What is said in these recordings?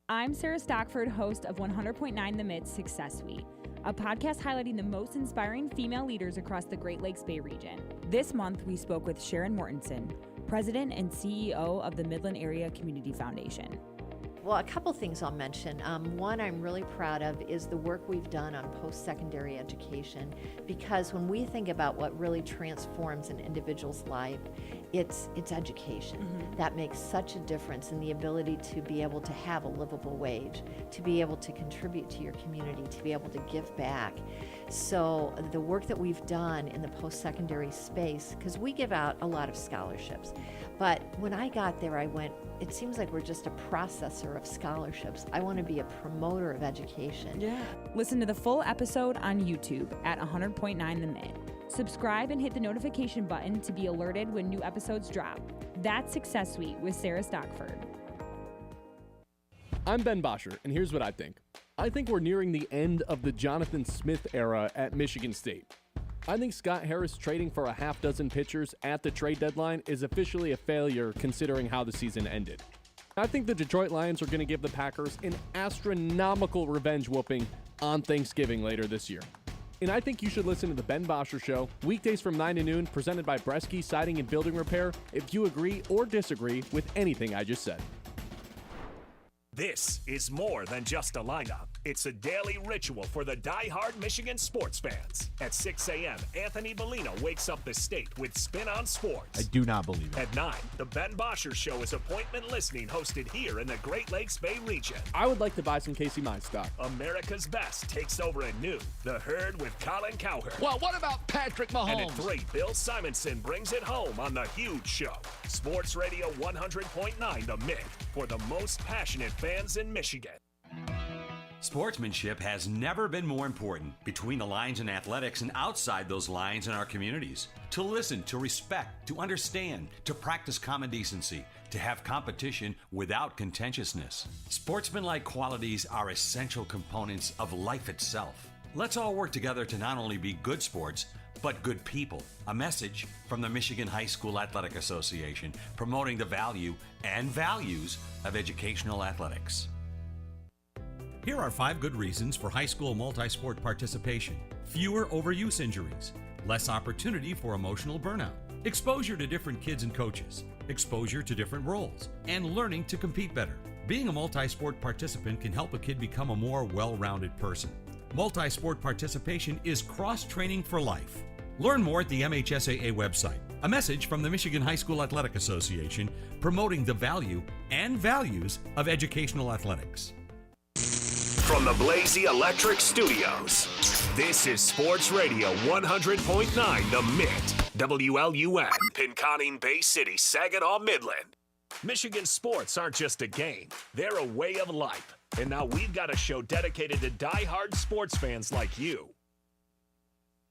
I'm Sarah Stockford, host of 100.9 The Mitt Success Suite, a podcast highlighting the most inspiring female leaders across the Great Lakes Bay region. This month, we spoke with Sharon Mortensen, President and CEO of the Midland Area Community Foundation. Well, a couple things I'll mention. One I'm really proud of is the work we've done on post-secondary education, because when we think about what really transforms an individual's life, it's education. Mm-hmm. That makes such a difference in the ability to be able to have a livable wage, to be able to contribute to your community, to be able to give back. So the work that we've done in the post-secondary space, because we give out a lot of scholarships, but when I got there, I went, it seems like we're just a processor of scholarships. I want to be a promoter of education. Yeah. Listen to the full episode on YouTube at 100.9 The Mitt. Subscribe and hit the notification button to be alerted when new episodes drop. That's Success Suite with Sarah Stockford. I'm Ben Bosscher, and here's what I think. I think we're nearing the end of the Jonathan Smith era at Michigan State. I think Scott Harris trading for a half dozen pitchers at the trade deadline is officially a failure considering how the season ended. I think the Detroit Lions are going to give the Packers an astronomical revenge whooping on Thanksgiving later this year. And I think you should listen to The Ben Bosscher Show, weekdays from 9 to noon, presented by Bresky Siding and Building Repair, if you agree or disagree with anything I just said. This is more than just a lineup. It's a daily ritual for the die-hard Michigan sports fans. At 6 a.m., Anthony Bellino wakes up the state with Spin on Sports. I do not believe it. At 9, the Ben Bosscher Show is appointment listening hosted here in the Great Lakes Bay region. I would like to buy some Casey Mize stock. America's Best takes over at noon. The Herd with Colin Cowherd. Well, what about Patrick Mahomes? And at 3, Bill Simonson brings it home on The Huge Show. Sports Radio 100.9 The Mitt, for the most passionate fans in Michigan. Sportsmanship has never been more important between the lines in athletics and outside those lines in our communities. To listen, to respect, to understand, to practice common decency, to have competition without contentiousness. Sportsmanlike qualities are essential components of life itself. Let's all work together to not only be good sports, but good people. A message from the Michigan High School Athletic Association, promoting the value and values of educational athletics. Here are 5 good reasons for high school multi-sport participation. Fewer overuse injuries, less opportunity for emotional burnout, exposure to different kids and coaches, exposure to different roles, and learning to compete better. Being a multi-sport participant can help a kid become a more well-rounded person. Multi-sport participation is cross-training for life. Learn more at the MHSAA website. A message from the Michigan High School Athletic Association, promoting the value and values of educational athletics. From the Blazy Electric Studios, this is Sports Radio 100.9 The Mitt, WLUN, Pinconning, Bay City, Saginaw, Midland. Michigan sports aren't just a game, they're a way of life. And now we've got a show dedicated to die-hard sports fans like you.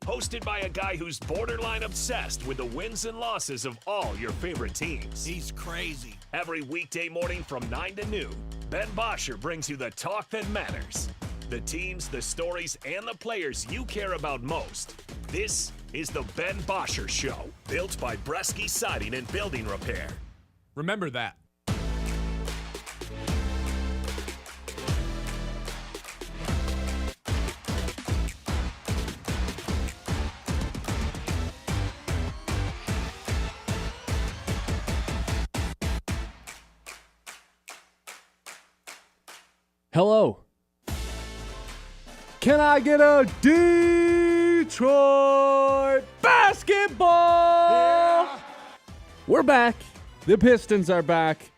Hosted by a guy who's borderline obsessed with the wins and losses of all your favorite teams. He's crazy. Every weekday morning from 9 to noon, Ben Bosscher brings you the talk that matters. The teams, the stories, and the players you care about most. This is the Ben Bosscher Show, built by Bresky Siding and Building Repair. Remember that. Hello. Can I get a Detroit basketball? Yeah. We're back. The Pistons are back.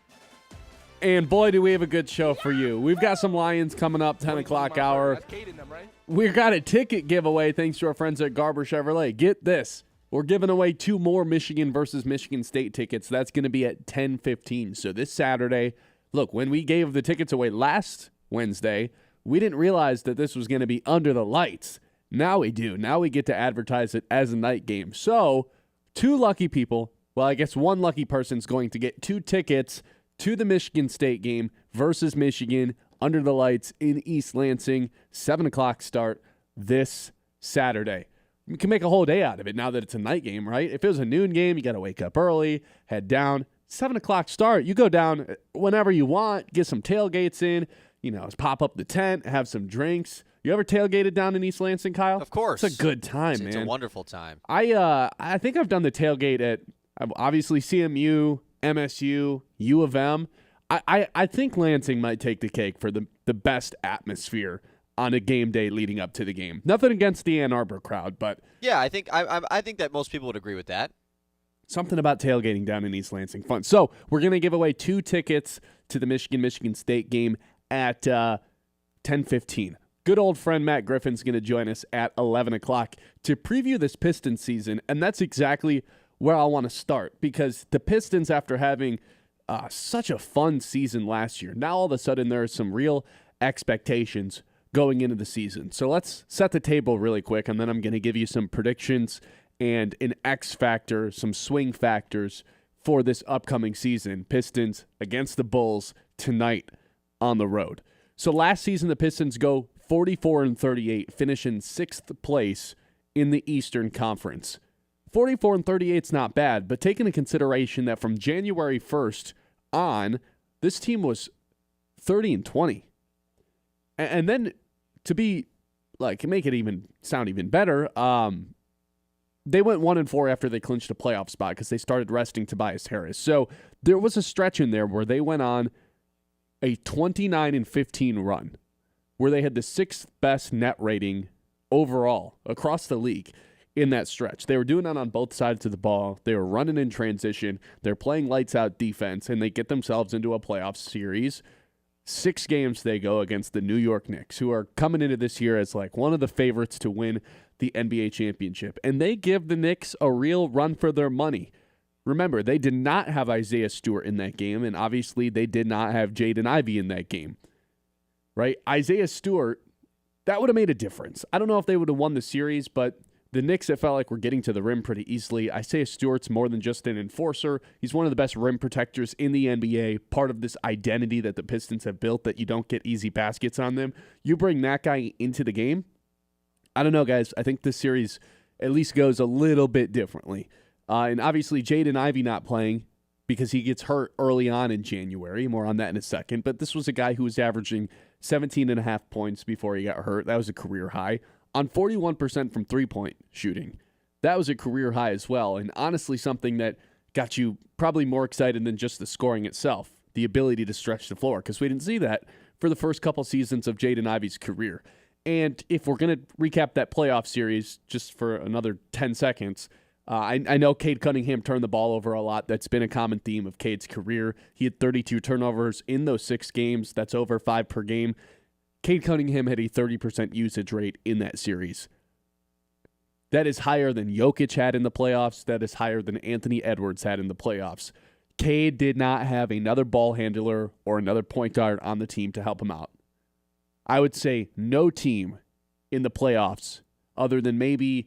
And boy, do we have a good show for you. We've got some Lions coming up, 10 o'clock hour. That's Kate in them, right? We've got a ticket giveaway thanks to our friends at Garber Chevrolet. Get this. We're giving away 2 more Michigan versus Michigan State tickets. That's going to be at 10:15. So this Saturday, look, when we gave the tickets away last Wednesday, we didn't realize that this was going to be under the lights. Now we do. Now we get to advertise it as a night game. So 2 lucky people, well, I guess 1 lucky person's going to get 2 tickets to the Michigan State game versus Michigan under the lights in East Lansing, 7 o'clock start this Saturday. You can make a whole day out of it now that it's a night game, right? If it was a noon game, you got to wake up early, head down. 7 o'clock start. You go down whenever you want, get some tailgates in. pop up the tent, have some drinks. You ever tailgated down in East Lansing, Kyle? Of course. It's a good time, man. It's a wonderful time. I think I've done the tailgate at obviously CMU, MSU, U of M. I think Lansing might take the cake for the best atmosphere on a game day leading up to the game. Nothing against the Ann Arbor crowd, but yeah, I think that most people would agree with that. Something about tailgating down in East Lansing fun. So we're going to give away 2 tickets to the Michigan State game at 10:15. Good old friend Matt Griffin's going to join us at 11 o'clock to preview this Pistons season, and that's exactly where I want to start because the Pistons, after having such a fun season last year, now all of a sudden there are some real expectations going into the season. So let's set the table really quick, and then I'm going to give you some predictions and an X factor, some swing factors for this upcoming season. Pistons against the Bulls tonight on the road. So last season, the Pistons go 44-38, finish in 6th place in the Eastern Conference. 44-38 is not bad, but take into consideration that from January 1st on, this team was 30-20. And then to be make it even sound even better, they went 1-4 after they clinched a playoff spot because they started resting Tobias Harris. So there was a stretch in there where they went on a 29-15 run, where they had the 6th best net rating overall across the league in that stretch. They were doing that on both sides of the ball. They were running in transition. They're playing lights out defense, and they get themselves into a playoff series. 6 games they go against the New York Knicks, who are coming into this year as one of the favorites to win the NBA championship. And they give the Knicks a real run for their money. Remember, they did not have Isaiah Stewart in that game, and obviously they did not have Jaden Ivey in that game. Right? Isaiah Stewart, that would have made a difference. I don't know if they would have won the series, but the Knicks, it felt like, were getting to the rim pretty easily. Isaiah Stewart's more than just an enforcer. He's one of the best rim protectors in the NBA, part of this identity that the Pistons have built that you don't get easy baskets on them. You bring that guy into the game, I don't know, guys. I think this series at least goes a little bit differently. And obviously, Jaden Ivey not playing because he gets hurt early on in January. More on that in a second. But this was a guy who was averaging 17.5 points before he got hurt. That was a career high. On 41% from three-point shooting. That was a career high as well. And honestly, something that got you probably more excited than just the scoring itself. The ability to stretch the floor. Because we didn't see that for the first couple seasons of Jaden Ivey's career. And if we're going to recap that playoff series just for another 10 seconds, I know Cade Cunningham turned the ball over a lot. That's been a common theme of Cade's career. He had 32 turnovers in those 6 games. That's over 5 per game. Cade Cunningham had a 30% usage rate in that series. That is higher than Jokic had in the playoffs. That is higher than Anthony Edwards had in the playoffs. Cade did not have another ball handler or another point guard on the team to help him out. I would say no team in the playoffs, other than maybe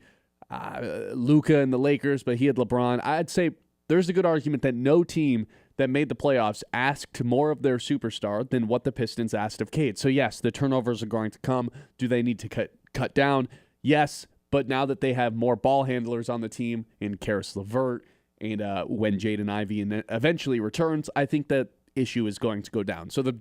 Luka and the Lakers, but he had LeBron. I'd say there's a good argument that no team that made the playoffs asked more of their superstar than what the Pistons asked of Cade. So yes, the turnovers are going to come. Do they need to cut down? Yes, but now that they have more ball handlers on the team in Karis LeVert and when Jaden Ivey eventually returns, I think that issue is going to go down. So the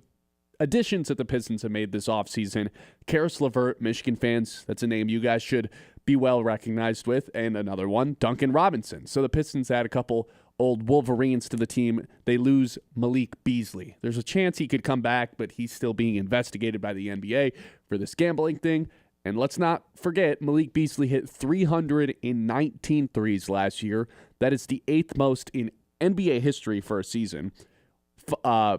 additions that the Pistons have made this offseason, Karis LeVert, Michigan fans, that's a name you guys should be well recognized with, and another one, Duncan Robinson. So the Pistons add a couple old Wolverines to the team. They lose Malik Beasley. There's a chance he could come back, but he's still being investigated by the NBA for this gambling thing. And let's not forget, Malik Beasley hit 319 threes last year. That is the 8th most in NBA history for a season.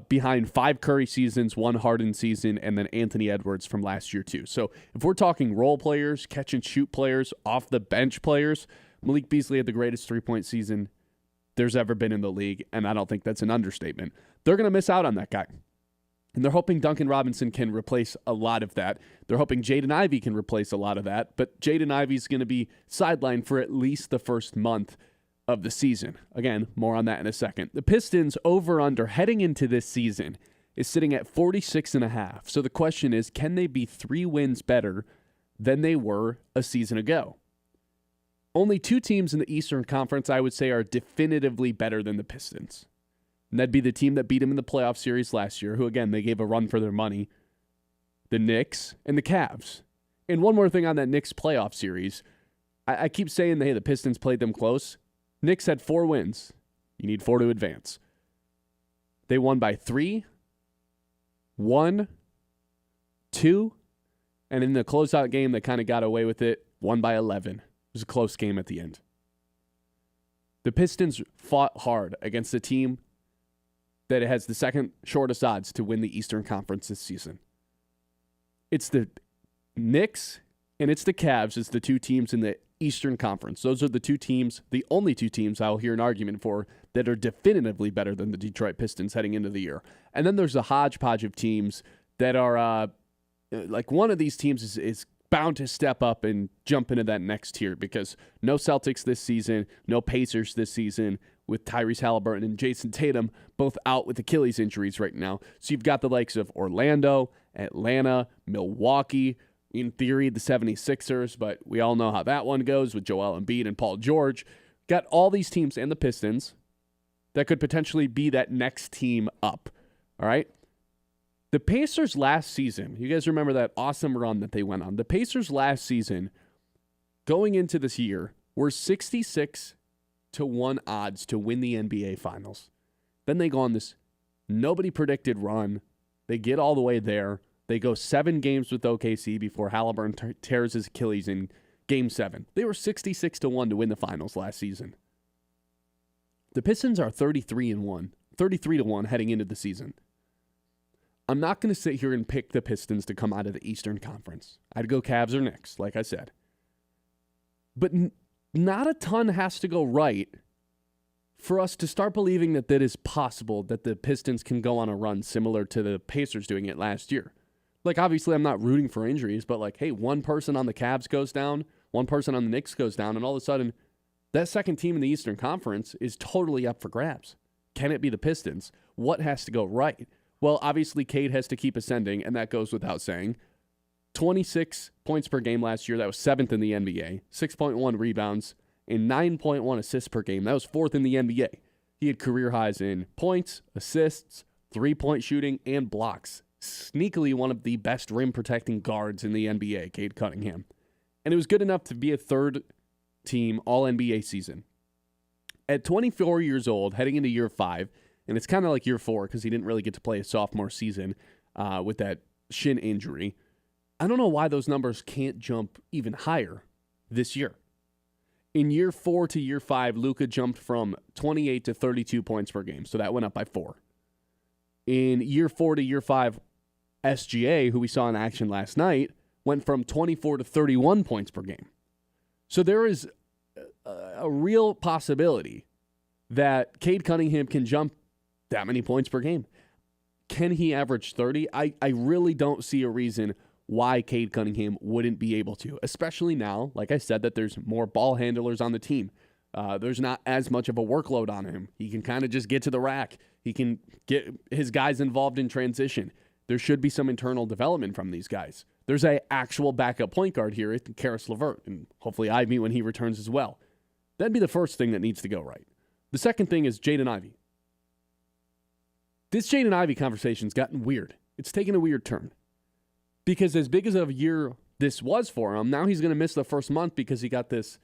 Behind 5 Curry seasons, 1 Harden season, and then Anthony Edwards from last year too. So if we're talking role players, catch and shoot players, off the bench players, Malik Beasley had the greatest 3-point season there's ever been in the league, and I don't think that's an understatement. They're going to miss out on that guy. And they're hoping Duncan Robinson can replace a lot of that. They're hoping Jaden Ivey can replace a lot of that, but Jaden Ivey's going to be sidelined for at least the first month of the season. Again, more on that in a second. The Pistons over-under heading into this season is sitting at 46.5. So the question is, can they be 3 wins better than they were a season ago? Only 2 teams in the Eastern Conference, I would say, are definitively better than the Pistons. And that'd be the team that beat them in the playoff series last year, who, again, they gave a run for their money, the Knicks, and the Cavs. And one more thing on that Knicks playoff series. I keep saying, hey, the Pistons played them close. Knicks had 4 wins. You need 4 to advance. They won by 3, 1, 2, and in the closeout game, they kind of got away with it, won by 11. It was a close game at the end. The Pistons fought hard against a team that has the second shortest odds to win the Eastern Conference this season. It's the Knicks and it's the Cavs as the 2 teams in the Eastern Conference. Those are the 2 teams, the only 2 teams I'll hear an argument for that are definitively better than the Detroit Pistons heading into the year. And then there's a hodgepodge of teams that are like one of these teams is bound to step up and jump into that next tier because no Celtics this season, no Pacers this season with Tyrese Halliburton and Jason Tatum both out with Achilles injuries right now. So you've got the likes of Orlando, Atlanta, Milwaukee, in theory the 76ers, but we all know how that one goes with Joel Embiid and Paul George. Got all these teams and the Pistons that could potentially be that next team up, all right? The Pacers last season, you guys remember that awesome run that they went on. The Pacers last season, going into this year, were 66 to 1 odds to win the NBA Finals. Then they go on this nobody predicted run. They get all the way there. They go 7 games with OKC before Halliburton tears his Achilles in Game 7. They were 66 to 1 to win the Finals last season. The Pistons are 33 to 1 heading into the season. I'm not going to sit here and pick the Pistons to come out of the Eastern Conference. I'd go Cavs or Knicks, like I said. But not a ton has to go right for us to start believing that it is possible that the Pistons can go on a run similar to the Pacers doing it last year. Like, obviously, I'm not rooting for injuries, but like, hey, one person on the Cavs goes down, one person on the Knicks goes down, and all of a sudden, that second team in the Eastern Conference is totally up for grabs. Can it be the Pistons? What has to go right? Well, obviously, Cade has to keep ascending, and that goes without saying. 26 points per game last year. That was 7th in the NBA. 6.1 rebounds and 9.1 assists per game. That was 4th in the NBA. He had career highs in points, assists, 3-point shooting, and blocks. Sneakily one of the best rim-protecting guards in the NBA, Cade Cunningham. And it was good enough to be a third-team All-NBA season. At 24 years old, heading into year 5, and it's kind of like year 4 because he didn't really get to play a sophomore season with that shin injury. I don't know why those numbers can't jump even higher this year. In year 4 to year 5, Luka jumped from 28 to 32 points per game, so that went up by 4. In year 4 to year 5, SGA, who we saw in action last night, went from 24 to 31 points per game. So there is a real possibility that Cade Cunningham can jump that many points per game. Can he average 30? I really don't see a reason why Cade Cunningham wouldn't be able to, especially now, like I said, that there's more ball handlers on the team. There's not as much of a workload on him. He can kind of just get to the rack. He can get his guys involved in transition. There should be some internal development from these guys. There's an actual backup point guard here, Karis LeVert, and hopefully Ivy when he returns as well. That'd be the first thing that needs to go right. The second thing is Jaden Ivey. This Jaden Ivey conversation's gotten weird. It's taken a weird turn. Because as big as a year this was for him, now he's going to miss the first month because he got this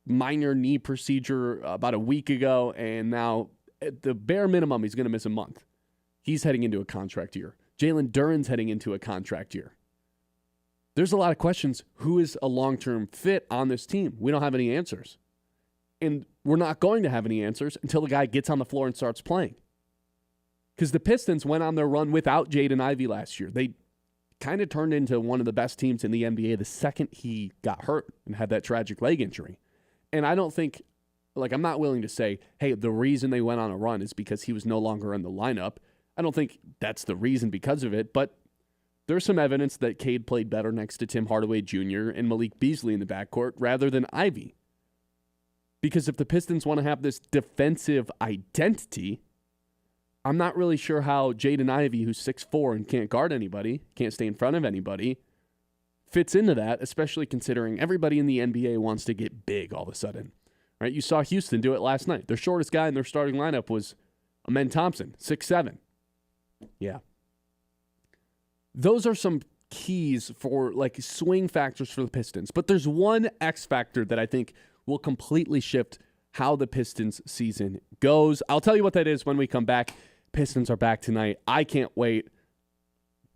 minor knee procedure about a week ago, and now at the bare minimum, he's going to miss a month. He's heading into a contract year. Jalen Duren's heading into a contract year. There's a lot of questions. Who is a long-term fit on this team? We don't have any answers. And we're not going to have any answers until the guy gets on the floor and starts playing. Because the Pistons went on their run without Jaden Ivey last year. They kind of turned into one of the best teams in the NBA the second he got hurt and had that tragic leg injury. And I don't think, I'm not willing to say, hey, the reason they went on a run is because he was no longer in the lineup. I don't think that's the reason because of it, but there's some evidence that Cade played better next to Tim Hardaway Jr. and Malik Beasley in the backcourt rather than Ivy. Because if the Pistons want to have this defensive identity, I'm not really sure how Jaden Ivey, who's 6'4" and can't guard anybody, can't stay in front of anybody, fits into that, especially considering everybody in the NBA wants to get big all of a sudden. Right? You saw Houston do it last night. Their shortest guy in their starting lineup was Thompson, 6'7". Yeah. Those are some keys for like swing factors for the Pistons. But there's one X factor that I think will completely shift how the Pistons season goes. I'll tell you what that is when we come back. Pistons are back tonight. I can't wait.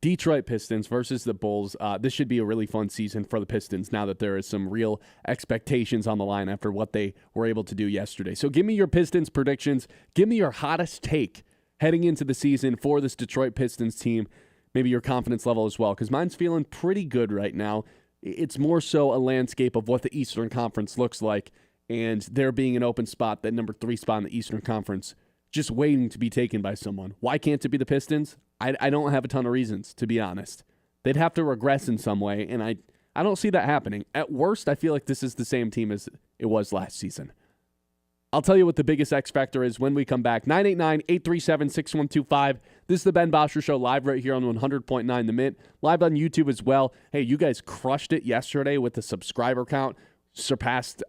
Detroit Pistons versus the Bulls. This should be a really fun season for the Pistons now that there is some real expectations on the line after what they were able to do yesterday. So give me your Pistons predictions. Give me your hottest take heading into the season for this Detroit Pistons team. Maybe your confidence level as well, because mine's feeling pretty good right now. It's more so a landscape of what the Eastern Conference looks like, and there being an open spot, that number 3 spot in the Eastern Conference, just waiting to be taken by someone. Why can't it be the Pistons? I don't have a ton of reasons, to be honest. They'd have to regress in some way, and I don't see that happening. At worst, I feel like this is the same team as it was last season. I'll tell you what the biggest X factor is when we come back. 989-837-6125. This is the Ben Bosscher Show live right here on 100.9 The Mitt. Live on YouTube as well. Hey, you guys crushed it yesterday with the subscriber count. Surpassed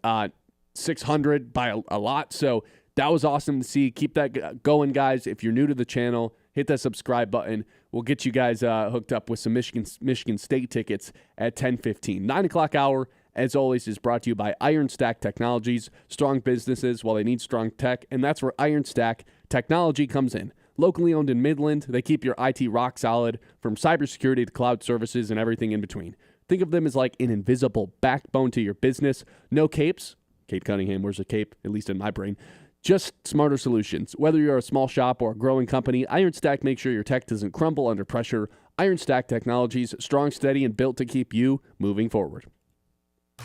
600 by a lot, so that was awesome to see. Keep that going, guys. If you're new to the channel, hit that subscribe button. We'll get you guys hooked up with some Michigan State tickets at 10:15. 9 o'clock hour, as always, is brought to you by Iron Stack Technologies. Strong businesses, well, they need strong tech, and that's where Iron Stack Technology comes in. Locally owned in Midland, they keep your IT rock solid, from cybersecurity to cloud services and everything in between. Think of them as like an invisible backbone to your business. No capes. Kate Cunningham, where's a cape? At least in my brain. Just smarter solutions. Whether you're a small shop or a growing company, Iron Stack makes sure your tech doesn't crumble under pressure. Iron Stack Technologies, strong, steady, and built to keep you moving forward.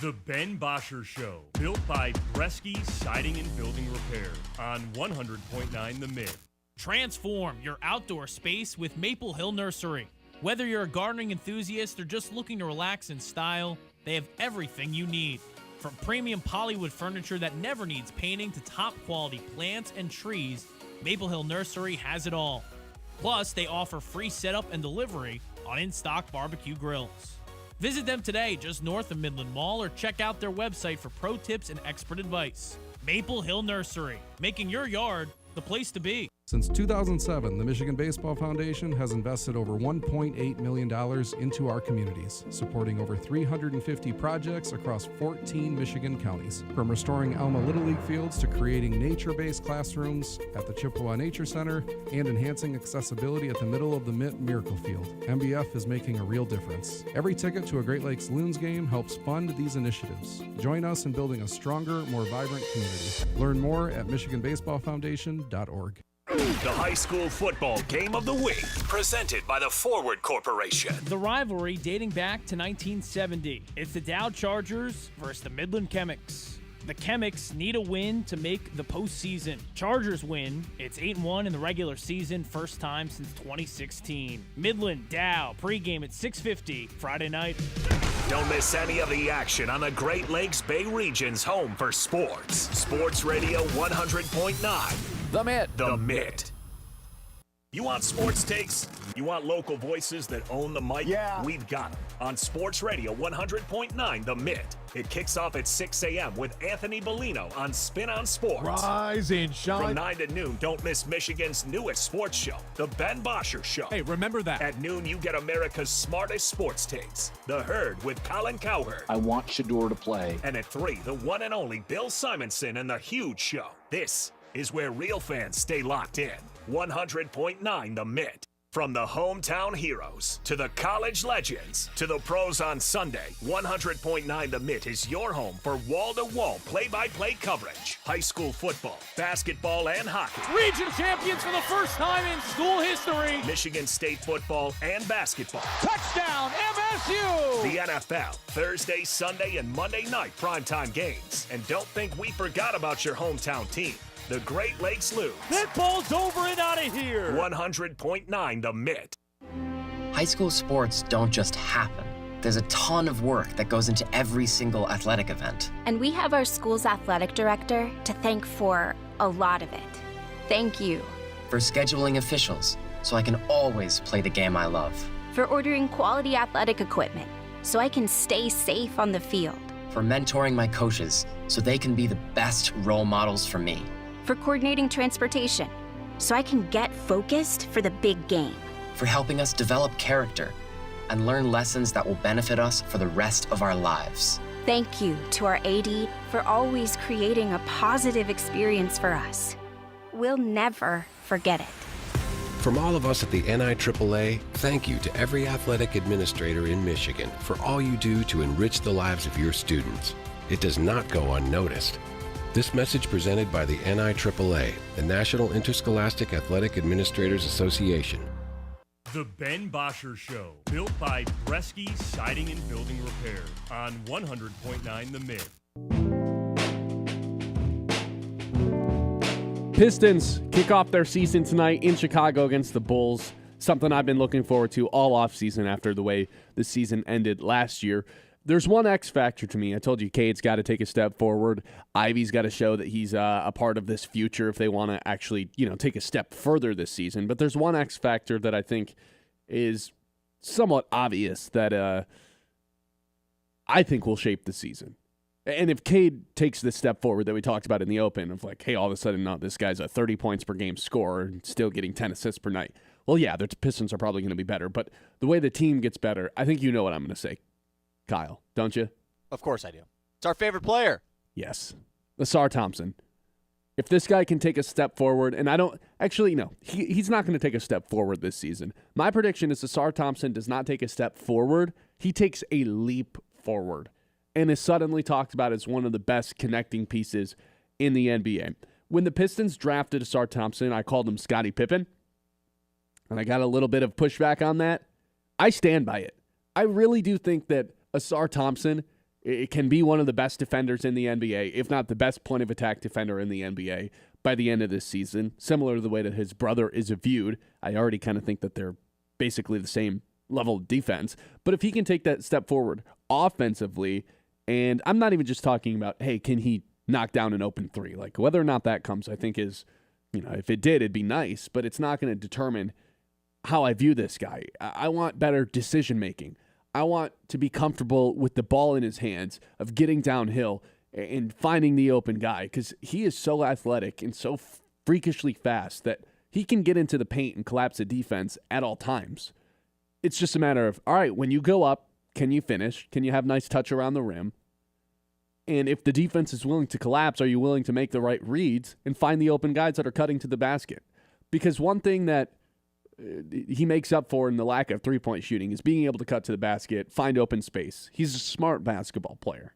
The Ben Bosscher Show, built by Bresky Siding and Building Repair on 100.9 The Mitt. Transform your outdoor space with Maple Hill Nursery. Whether you're a gardening enthusiast or just looking to relax in style, they have everything you need. From premium polywood furniture that never needs painting to top-quality plants and trees, Maple Hill Nursery has it all. Plus, they offer free setup and delivery on in-stock barbecue grills. Visit them today just north of Midland Mall or check out their website for pro tips and expert advice. Maple Hill Nursery, making your yard the place to be. Since 2007, the Michigan Baseball Foundation has invested over $1.8 million into our communities, supporting over 350 projects across 14 Michigan counties. From restoring Alma Little League fields to creating nature-based classrooms at the Chippewa Nature Center and enhancing accessibility at the middle of the Mitt Miracle Field, MBF is making a real difference. Every ticket to a Great Lakes Loons game helps fund these initiatives. Join us in building a stronger, more vibrant community. Learn more at MichiganBaseballFoundation.org. The high school football game of the week, presented by the Forward Corporation. The rivalry dating back to 1970. It's the Dow Chargers versus the Midland Chemics. The Chemics need a win to make the postseason. Chargers win. It's 8-1 in the regular season, first time since 2016. Midland Dow pregame at 6:50 Friday night. Don't miss any of the action on the Great Lakes Bay region's home for sports. Sports Radio 100.9. The Mitt. The Mitt. You want sports takes? You want local voices that own the mic? Yeah. We've got them on Sports Radio 100.9 The Mitt. It kicks off at 6 a.m. with Anthony Bellino on Spin on Sports. Rise and shine. From 9 to noon, don't miss Michigan's newest sports show, The Ben Bosscher Show. Hey, remember that. At noon, you get America's smartest sports takes, The Herd with Colin Cowherd. I want Shador to play. And at 3, the one and only Bill Simonson and The Huge Show. This is where real fans stay locked in. 100.9 The Mitt. From the hometown heroes to the college legends to the pros on Sunday, 100.9 The Mitt is your home for wall-to-wall play-by-play coverage. High school football, basketball, and hockey. Region champions for the first time in school history. Michigan State football and basketball. Touchdown, MSU! The NFL, Thursday, Sunday, and Monday night primetime games. And don't think we forgot about your hometown team. The Great Lakes Loons. That ball's over and out of here. 100.9 The Mitt. High school sports don't just happen. There's a ton of work that goes into every single athletic event. And we have our school's athletic director to thank for a lot of it. Thank you. For scheduling officials, so I can always play the game I love. For ordering quality athletic equipment, so I can stay safe on the field. For mentoring my coaches, so they can be the best role models for me. For coordinating transportation, so I can get focused for the big game. For helping us develop character, and learn lessons that will benefit us for the rest of our lives. Thank you to our AD for always creating a positive experience for us. We'll never forget it. From all of us at the NIAAA, thank you to every athletic administrator in Michigan for all you do to enrich the lives of your students. It does not go unnoticed. This message presented by the NIAAA, the National Interscholastic Athletic Administrators Association. The Ben Bosscher Show, built by Bresky Siding and Building Repair on 100.9 The Mitt. Pistons kick off their season tonight in Chicago against the Bulls, something I've been looking forward to all offseason after the way the season ended last year. There's one X factor to me. I told you Cade's got to take a step forward. Ivy's got to show that he's a part of this future if they want to actually, take a step further this season. But there's one X factor that I think is somewhat obvious that I think will shape the season. And if Cade takes this step forward that we talked about in the Open of like, hey, all of a sudden, no, this guy's a 30 points per game scorer and still getting 10 assists per night. Well, yeah, the Pistons are probably going to be better. But the way the team gets better, I think you know what I'm going to say. Kyle, don't you? Of course I do. It's our favorite player. Yes. Ausar Thompson. If this guy can take a step forward, and I don't – actually, no. He's not going to take a step forward this season. My prediction is Ausar Thompson does not take a step forward. He takes a leap forward and is suddenly talked about as one of the best connecting pieces in the NBA. When the Pistons drafted Ausar Thompson, I called him Scottie Pippen, and I got a little bit of pushback on that. I stand by it. I really do think that Ausar Thompson can be one of the best defenders in the NBA, if not the best point of attack defender in the NBA by the end of this season, similar to the way that his brother is viewed. I already kind of think that they're basically the same level of defense. But if he can take that step forward offensively, and I'm not even just talking about, hey, can he knock down an open three? Like whether or not that comes, I think is, if it did, it'd be nice, but it's not going to determine how I view this guy. I want better decision making. I want to be comfortable with the ball in his hands, of getting downhill and finding the open guy, because he is so athletic and so freakishly fast that he can get into the paint and collapse a defense at all times. It's just a matter of, all right, when you go up, can you finish? Can you have nice touch around the rim? And if the defense is willing to collapse, are you willing to make the right reads and find the open guys that are cutting to the basket? Because one thing that he makes up for in the lack of three-point shooting is being able to cut to the basket, find open space. He's a smart basketball player.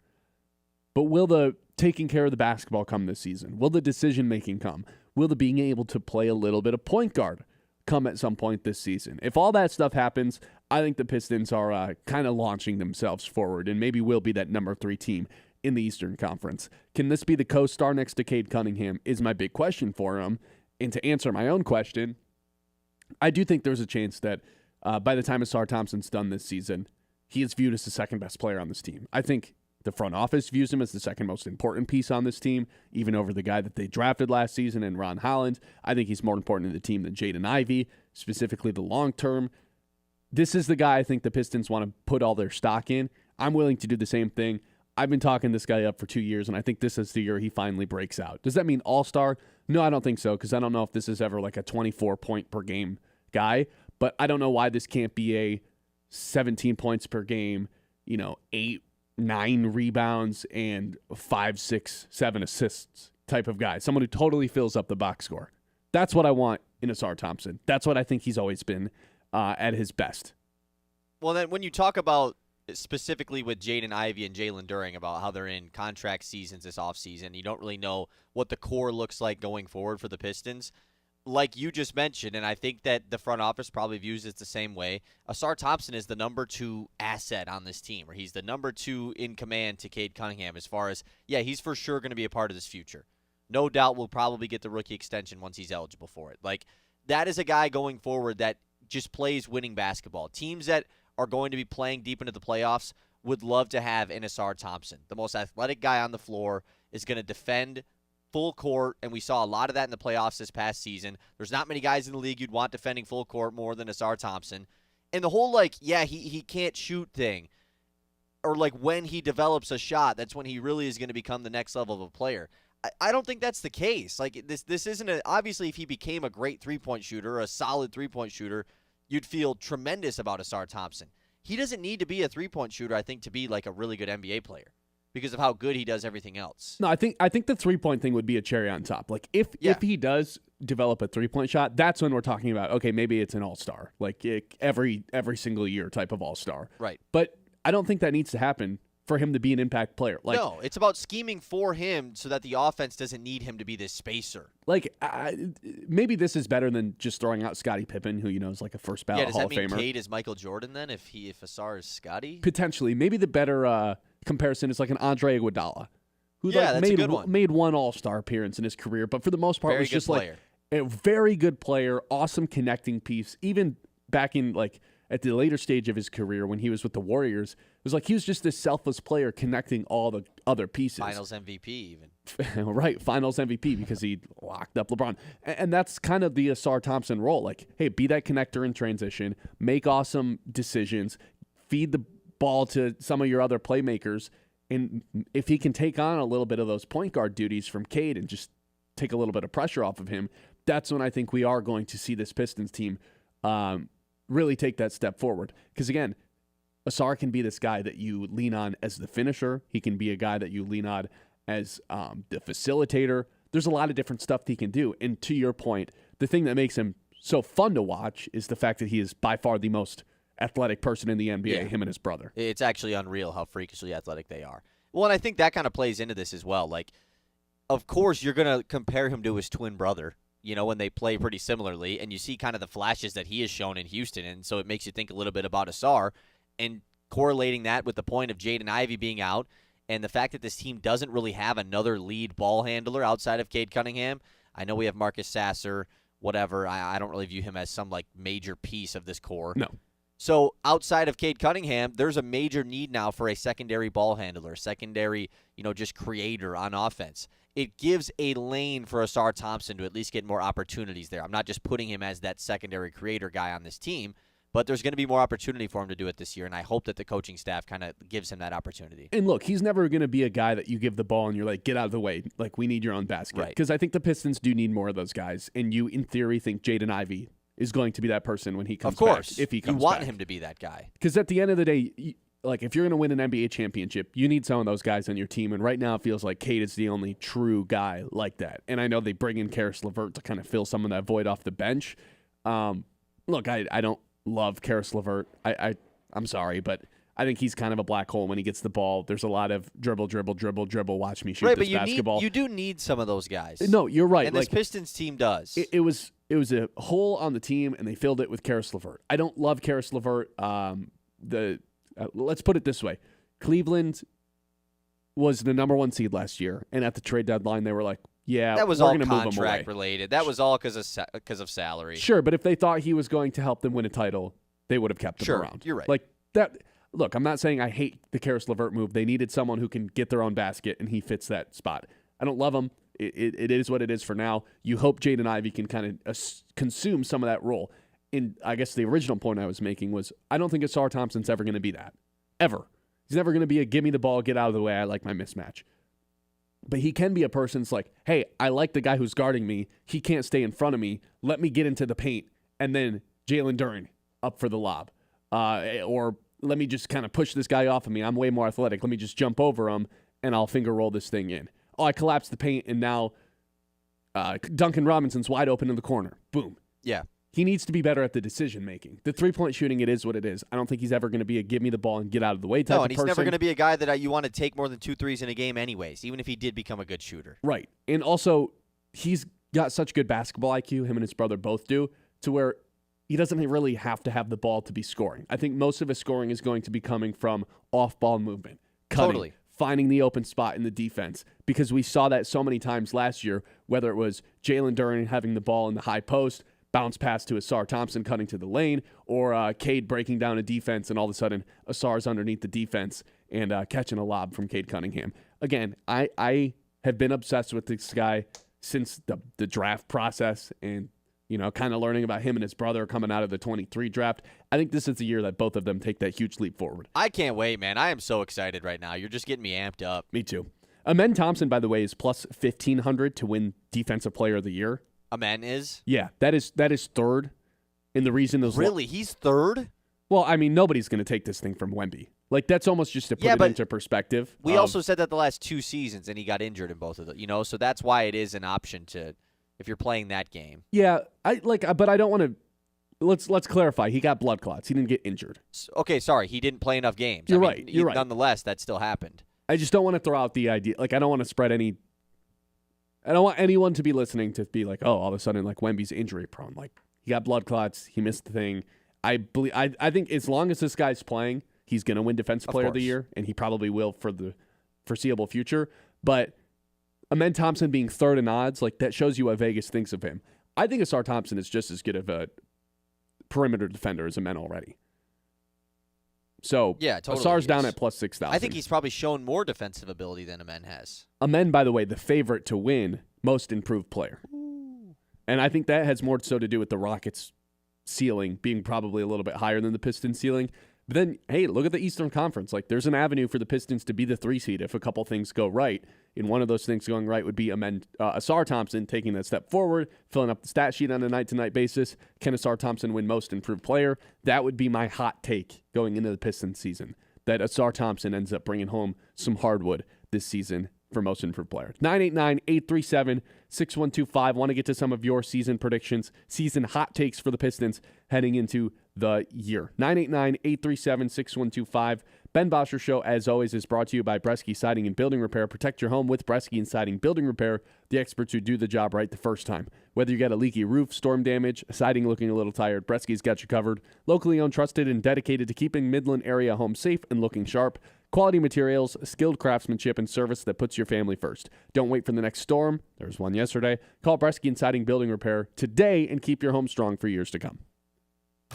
But will the taking care of the basketball come this season? Will the decision-making come? Will the being able to play a little bit of point guard come at some point this season? If all that stuff happens, I think the Pistons are kind of launching themselves forward and maybe will be that number 3 team in the Eastern Conference. Can this be the co-star next to Cade Cunningham is my big question for him. And to answer my own question, I do think there's a chance that by the time Ausar Thompson's done this season, he is viewed as the second best player on this team. I think the front office views him as the second most important piece on this team, even over the guy that they drafted last season in Ron Holland. I think he's more important to the team than Jaden Ivey, specifically the long term. This is the guy I think the Pistons want to put all their stock in. I'm willing to do the same thing. I've been talking this guy up for 2 years, and I think this is the year he finally breaks out. Does that mean all-star? No, I don't think so, because I don't know if this is ever like a 24-point-per-game guy, but I don't know why this can't be a 17 points per game, 8, 9 rebounds, and 5, 6, 7 assists type of guy. Someone who totally fills up the box score. That's what I want in Ausar Thompson. That's what I think he's always been at his best. Well, then when you talk about specifically with Jaden Ivey and Jalen Duren about how they're in contract seasons this offseason, you don't really know what the core looks like going forward for the Pistons. Like you just mentioned, and I think that the front office probably views it the same way, Ausar Thompson is the number 2 asset on this team, or he's the number 2 in command to Cade Cunningham as far as, yeah, he's for sure going to be a part of this future. No doubt will probably get the rookie extension once he's eligible for it. Like, that is a guy going forward that just plays winning basketball. Teams that are going to be playing deep into the playoffs would love to have an Ausar Thompson. The most athletic guy on the floor is going to defend full court, and we saw a lot of that in the playoffs this past season. There's not many guys in the league you'd want defending full court more than Ausar Thompson. And the whole, he can't shoot thing, or when he develops a shot, that's when he really is going to become the next level of a player. I don't think that's the case. This isn't obviously, if he became a great three-point shooter, a solid three-point shooter, you'd feel tremendous about Ausar Thompson. he doesn't need to be a three-point shooter, I think, to be like a really good NBA player because of how good he does everything else. No, I think the 3-point thing would be a cherry on top. Like if he does develop a 3-point shot, that's when we're talking about, okay, maybe it's an all-star, like every single year type of all-star. Right. But I don't think that needs to happen for him to be an impact player. Like, no, it's about scheming for him so that the offense doesn't need him to be this spacer. Like, maybe this is better than just throwing out Scottie Pippen, who is like a first ballot Hall of Famer. Does that mean Cade is Michael Jordan then? If Ausar is Scottie, potentially. Maybe the better comparison is like an Andre Iguodala, who made one All-Star appearance in his career, but for the most part was just player. Like a very good player, awesome connecting piece. Even back in like at the later stage of his career when he was with the Warriors, it was like he was just this selfless player connecting all the other pieces. Finals MVP even. Right, Finals MVP because he locked up LeBron. And that's kind of the Ausar Thompson role. Like, hey, be that connector in transition, make awesome decisions, feed the ball to some of your other playmakers, and if he can take on a little bit of those point guard duties from Cade and just take a little bit of pressure off of him, that's when I think we are going to see this Pistons team really take that step forward. Because, again, Ausar can be this guy that you lean on as the finisher. He can be a guy that you lean on as the facilitator. There's a lot of different stuff he can do. And to your point, the thing that makes him so fun to watch is the fact that he is by far the most athletic person in the NBA, him and his brother. It's actually unreal how freakishly athletic they are. Well, and I think that kind of plays into this as well. Like, of course, you're going to compare him to his twin brother, when they play pretty similarly, and you see kind of the flashes that he has shown in Houston, and so it makes you think a little bit about Ausar, and correlating that with the point of Jaden Ivey being out, and the fact that this team doesn't really have another lead ball handler outside of Cade Cunningham. I know we have Marcus Sasser, whatever. I don't really view him as some like major piece of this core. No. So outside of Cade Cunningham, there's a major need now for a secondary ball handler, secondary, just creator on offense. It gives a lane for Ausar Thompson to at least get more opportunities there. I'm not just putting him as that secondary creator guy on this team, but there's going to be more opportunity for him to do it this year, and I hope that the coaching staff kind of gives him that opportunity. And look, he's never going to be a guy that you give the ball and you're like, get out of the way. Like, we need your own basket. Because I think the Pistons do need more of those guys, and you, in theory, think Jaden Ivey is going to be that person when he comes back. Of course. If he comes back. You want him to be that guy. Because at the end of the day, like, if you're going to win an NBA championship, you need some of those guys on your team. And right now it feels like Cade is the only true guy like that. And I know they bring in Karis LeVert to kind of fill some of that void off the bench. Look, I don't love Karis LeVert. I'm sorry, but I think he's kind of a black hole when he gets the ball. There's a lot of dribble, watch me shoot this basketball. You do need some of those guys. No, you're right. And this Pistons team does. It was a hole on the team, and they filled it with Karis LeVert. I don't love Karis LeVert. Let's put it this way. Cleveland was the number 1 seed last year, and at the trade deadline, they were like, yeah, that was we're all going to move him away. Contract related. That was all because of salary. Sure, but if they thought he was going to help them win a title, they would have kept him around. You're right. Like that. Look, I'm not saying I hate the Karis LeVert move. They needed someone who can get their own basket, and he fits that spot. I don't love him. It is what it is for now. You hope Jaden Ivey can kind of consume some of that role. And I guess the original point I was making was I don't think Ausar Thompson's ever going to be that. Ever. He's never going to be a give me the ball, get out of the way, I like my mismatch. But he can be a person that's like, hey, I like the guy who's guarding me. He can't stay in front of me. Let me get into the paint. And then Jalen Duren up for the lob. Or let me just kind of push this guy off of me. I'm way more athletic. Let me just jump over him, and I'll finger roll this thing in. Oh, I collapsed the paint, and now Duncan Robinson's wide open in the corner. Boom. Yeah. He needs to be better at the decision-making. The three-point shooting, it is what it is. I don't think he's ever going to be a give me the ball and get out of the way type of person. No, and he's never going to be a guy that you want to take more than 2 threes in a game anyways, even if he did become a good shooter. Right. And also, he's got such good basketball IQ, him and his brother both do, to where he doesn't really have to have the ball to be scoring. I think most of his scoring is going to be coming from off-ball movement, cutting, finding the open spot in the defense, because we saw that so many times last year, whether it was Jalen Duren having the ball in the high post, bounce pass to Ausar Thompson cutting to the lane, or Cade breaking down a defense, and all of a sudden Ausar's underneath the defense and catching a lob from Cade Cunningham. Again, I have been obsessed with this guy since the draft process, and kind of learning about him and his brother coming out of the 23 draft. I think this is the year that both of them take that huge leap forward. I can't wait, man. I am so excited right now. You're just getting me amped up. Me too. Amen Thompson, by the way, is plus 1,500 to win Defensive Player of the Year. Amen is? Yeah, that is third. And the reason is really, he's third? Well, I mean, nobody's going to take this thing from Wemby. Like, that's almost just to put it into perspective. We also said that the last 2 seasons, and he got injured in both of them. So that's why it is an option to, if you're playing that game. Yeah, but I don't want to. Let's clarify. He got blood clots. He didn't get injured. Okay, sorry, he didn't play enough games. You're right. You're right. Nonetheless, that still happened. I just don't want to throw out the idea. Like, I don't want to spread any. I don't want anyone to be listening to be like, oh, all of a sudden, like, Wemby's injury prone. Like, he got blood clots. He missed the thing. I think as long as this guy's playing, he's going to win Defensive Player of the Year, and he probably will for the foreseeable future. But Amen Thompson being third in odds, like, that shows you what Vegas thinks of him. I think Ausar Thompson is just as good of a perimeter defender as Amen already. So, yeah, totally Ausar's down at plus 6,000. I think he's probably shown more defensive ability than Amen has. Amen, by the way, the favorite to win Most Improved Player. Ooh. And I think that has more so to do with the Rockets' ceiling being probably a little bit higher than the Pistons' ceiling. But then, hey, look at the Eastern Conference. Like, there's an avenue for the Pistons to be the 3 seed if a couple things go right. And one of those things going right would be Ausar Thompson taking that step forward, filling up the stat sheet on a night-to-night basis. Can Ausar Thompson win Most Improved Player? That would be my hot take going into the Pistons season, that Ausar Thompson ends up bringing home some hardwood this season for Most Improved Player. 989-837-6125. Want to get to some of your season predictions, season hot takes for the Pistons heading into the year. 989-837-6125. Ben Bosscher Show, as always, is brought to you by Bresky Siding and Building Repair. Protect your home with Bresky and Siding Building Repair, the experts who do the job right the first time. Whether you got a leaky roof, storm damage, siding looking a little tired, Bresky's got you covered. Locally owned, trusted, and dedicated to keeping Midland area homes safe and looking sharp. Quality materials, skilled craftsmanship, and service that puts your family first. Don't wait for the next storm. There was one yesterday. Call Bresky and Siding Building Repair today and keep your home strong for years to come.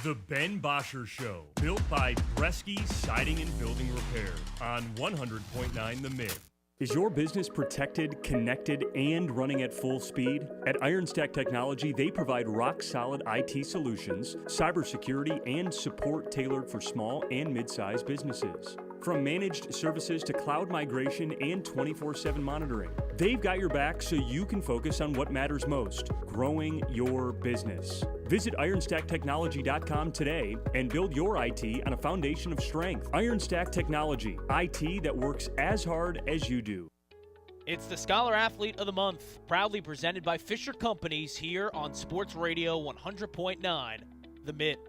The Ben Bosscher Show, built by Bresky Siding and Building Repair on 100.9 The Mitt. Is your business protected, connected, and running at full speed? At Ironstack Technology, they provide rock-solid IT solutions, cybersecurity, and support tailored for small and mid-sized businesses. From managed services to cloud migration and 24/7 monitoring, they've got your back so you can focus on what matters most, growing your business. Visit IronstackTechnology.com today and build your IT on a foundation of strength. Ironstack Technology, IT that works as hard as you do. It's the Scholar Athlete of the Month, proudly presented by Fisher Companies here on Sports Radio 100.9, The Mitt.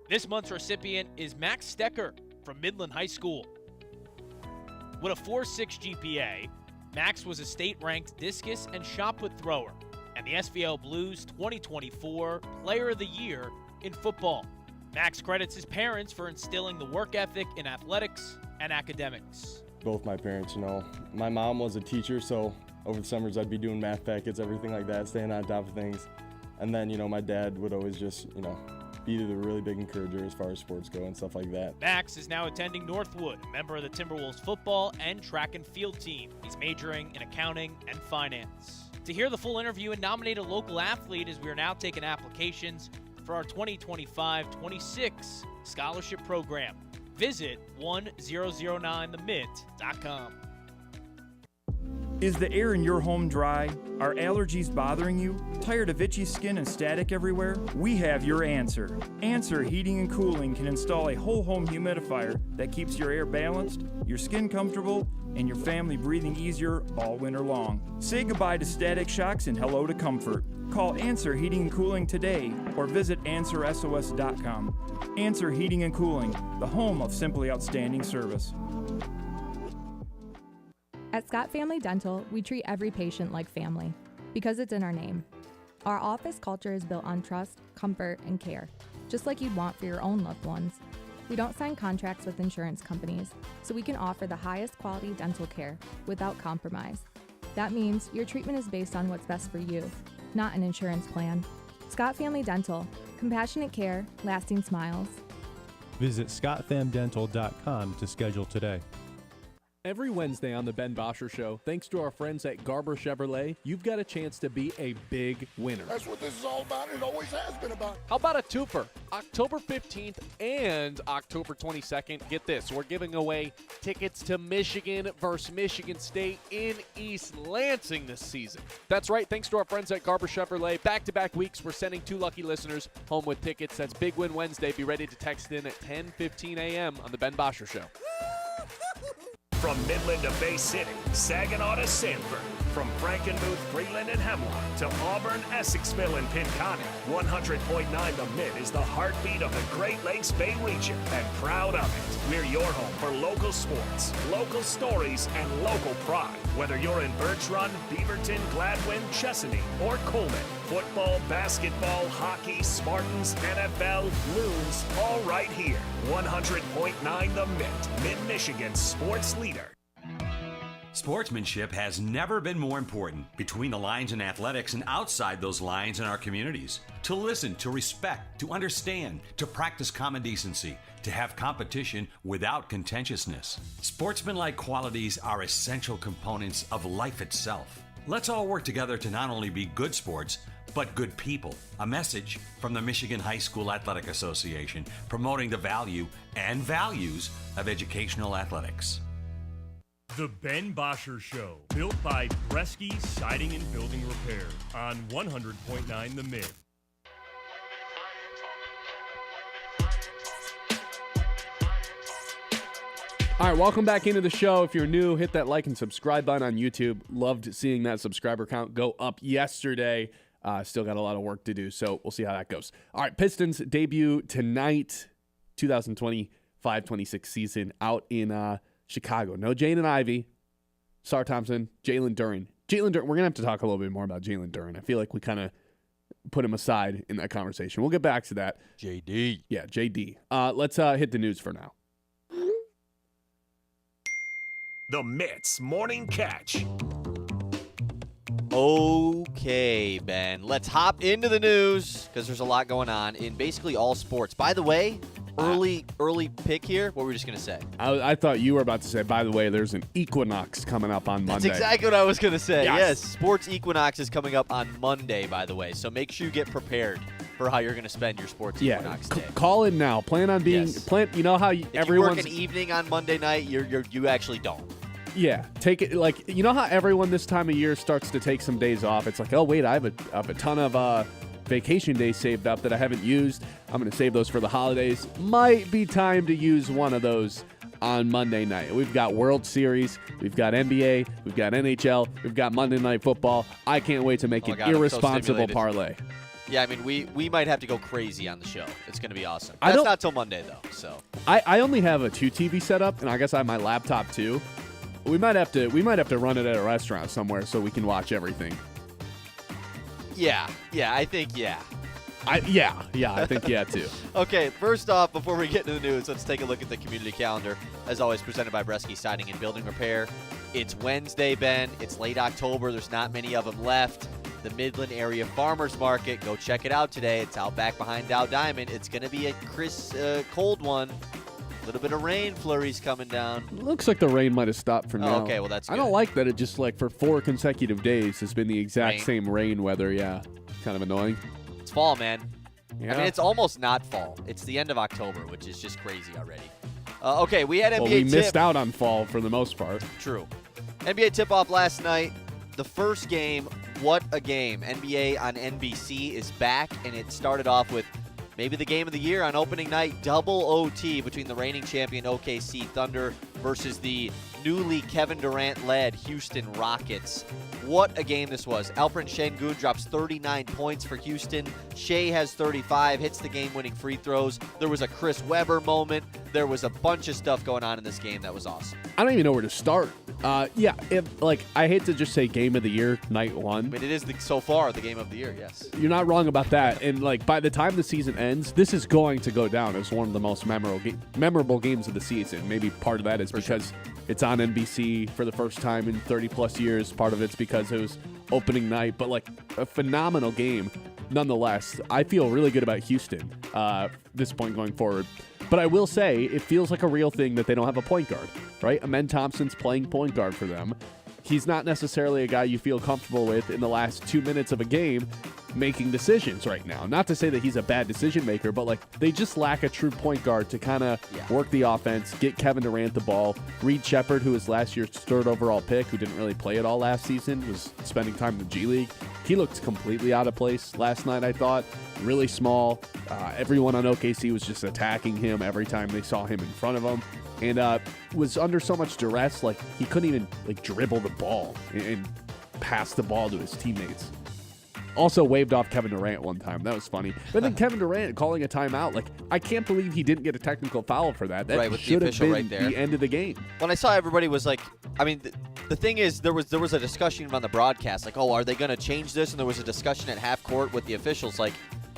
This month's recipient is Max Stecker from Midland High School. With a 4.6 GPA, Max was a state-ranked discus and shot put thrower and the SVL Blues 2024 Player of the Year in football. Max credits his parents for instilling the work ethic in athletics and academics. Both my parents, my mom was a teacher, so over the summers I'd be doing math packets, everything like that, staying on top of things. And then, my dad would always just, be the really big encourager as far as sports go and stuff like that. Max is now attending Northwood, a member of the Timberwolves football and track and field team. He's majoring in accounting and finance. To hear the full interview and nominate a local athlete, as we are now taking applications for our 2025-26 scholarship program, visit 1009themitt.com. Is the air in your home dry? Are allergies bothering you? Tired of itchy skin and static everywhere? We have your answer. Answer Heating and Cooling can install a whole home humidifier that keeps your air balanced, your skin comfortable, and your family breathing easier all winter long. Say goodbye to static shocks and hello to comfort. Call Answer Heating and Cooling today or visit AnswerSOS.com. Answer Heating and Cooling, the home of simply outstanding service. At Scott Family Dental, we treat every patient like family because it's in our name. Our office culture is built on trust, comfort, and care, just like you'd want for your own loved ones. We don't sign contracts with insurance companies, so we can offer the highest quality dental care without compromise. That means your treatment is based on what's best for you, not an insurance plan. Scott Family Dental, compassionate care, lasting smiles. Visit scottfamdental.com to schedule today. Every Wednesday on the Ben Bosscher Show, thanks to our friends at Garber Chevrolet, you've got a chance to be a big winner. That's what this is all about. It always has been about. How about a twofer? October 15th and October 22nd. Get this, we're giving away tickets to Michigan versus Michigan State in East Lansing this season. That's right, thanks to our friends at Garber Chevrolet. Back-to-back weeks, we're sending 2 lucky listeners home with tickets. That's Big Win Wednesday. Be ready to text in at 10:15 a.m. on the Ben Bosscher Show. From Midland to Bay City, Saginaw to Sanford, from Frankenmuth, Freeland, and Hemlock to Auburn, Essexville, and Pinconning, 100.9 The Mitt is the heartbeat of the Great Lakes Bay region, and proud of it. We're your home for local sports, local stories, and local pride. Whether you're in Birch Run, Beaverton, Gladwin, Chesaning, or Coleman, football, basketball, hockey, Spartans, NFL, Loons, all right here. 100.9 The Mitt, Mid-Michigan's sports leader. Sportsmanship has never been more important between the lines in athletics and outside those lines in our communities. To listen, to respect, to understand, to practice common decency, to have competition without contentiousness. Sportsmanlike qualities are essential components of life itself. Let's all work together to not only be good sports, but good people. A message from the Michigan High School Athletic Association, promoting the value and values of educational athletics. The Ben Bosscher Show, built by Bresky Siding and Building Repair on 100.9 The Mid. All right, welcome back into the show. If you're new, hit that like and subscribe button on YouTube. Loved seeing that subscriber count go up yesterday. Still got a lot of work to do, so we'll see how that goes. All right, Pistons debut tonight, 2025-26 season out in Chicago. No Jane and Ivy, Ausar Thompson, Jalen Duren. We're going to have to talk a little bit more about Jalen Duren. I feel like we kind of put him aside in that conversation. We'll get back to that. JD. Yeah, JD. Let's hit the news for now. The Mitt's Morning Catch. Okay, Ben. Let's hop into the news because there's a lot going on in basically all sports. By the way, early pick here. What were we just going to say? I thought you were about to say, by the way, there's an equinox coming up on Monday. That's exactly what I was going to say. Yes. Yes, sports equinox is coming up on Monday, by the way. So make sure you get prepared for how you're going to spend your sports equinox day. Call in now. Plan on being you know how if everyone's you work an evening on Monday night, you actually don't. Yeah, take it like you know how everyone this time of year starts to take some days off. It's like, oh wait, I have a ton of vacation days saved up that I haven't used. I'm going to save those for the holidays. Might be time to use one of those on Monday night. We've got World Series, we've got NBA, we've got NHL, we've got Monday Night Football. I can't wait to make an irresponsible parlay. Yeah, I mean, we might have to go crazy on the show. It's going to be awesome. That's not till Monday though. So I only have a 2 TV setup, and I guess I have my laptop too. We might have to run it at a restaurant somewhere so we can watch everything. Yeah, I think yeah. I think yeah too. Okay, first off, before we get into the news, let's take a look at the community calendar. As always, presented by Bresky Siding and Building Repair. It's Wednesday, Ben. It's late October. There's not many of them left. The Midland Area Farmers Market. Go check it out today. It's out back behind Dow Diamond. It's going to be a cold one. A little bit of rain flurries coming down. Looks like the rain might have stopped for now. Okay, well, that's good. I don't like that it just like for 4 consecutive days has been the exact same rain weather. Yeah, kind of annoying. It's fall, man. Yeah. I mean, it's almost not fall. It's the end of October, which is just crazy already. Okay, we had NBA we missed out on fall for the most part. True. NBA tip-off last night. The first game, what a game. NBA on NBC is back, and it started off with maybe the game of the year on opening night, double OT between the reigning champion OKC Thunder versus the newly Kevin Durant-led Houston Rockets. What a game this was. Alperen Şengün drops 39 points for Houston. Shea has 35, hits the game-winning free throws. There was a Chris Webber moment. There was a bunch of stuff going on in this game that was awesome. I don't even know where to start. I hate to just say game of the year, night one. I mean, it is so far the game of the year, yes. You're not wrong about that. And, by the time the season ends, this is going to go down as one of the most memorable games of the season. Maybe part of that is because it's on NBC for the first time in 30-plus years. Part of it's because it was opening night. But, a phenomenal game nonetheless. I feel really good about Houston this point going forward. But I will say, it feels like a real thing that they don't have a point guard, right? Amen Thompson's playing point guard for them. He's not necessarily a guy you feel comfortable with in the last 2 minutes of a game making decisions right now. Not to say that he's a bad decision maker, but like they just lack a true point guard to kind of work the offense, get Kevin Durant the ball. Reed Shepherd, who was last year's 3rd overall pick, who didn't really play at all last season, was spending time in the G League. He looked completely out of place last night, I thought. Really small. Everyone on OKC was just attacking him every time they saw him in front of them. And was under so much duress, like he couldn't even like dribble the ball and pass the ball to his teammates. Also waved off Kevin Durant one time. That was funny. But then Kevin Durant calling a timeout, like I can't believe he didn't get a technical foul for that. That right, with should the have official been right there. the end of the game. When I saw everybody was like, I mean, the thing is, there was a discussion on the broadcast, like, oh, are they going to change this? And there was a discussion at half court with the officials, like,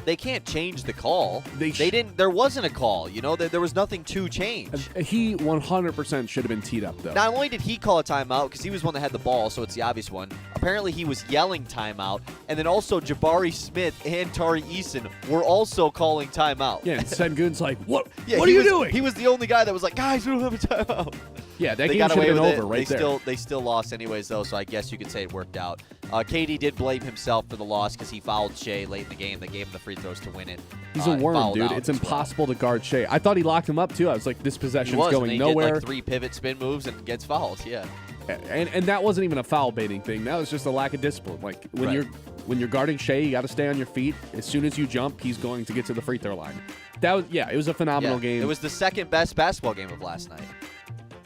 they can't change the call. They didn't. There wasn't a call. You know, there was nothing to change. He 100% should have been teed up, though. Not only did he call a timeout, because he was one that had the ball, so it's the obvious one. Apparently, he was yelling timeout. And then also, Jabari Smith and Tari Eason were also calling timeout. Yeah, and Sengun's like, what Yeah, are you doing? He was the only guy that was like, guys, we don't have a timeout. Yeah, that they game got should away have been with over it. right there. They still lost anyways, though, so I guess you could say it worked out. KD did blame himself for the loss because he fouled Shea late in the game. They gave him the free throws to win it. He's a worm, dude. It's impossible to guard Shea. I thought he locked him up, too. I was like, this possession's going nowhere. He did like 3 pivot spin moves and gets fouled, yeah. And that wasn't even a foul baiting thing. That was just a lack of discipline. Like, when you're guarding Shea, you got to stay on your feet. As soon as you jump, he's going to get to the free throw line. It was a phenomenal game. It was the second best basketball game of last night.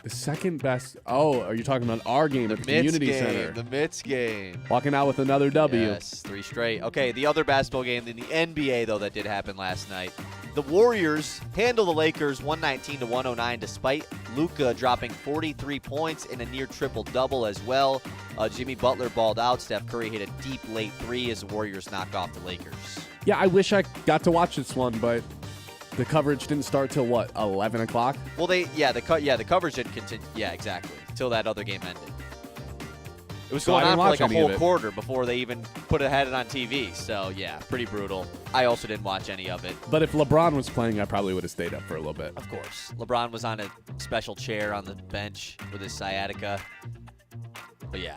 The second best. Oh, are you talking about our game at the Community Center? The Mitt's game. Walking out with another W. Yes, 3 straight. Okay, the other basketball game in the NBA, though, that did happen last night. The Warriors handle the Lakers 119-109 despite Luka dropping 43 points in a near triple-double as well. Jimmy Butler balled out. Steph Curry hit a deep late 3 as the Warriors knocked off the Lakers. Yeah, I wish I got to watch this one, but the coverage didn't start till, 11 o'clock? Well, the coverage didn't continue. Yeah, exactly. Till that other game ended. It was going on for like a whole quarter before they even had it on TV. So, yeah, pretty brutal. I also didn't watch any of it. But if LeBron was playing, I probably would have stayed up for a little bit. Of course. LeBron was on a special chair on the bench with his sciatica. But, yeah.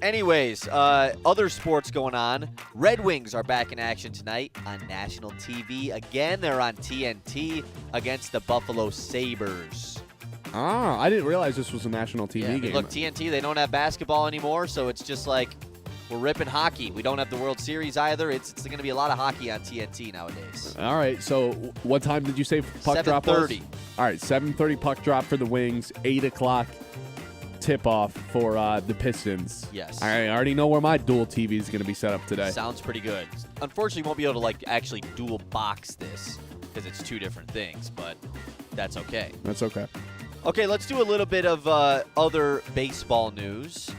Anyways, other sports going on. Red Wings are back in action tonight on national TV. Again, they're on TNT against the Buffalo Sabres. Ah, I didn't realize this was a national TV game. Look, TNT, they don't have basketball anymore, so it's just like we're ripping hockey. We don't have the World Series either. It's going to be a lot of hockey on TNT nowadays. All right, so what time did you say puck drop was? 7:30. All right, 7:30 puck drop for the Wings, 8 o'clock tip-off for the Pistons. Yes. I already know where my dual TV is going to be set up today. Sounds pretty good. Unfortunately, you won't be able to actually dual box this because it's 2 different things, but that's okay. That's okay. Okay, let's do a little bit of other baseball news.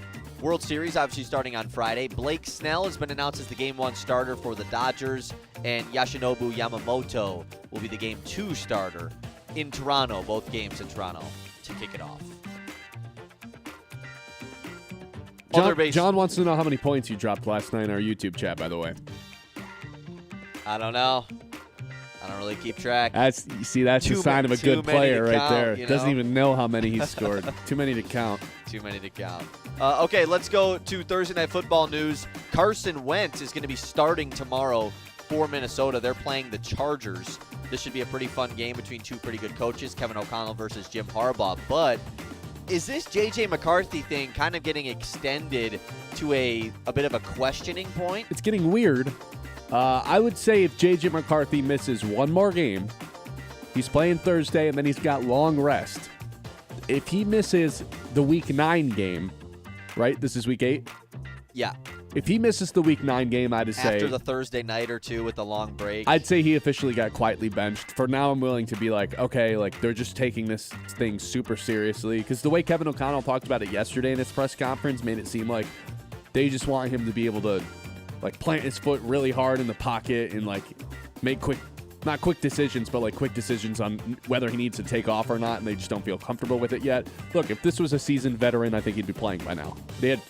World Series obviously starting on Friday. Blake Snell has been announced as the Game 1 starter for the Dodgers, and Yoshinobu Yamamoto will be the Game 2 starter in Toronto, both games in Toronto, to kick it off. John wants to know how many points you dropped last night in our YouTube chat, by the way. I don't know. I don't really keep track. That's a sign of a good player right there. Doesn't even know how many he's scored. Too many to count. Too many to count. Okay, let's go to Thursday Night Football news. Carson Wentz is going to be starting tomorrow for Minnesota. They're playing the Chargers. This should be a pretty fun game between 2 pretty good coaches, Kevin O'Connell versus Jim Harbaugh. But is this J.J. McCarthy thing kind of getting extended to a bit of a questioning point? It's getting weird. I would say if J.J. McCarthy misses one more game, he's playing Thursday, and then he's got long rest. If he misses the Week 9 game, right? This is Week 8? Yeah. If he misses the Week 9 game, I'd say after the Thursday night or 2 with the long break, I'd say he officially got quietly benched. For now, I'm willing to be like, okay, they're just taking this thing super seriously. Because the way Kevin O'Connell talked about it yesterday in his press conference made it seem like they just want him to be able to plant his foot really hard in the pocket and make not quick decisions, but quick decisions on whether he needs to take off or not, and they just don't feel comfortable with it yet. Look, if this was a seasoned veteran, I think he'd be playing by now. They had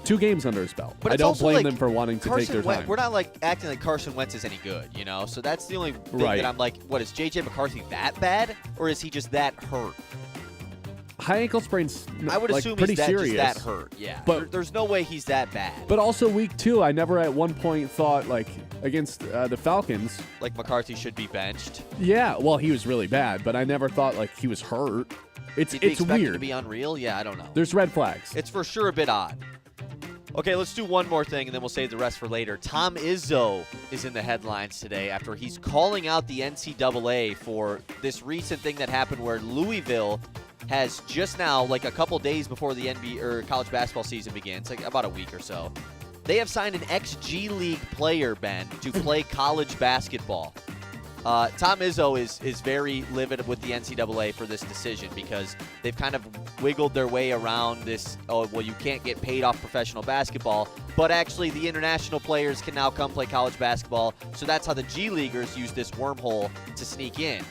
2 games under his belt. But I it's don't also blame like them for wanting to take their time. We're not like acting like Carson Wentz is any good, you know? So that's the only thing Right. that I'm like, what, is J.J. McCarthy that bad? Or is he just that hurt? High ankle sprains, I would like, assume pretty he's serious. just that hurt, yeah. But there's no way he's that bad. But also week 2, I never at one point thought, like, against the Falcons. Like McCarthy should be benched. Yeah, well, he was really bad, but I never thought, like, he was hurt. It's expected weird. to be unreal? Yeah, I don't know. There's red flags. It's for sure a bit odd. Okay, let's do one more thing, and then we'll save the rest for later. Tom Izzo is in the headlines today after he's calling out the NCAA for this recent thing that happened where Louisville has just now, like a couple days before the NBA or college basketball season begins, like about a week or so, they have signed an ex-G League player, Ben, to play college basketball. Tom Izzo is very livid with the NCAA for this decision because they've kind of wiggled their way around this, oh, well, you can't get paid off professional basketball, but actually the international players can now come play college basketball, so that's how the G Leaguers use this wormhole to sneak in.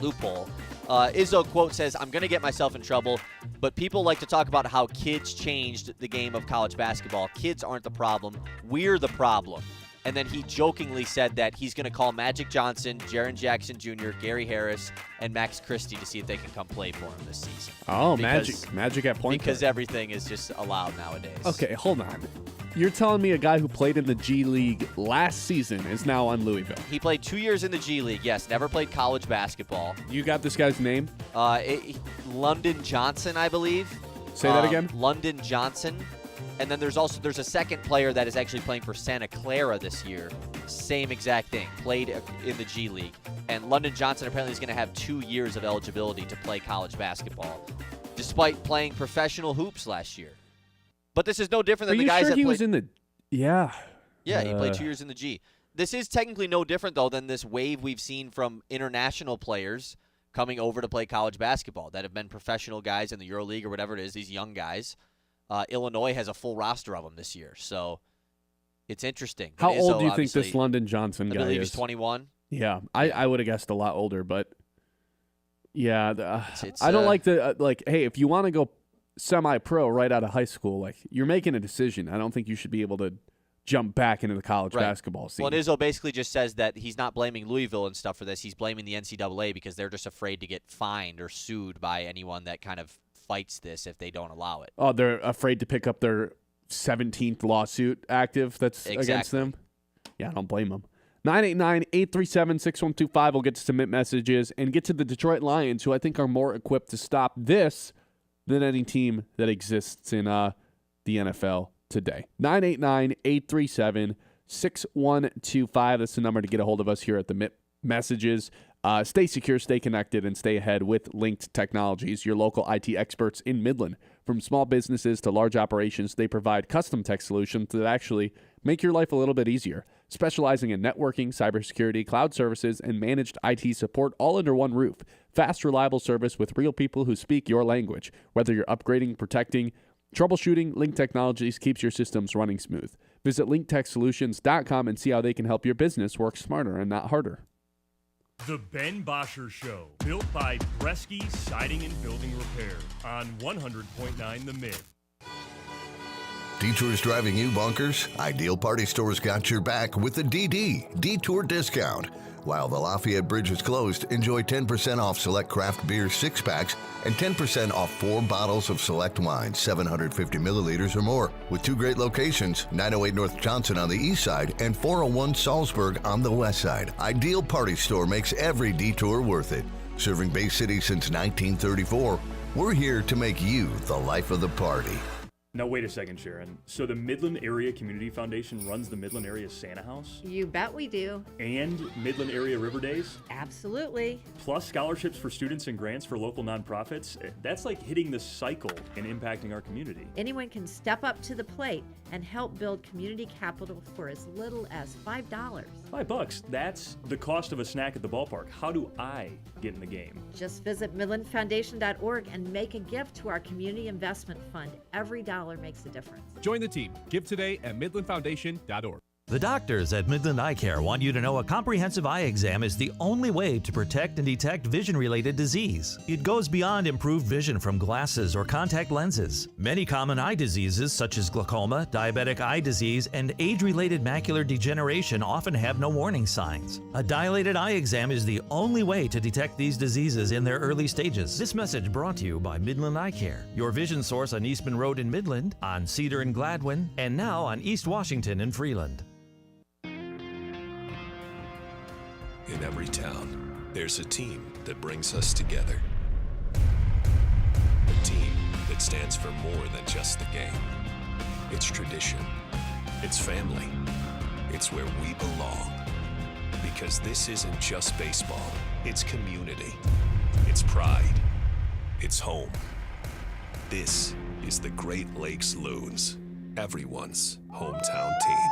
Loophole. Izzo, quote, says, "I'm going to get myself in trouble, but people like to talk about how kids changed the game of college basketball. Kids aren't the problem. We're the problem." And then he jokingly said that he's going to call Magic Johnson, Jaren Jackson Jr., Gary Harris, and Max Christie to see if they can come play for him this season. Oh, Because- Magic at point Because guard. everything is just allowed nowadays. Okay, hold on. You're telling me a guy who played in the G League last season is now on Louisville? He played 2 years in the G League, yes. Never played college basketball. You got this guy's name? London Johnson, I believe. Say that again? London Johnson. And then there's a second player that is actually playing for Santa Clara this year. Same exact thing. Played in the G League. And London Johnson apparently is going to have 2 years of eligibility to play college basketball, despite playing professional hoops last year. But this is no different than Are the you guys sure that he played. was in the? Yeah. Yeah, he played 2 years in the G. This is technically no different, though, than this wave we've seen from international players coming over to play college basketball that have been professional guys in the EuroLeague or whatever it is, these young guys. Illinois has a full roster of them this year, so it's interesting. How But old Izzo, do you think this obviously, London Johnson guy is? I believe he's 21. Yeah, I would have guessed a lot older, but yeah, It's, I don't like the like. Hey, if you want to go semi-pro right out of high school, like you're making a decision. I don't think you should be able to jump back into the college basketball scene. Well, and Izzo basically just says that he's not blaming Louisville and stuff for this. He's blaming the NCAA because they're just afraid to get fined or sued by anyone that kind of fights this if they don't allow it. Oh, they're afraid to pick up their 17th lawsuit active that's against them? Yeah, I don't blame them. 989-837-6125. We'll get to submit messages and get to the Detroit Lions, who I think are more equipped to stop this than any team that exists in the NFL today. 989-837-6125. That's the number to get a hold of us here at the Mitt Messages. Stay secure, stay connected, and stay ahead with Linked Technologies, your local IT experts in Midland. From small businesses to large operations, they provide custom tech solutions that actually make your life a little bit easier. Specializing in networking, cybersecurity, cloud services, and managed IT support all under one roof. Fast, reliable service with real people who speak your language. Whether you're upgrading, protecting, troubleshooting, Link Technologies keeps your systems running smooth. Visit linktechsolutions.com and see how they can help your business work smarter and not harder. The Ben Bosscher Show, built by Bresky Siding and Building Repair on 100.9 The Mitt. Detours driving you bonkers? Ideal Party Store's got your back with the Detour discount. While the Lafayette Bridge is closed, enjoy 10% off select craft beer 6-packs and 10% off 4 bottles of select wine, 750 milliliters or more, with 2 great locations, 908 North Johnson on the east side and 401 Salzburg on the west side. Ideal Party Store makes every detour worth it. Serving Bay City since 1934, we're here to make you the life of the party. Now, wait a second, Sharon. So the Midland Area Community Foundation runs the Midland Area Santa House? You bet we do. And Midland Area River Days? Absolutely. Plus scholarships for students and grants for local nonprofits? That's like hitting the cycle and impacting our community. Anyone can step up to the plate and help build community capital for as little as $5. $5. That's the cost of a snack at the ballpark. How do I get in the game? Just visit midlandfoundation.org and make a gift to our community investment fund. Every dollar makes a difference. Join the team. Give today at midlandfoundation.org. The doctors at Midland Eye Care want you to know a comprehensive eye exam is the only way to protect and detect vision-related disease. It goes beyond improved vision from glasses or contact lenses. Many common eye diseases such as glaucoma, diabetic eye disease, and age-related macular degeneration often have no warning signs. A dilated eye exam is the only way to detect these diseases in their early stages. This message brought to you by Midland Eye Care, your vision source on Eastman Road in Midland, on Cedar and Gladwin, and now on East Washington in Freeland. In every town, there's a team that brings us together. A team that stands for more than just the game. It's tradition. It's family. It's where we belong. Because this isn't just baseball. It's community. It's pride. It's home. This is the Great Lakes Loons, everyone's hometown team.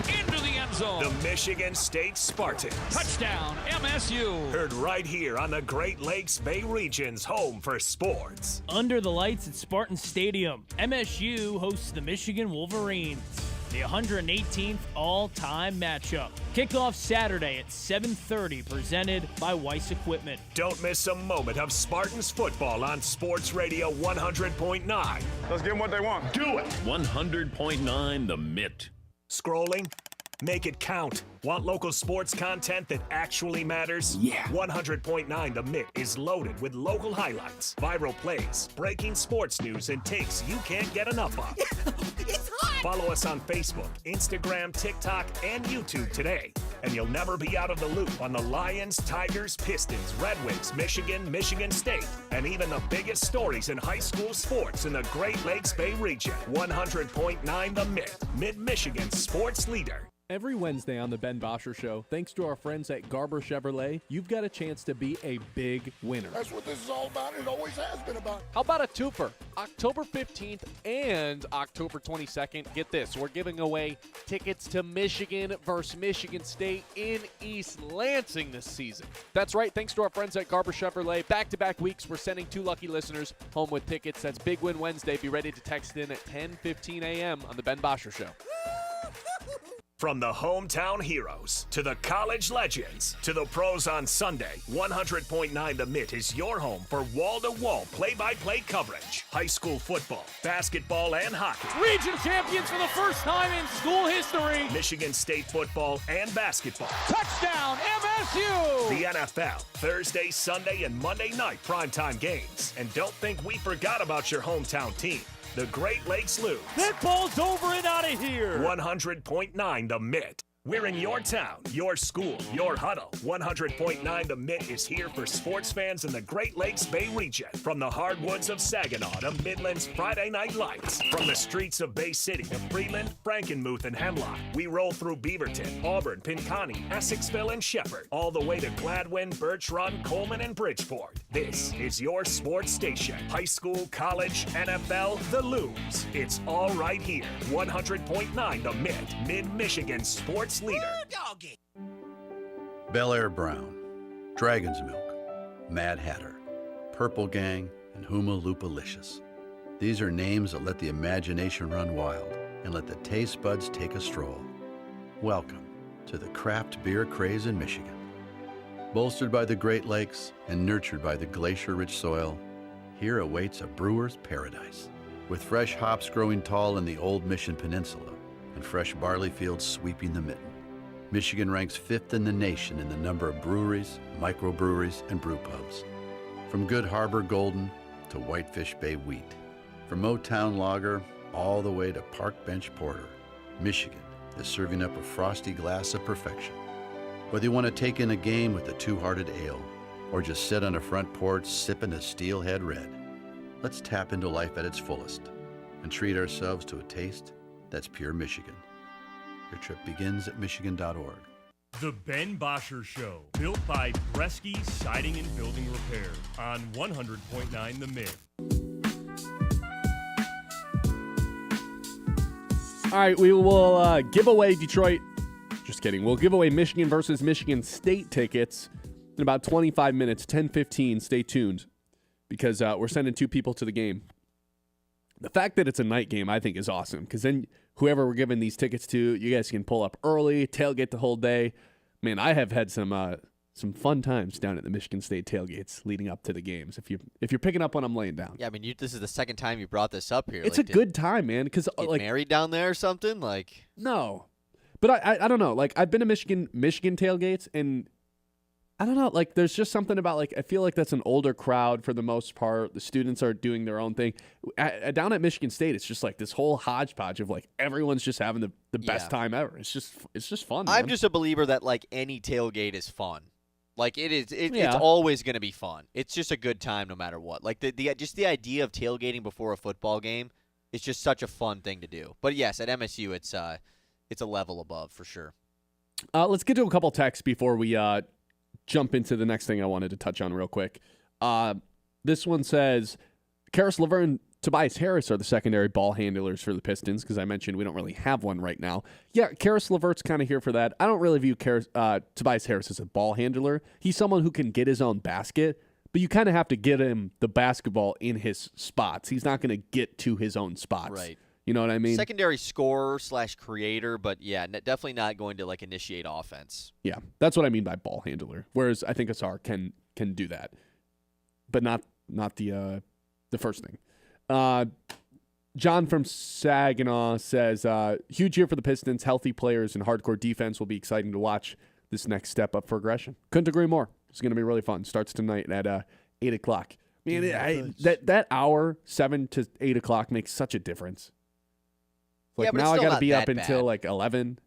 Into the end zone. The Michigan State Spartans. Touchdown, MSU. Heard right here on the Great Lakes Bay Region's home for sports. Under the lights at Spartan Stadium, MSU hosts the Michigan Wolverines. The 118th all-time matchup. Kickoff Saturday at 7:30, presented by Weiss Equipment. Don't miss a moment of Spartans football on Sports Radio 100.9. Let's give them what they want. Do it. 100.9 The Mitt. Scrolling? Make it count. Want local sports content that actually matters? Yeah. 100.9 The Mitt is loaded with local highlights, viral plays, breaking sports news, and takes you can't get enough of. It's hot! Follow us on Facebook, Instagram, TikTok, and YouTube today, and you'll never be out of the loop on the Lions, Tigers, Pistons, Red Wings, Michigan, Michigan State, and even the biggest stories in high school sports in the Great Lakes Bay region. 100.9 The Mitt, Mid-Michigan's sports leader. Every Wednesday on the Ben Bosscher Show, thanks to our friends at Garber Chevrolet, you've got a chance to be a big winner. That's what this is all about. It always has been about. How about a twofer? October 15th and October 22nd. Get this, we're giving away tickets to Michigan versus Michigan State in East Lansing this season. That's right, thanks to our friends at Garber Chevrolet. Back-to-back weeks, we're sending 2 lucky listeners home with tickets. That's Big Win Wednesday. Be ready to text in at 10:15 a.m. on the Ben Bosscher Show. From the hometown heroes to the college legends to the pros on Sunday, 100.9 The Mitt is your home for wall-to-wall play-by-play coverage. High school football, basketball, and hockey. Region champions for the first time in school history. Michigan State football and basketball. Touchdown, MSU! The NFL, Thursday, Sunday, and Monday night primetime games. And don't think we forgot about your hometown team. The Great Lakes Loons. That ball's over and out of here. 100.9 The Mitt. We're in your town, your school, your huddle. 100.9 The Mitt is here for sports fans in the Great Lakes Bay region. From the hardwoods of Saginaw to Midland's Friday Night Lights. From the streets of Bay City to Freeland, Frankenmuth, and Hemlock. We roll through Beaverton, Auburn, Pinconning, Essexville, and Shepherd. All the way to Gladwin, Birch Run, Coleman, and Bridgeport. This is your sports station. High school, college, NFL, the Loons. It's all right here. 100.9 The Mitt, Mid-Michigan sports leader. Bel Air Brown, Dragon's Milk, Mad Hatter, Purple Gang, and Huma Loopalicious. These are names that let the imagination run wild and let the taste buds take a stroll. Welcome to the craft beer craze in Michigan. Bolstered by the Great Lakes and nurtured by the glacier-rich soil, here awaits a brewer's paradise. With fresh hops growing tall in the Old Mission Peninsula and fresh barley fields sweeping the mitten, Michigan ranks 5th in the nation in the number of breweries, microbreweries, and brew pubs. From Good Harbor Golden to Whitefish Bay Wheat, from Motown Lager all the way to Park Bench Porter, Michigan is serving up a frosty glass of perfection. Whether you want to take in a game with a Two-Hearted Ale or just sit on a front porch sipping a Steelhead Red, let's tap into life at its fullest and treat ourselves to a taste that's pure Michigan. Your trip begins at Michigan.org. The Ben Bosscher Show, built by Bresky Siding and Building Repair on 100.9 The Mitt. All right, we will give away Detroit. Just kidding. We'll give away Michigan versus Michigan State tickets in about 25 minutes, 10:15. Stay tuned because we're sending 2 people to the game. The fact that it's a night game, I think, is awesome because then whoever we're giving these tickets to, you guys can pull up early, tailgate the whole day. Man, I have had some fun times down at the Michigan State tailgates leading up to the games. If you're picking up when I'm laying down, Yeah, I mean, this is the second time you brought this up here. it's like, a good time, man. Because get like married down there or something, like no, but I don't know. Like I've been to Michigan tailgates, and I don't know. Like there's just something about like I feel like that's an older crowd for the most part. The students are doing their own thing. Down at Michigan State, it's just like this whole hodgepodge of like everyone's just having the best time ever. It's just fun. I'm man. just a believer that like any tailgate is fun. Like it's always going to be fun. It's just a good time no matter what. Like the idea of tailgating before a football game is just such a fun thing to do. But yes, at MSU it's a level above for sure. Let's get to a couple texts before we jump into the next thing I wanted to touch on real quick. This one says, Karis LeVert, Tobias Harris are the secondary ball handlers for the Pistons because I mentioned we don't really have one right now. Yeah, Karis LeVert's kind of here for that. I don't really view Tobias Harris as a ball handler. He's someone who can get his own basket, but you kind of have to get him the basketball in his spots. He's not going to get to his own spots. Right. You know what I mean? Secondary scorer / creator, but yeah, definitely not going to like initiate offense. Yeah, that's what I mean by ball handler. Whereas I think Ausar can do that, but not the first thing. John from Saginaw says, huge year for the Pistons. Healthy players and hardcore defense will be exciting to watch this next step up for aggression. Couldn't agree more. It's going to be really fun. Starts tonight at 8 o'clock. Man, that hour, 7 to 8 o'clock, makes such a difference. Like now I got to be up until like 11.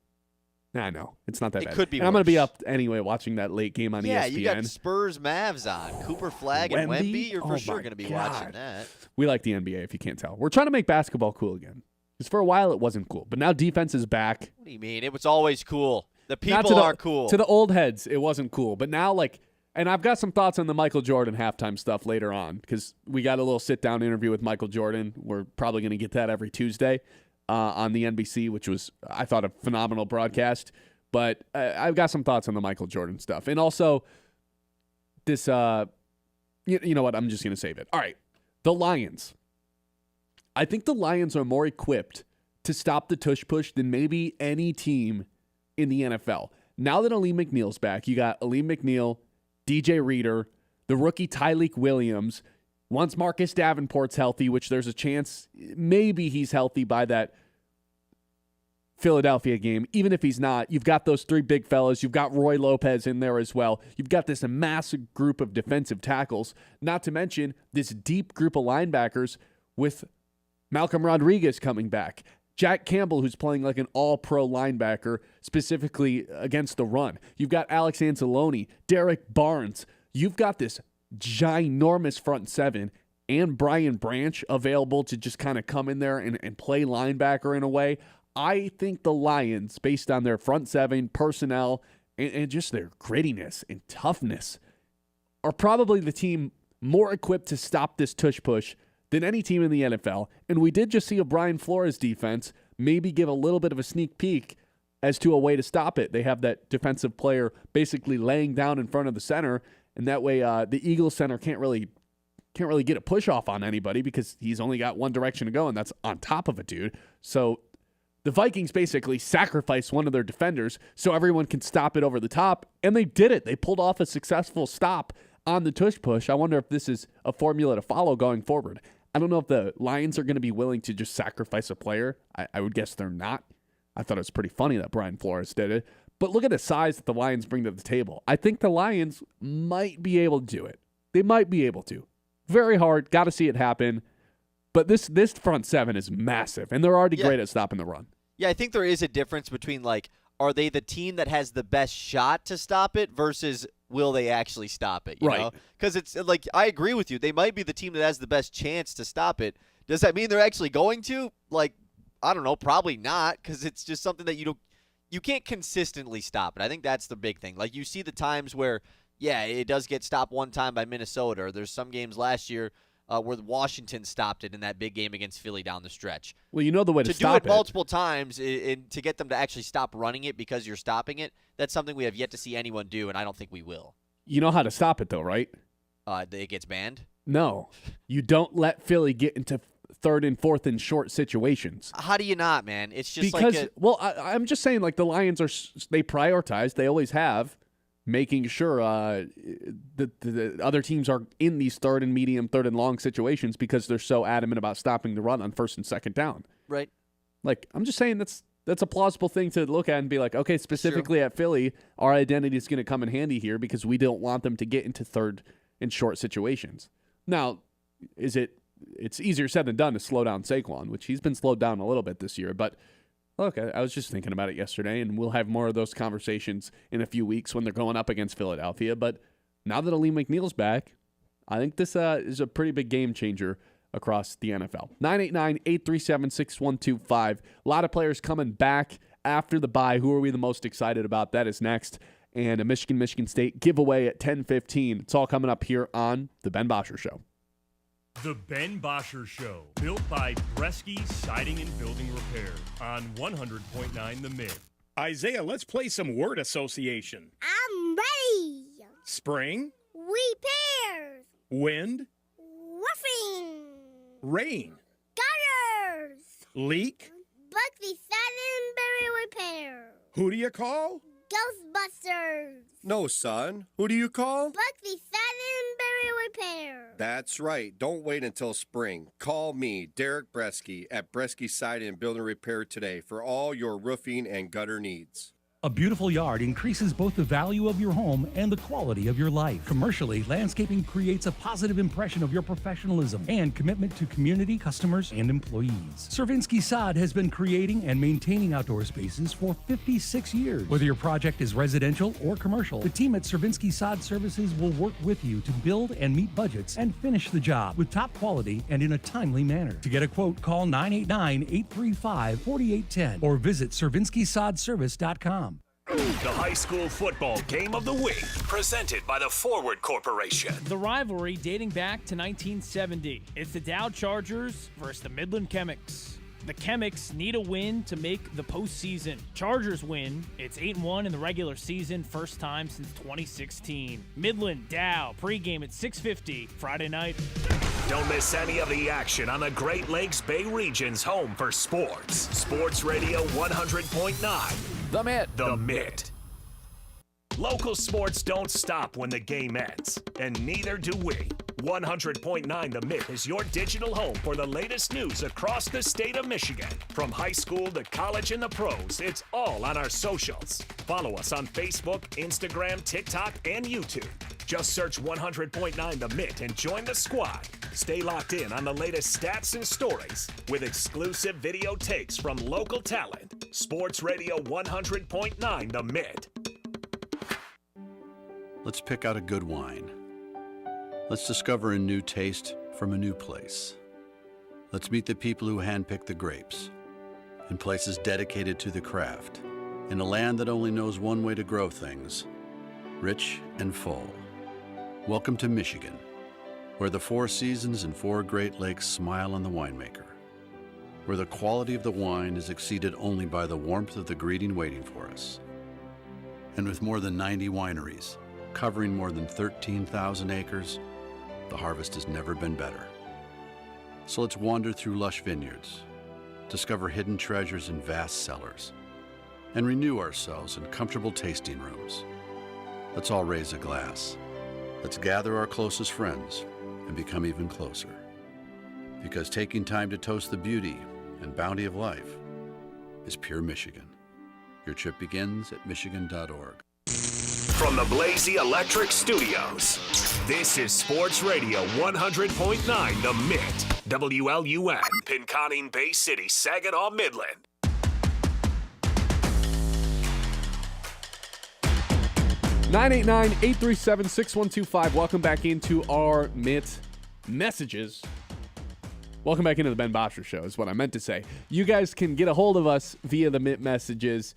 Nah, no, it's not that bad. It could be and I'm going to be worse. up anyway watching that late game on Yeah, ESPN. you got Spurs Mavs on. Cooper Flag and Wemby. You're for sure my going to be God. watching that. We like the NBA, if you can't tell. We're trying to make basketball cool again. Because for a while it wasn't cool. But now defense is back. What do you mean? It was always cool. The Not people to the- are cool. To the old heads, it wasn't cool. But now, like, and I've got some thoughts on the Michael Jordan halftime stuff later on. Because we got a little sit-down interview with Michael Jordan. We're probably going to get that every Tuesday on the NBC, which was, I thought, a phenomenal broadcast. But I've got some thoughts on the Michael Jordan stuff. And also, this, you know what? I'm just going to save it. All right. The Lions. I think the Lions are more equipped to stop the tush push than maybe any team in the NFL. Now that Aleem McNeil's back, you got Aleem McNeil, DJ Reader, the rookie Tyleek Williams. Once Marcus Davenport's healthy, which there's a chance maybe he's healthy by that Philadelphia game. Even if he's not, you've got those three big fellas. You've got Roy Lopez in there as well. You've got this massive group of defensive tackles, not to mention this deep group of linebackers with Malcolm Rodriguez coming back. Jack Campbell, who's playing like an all-pro linebacker, specifically against the run. You've got Alex Anzalone, Derek Barnes. You've got this ginormous front seven and Brian Branch available to just kind of come in there and play linebacker in a way. I think the Lions, based on their front seven, personnel, and just their grittiness and toughness, are probably the team more equipped to stop this tush push than any team in the NFL. And we did just see a Brian Flores defense maybe give a little bit of a sneak peek as to a way to stop it. They have that defensive player basically laying down in front of the center, and that way the Eagles center can't really get a push off on anybody because he's only got one direction to go, and that's on top of a dude. So the Vikings basically sacrificed one of their defenders so everyone can stop it over the top, and they did it. They pulled off a successful stop on the tush push. I wonder if this is a formula to follow going forward. I don't know if the Lions are going to be willing to just sacrifice a player. I would guess they're not. I thought it was pretty funny that Brian Flores did it. But look at the size that the Lions bring to the table. I think the Lions might be able to do it. They might be able to. Very hard. Got to see it happen. But this front seven is massive, and they're already great at stopping the run. Yeah, I think there is a difference between, like, are they the team that has the best shot to stop it versus will they actually stop it? You know? Because it's like, I agree with you. They might be the team that has the best chance to stop it. Does that mean they're actually going to? Like, I don't know. Probably not, because it's just something that you can't consistently stop it. I think that's the big thing. Like, you see the times where, yeah, it does get stopped one time by Minnesota, or there's some games last year where Washington stopped it in that big game against Philly down the stretch. Well, you know the way to do stop it multiple times and to get them to actually stop running it because you're stopping it, that's something we have yet to see anyone do, and I don't think we will. You know how to stop it, though, right? It gets banned? No. You don't let Philly get into third and fourth and short situations. How do you not, man? It's just Because, I'm just saying, like, the Lions they prioritize, they always have, making sure the other teams are in these third and medium, third and long situations because they're so adamant about stopping the run on first and second down. Right. Like, I'm just saying that's a plausible thing to look at and be like, okay, specifically at Philly, our identity is going to come in handy here because we don't want them to get into third and short situations. Now, it's easier said than done to slow down Saquon, which he's been slowed down a little bit this year. But look, I was just thinking about it yesterday, and we'll have more of those conversations in a few weeks when they're going up against Philadelphia. But now that Aleem McNeil's back, I think this is a pretty big game changer across the NFL. 989-837-6125. A lot of players coming back after the bye. Who are we the most excited about? That is next. And a Michigan State giveaway at 10:15. It's all coming up here on The Ben Bosscher Show. The Ben Bosscher Show, built by Bresky Siding and Building Repair on 100.9 The Mitt. Isaiah, let's play some word association. I'm ready. Spring. Repairs. Wind. Roofing. Rain. Gutters. Leak. Buckley Satin Repair. Who do you call? Ghostbusters. No, son. Who do you call? Buckley Satin Repair. That's right. Don't wait until spring. Call me, Derek Bresky, at Bresky Siding and Building Repair today for all your roofing and gutter needs. A beautiful yard increases both the value of your home and the quality of your life. Commercially, landscaping creates a positive impression of your professionalism and commitment to community, customers, and employees. Cervinsky Sod has been creating and maintaining outdoor spaces for 56 years. Whether your project is residential or commercial, the team at Cervinsky Sod Services will work with you to build and meet budgets and finish the job with top quality and in a timely manner. To get a quote, call 989-835-4810 or visit CervinskySodService.com. The high school football game of the week, presented by the Forward Corporation. The rivalry dating back to 1970. It's the Dow Chargers versus the Midland Chemics. The Chemics need a win to make the postseason. Chargers win. It's 8-1 in the regular season, first time since 2016. Midland Dow pregame at 6:50 Friday night. Don't miss any of the action on the Great Lakes Bay region's home for sports. Sports Radio 100.9. The Mitt. The Mitt. Local sports don't stop when the game ends, and neither do we. 100.9 The Mitt is your digital home for the latest news across the state of Michigan. From high school to college and the pros, it's all on our socials. Follow us on Facebook, Instagram, TikTok, and YouTube. Just search 100.9 The Mitt and join the squad. Stay locked in on the latest stats and stories with exclusive video takes from local talent. Sports Radio 100.9 The Mitt. Let's pick out a good wine. Let's discover a new taste from a new place. Let's meet the people who handpick the grapes in places dedicated to the craft, in a land that only knows one way to grow things, rich and full. Welcome to Michigan, where the 4 seasons and 4 Great Lakes smile on the winemaker, where the quality of the wine is exceeded only by the warmth of the greeting waiting for us. And with more than 90 wineries, covering more than 13,000 acres, the harvest has never been better. So let's wander through lush vineyards, discover hidden treasures in vast cellars, and renew ourselves in comfortable tasting rooms. Let's all raise a glass. Let's gather our closest friends and become even closer. Because taking time to toast the beauty and bounty of life is pure Michigan. Your trip begins at michigan.org. From the Blazy Electric Studios, this is Sports Radio 100.9 The Mitt. WLUN, Pinconning, Bay City, Saginaw, Midland. Nine 837-6125. Welcome back into our Mitt messages. Welcome back into the Ben Bosscher Show is what I meant to say. You guys can get a hold of us via the Mitt messages.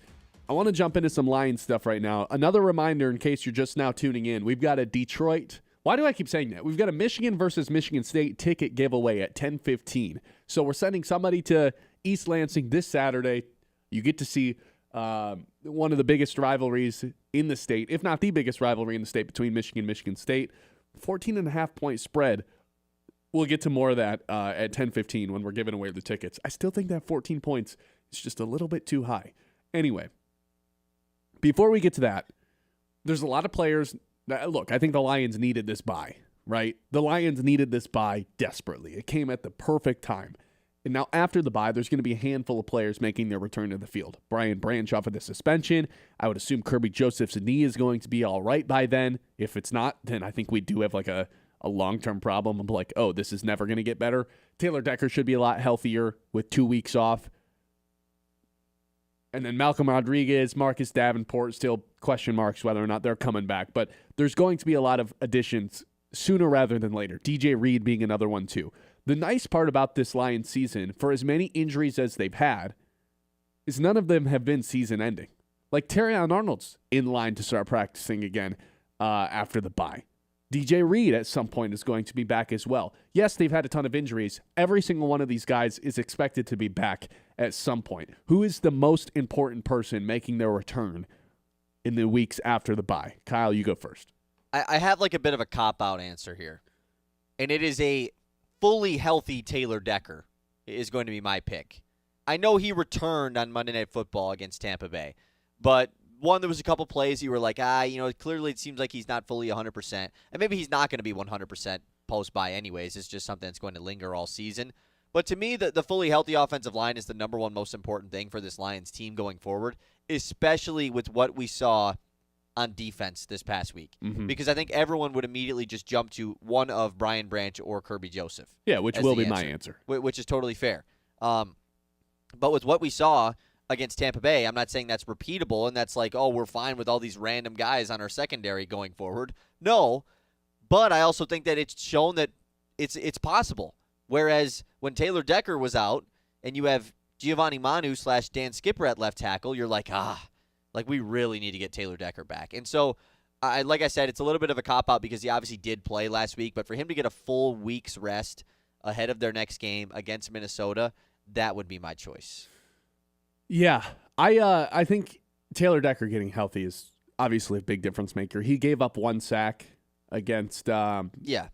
I want to jump into some Lions stuff right now. Another reminder in case you're just now tuning in. We've got a Detroit. Why do I keep saying that? We've got a Michigan versus Michigan State ticket giveaway at 10:15. So we're sending somebody to East Lansing this Saturday. You get to see one of the biggest rivalries in the state, if not the biggest rivalry in the state between Michigan and Michigan State. 14.5-point spread. We'll get to more of that at 10:15 when we're giving away the tickets. I still think that 14 points is just a little bit too high. Anyway, before we get to that, there's a lot of players. Look, I think the Lions needed this bye, right? The Lions needed this bye desperately. It came at the perfect time. And now after the bye, there's going to be a handful of players making their return to the field. Brian Branch off of the suspension. I would assume Kirby Joseph's knee is going to be all right by then. If it's not, then I think we do have like a long-term problem of like, oh, this is never going to get better. Taylor Decker should be a lot healthier with 2 weeks off. And then Malcolm Rodriguez, Marcus Davenport, still question marks whether or not they're coming back. But there's going to be a lot of additions sooner rather than later. DJ Reed being another one too. The nice part about this Lions season, for as many injuries as they've had, is none of them have been season-ending. Like Terrion Arnold's in line to start practicing again after the bye. DJ Reed at some point is going to be back as well. Yes, they've had a ton of injuries. Every single one of these guys is expected to be back at some point. Who is the most important person making their return in the weeks after the bye? Kyle, you go first. I have like a bit of a cop-out answer here. And it is a fully healthy Taylor Decker is going to be my pick. I know he returned on Monday Night Football against Tampa Bay, but there was a couple plays you were like, clearly it seems like he's not fully 100%. And maybe he's not going to be 100% post-bye anyways. It's just something that's going to linger all season. But to me, the fully healthy offensive line is the number one most important thing for this Lions team going forward, especially with what we saw on defense this past week. Mm-hmm. Because I think everyone would immediately just jump to one of Brian Branch or Kirby Joseph. Yeah, which will be my answer. Which is totally fair. But with what we saw against Tampa Bay, I'm not saying that's repeatable and that's like, oh, we're fine with all these random guys on our secondary going forward. No, but I also think that it's shown that it's possible. Whereas when Taylor Decker was out and you have Giovanni Manu / Dan Skipper at left tackle, you're like, we really need to get Taylor Decker back. And so, like I said, it's a little bit of a cop-out because he obviously did play last week, but for him to get a full week's rest ahead of their next game against Minnesota, that would be my choice. Yeah, I think Taylor Decker getting healthy is obviously a big difference maker. He gave up 1 sack against yeah.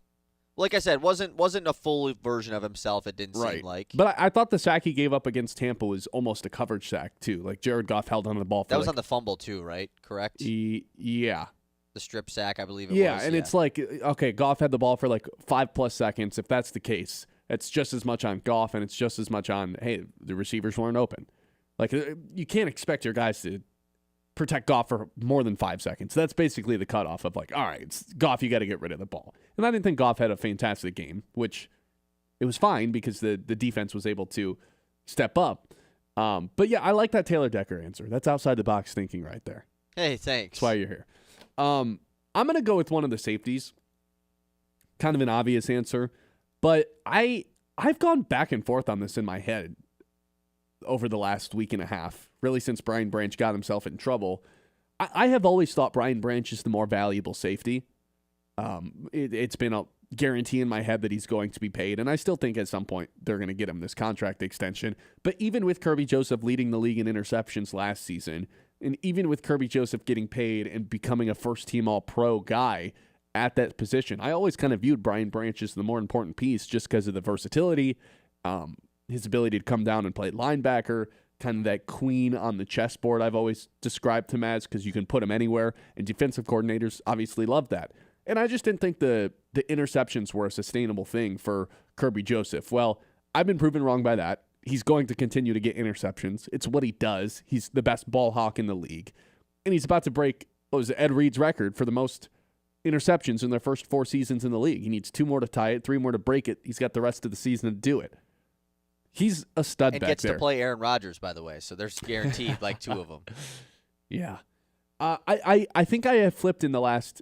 Like I said, wasn't a full version of himself, it didn't seem like. But I thought the sack he gave up against Tampa was almost a coverage sack, too. Like, Jared Goff held onto the ball for that was on the fumble, too, right? Correct? Yeah. The strip sack, I believe it was. Yeah, and it's like, okay, Goff had the ball for like 5+ seconds. If that's the case, it's just as much on Goff, and it's just as much on, hey, the receivers weren't open. Like, you can't expect your guys to protect Goff for more than 5 seconds. That's basically the cutoff of like, all right, it's Goff, you got to get rid of the ball. And I didn't think Goff had a fantastic game, which it was fine because the defense was able to step up. But yeah, I like that Taylor Decker answer. That's outside the box thinking right there. Hey, thanks. That's why you're here. I'm going to go with one of the safeties. Kind of an obvious answer, but I've gone back and forth on this in my head over the last week and a half, really since Brian Branch got himself in trouble. I have always thought Brian Branch is the more valuable safety. It's been a guarantee in my head that he's going to be paid, and I still think at some point they're going to get him this contract extension. But even with Kirby Joseph leading the league in interceptions last season, and even with Kirby Joseph getting paid and becoming a first-team All-Pro guy at that position, I always kind of viewed Brian Branch as the more important piece just because of the versatility, his ability to come down and play linebacker, kind of that queen on the chessboard I've always described him as because you can put him anywhere, and defensive coordinators obviously love that. And I just didn't think the interceptions were a sustainable thing for Kirby Joseph. Well, I've been proven wrong by that. He's going to continue to get interceptions. It's what he does. He's the best ball hawk in the league. And he's about to break, Ed Reed's record for the most interceptions in their first 4 seasons in the league. He needs 2 more to tie it, 3 more to break it. He's got the rest of the season to do it. He's a stud back there. And gets to play Aaron Rodgers, by the way, so there's guaranteed like 2 of them. Yeah. I think I have flipped in the last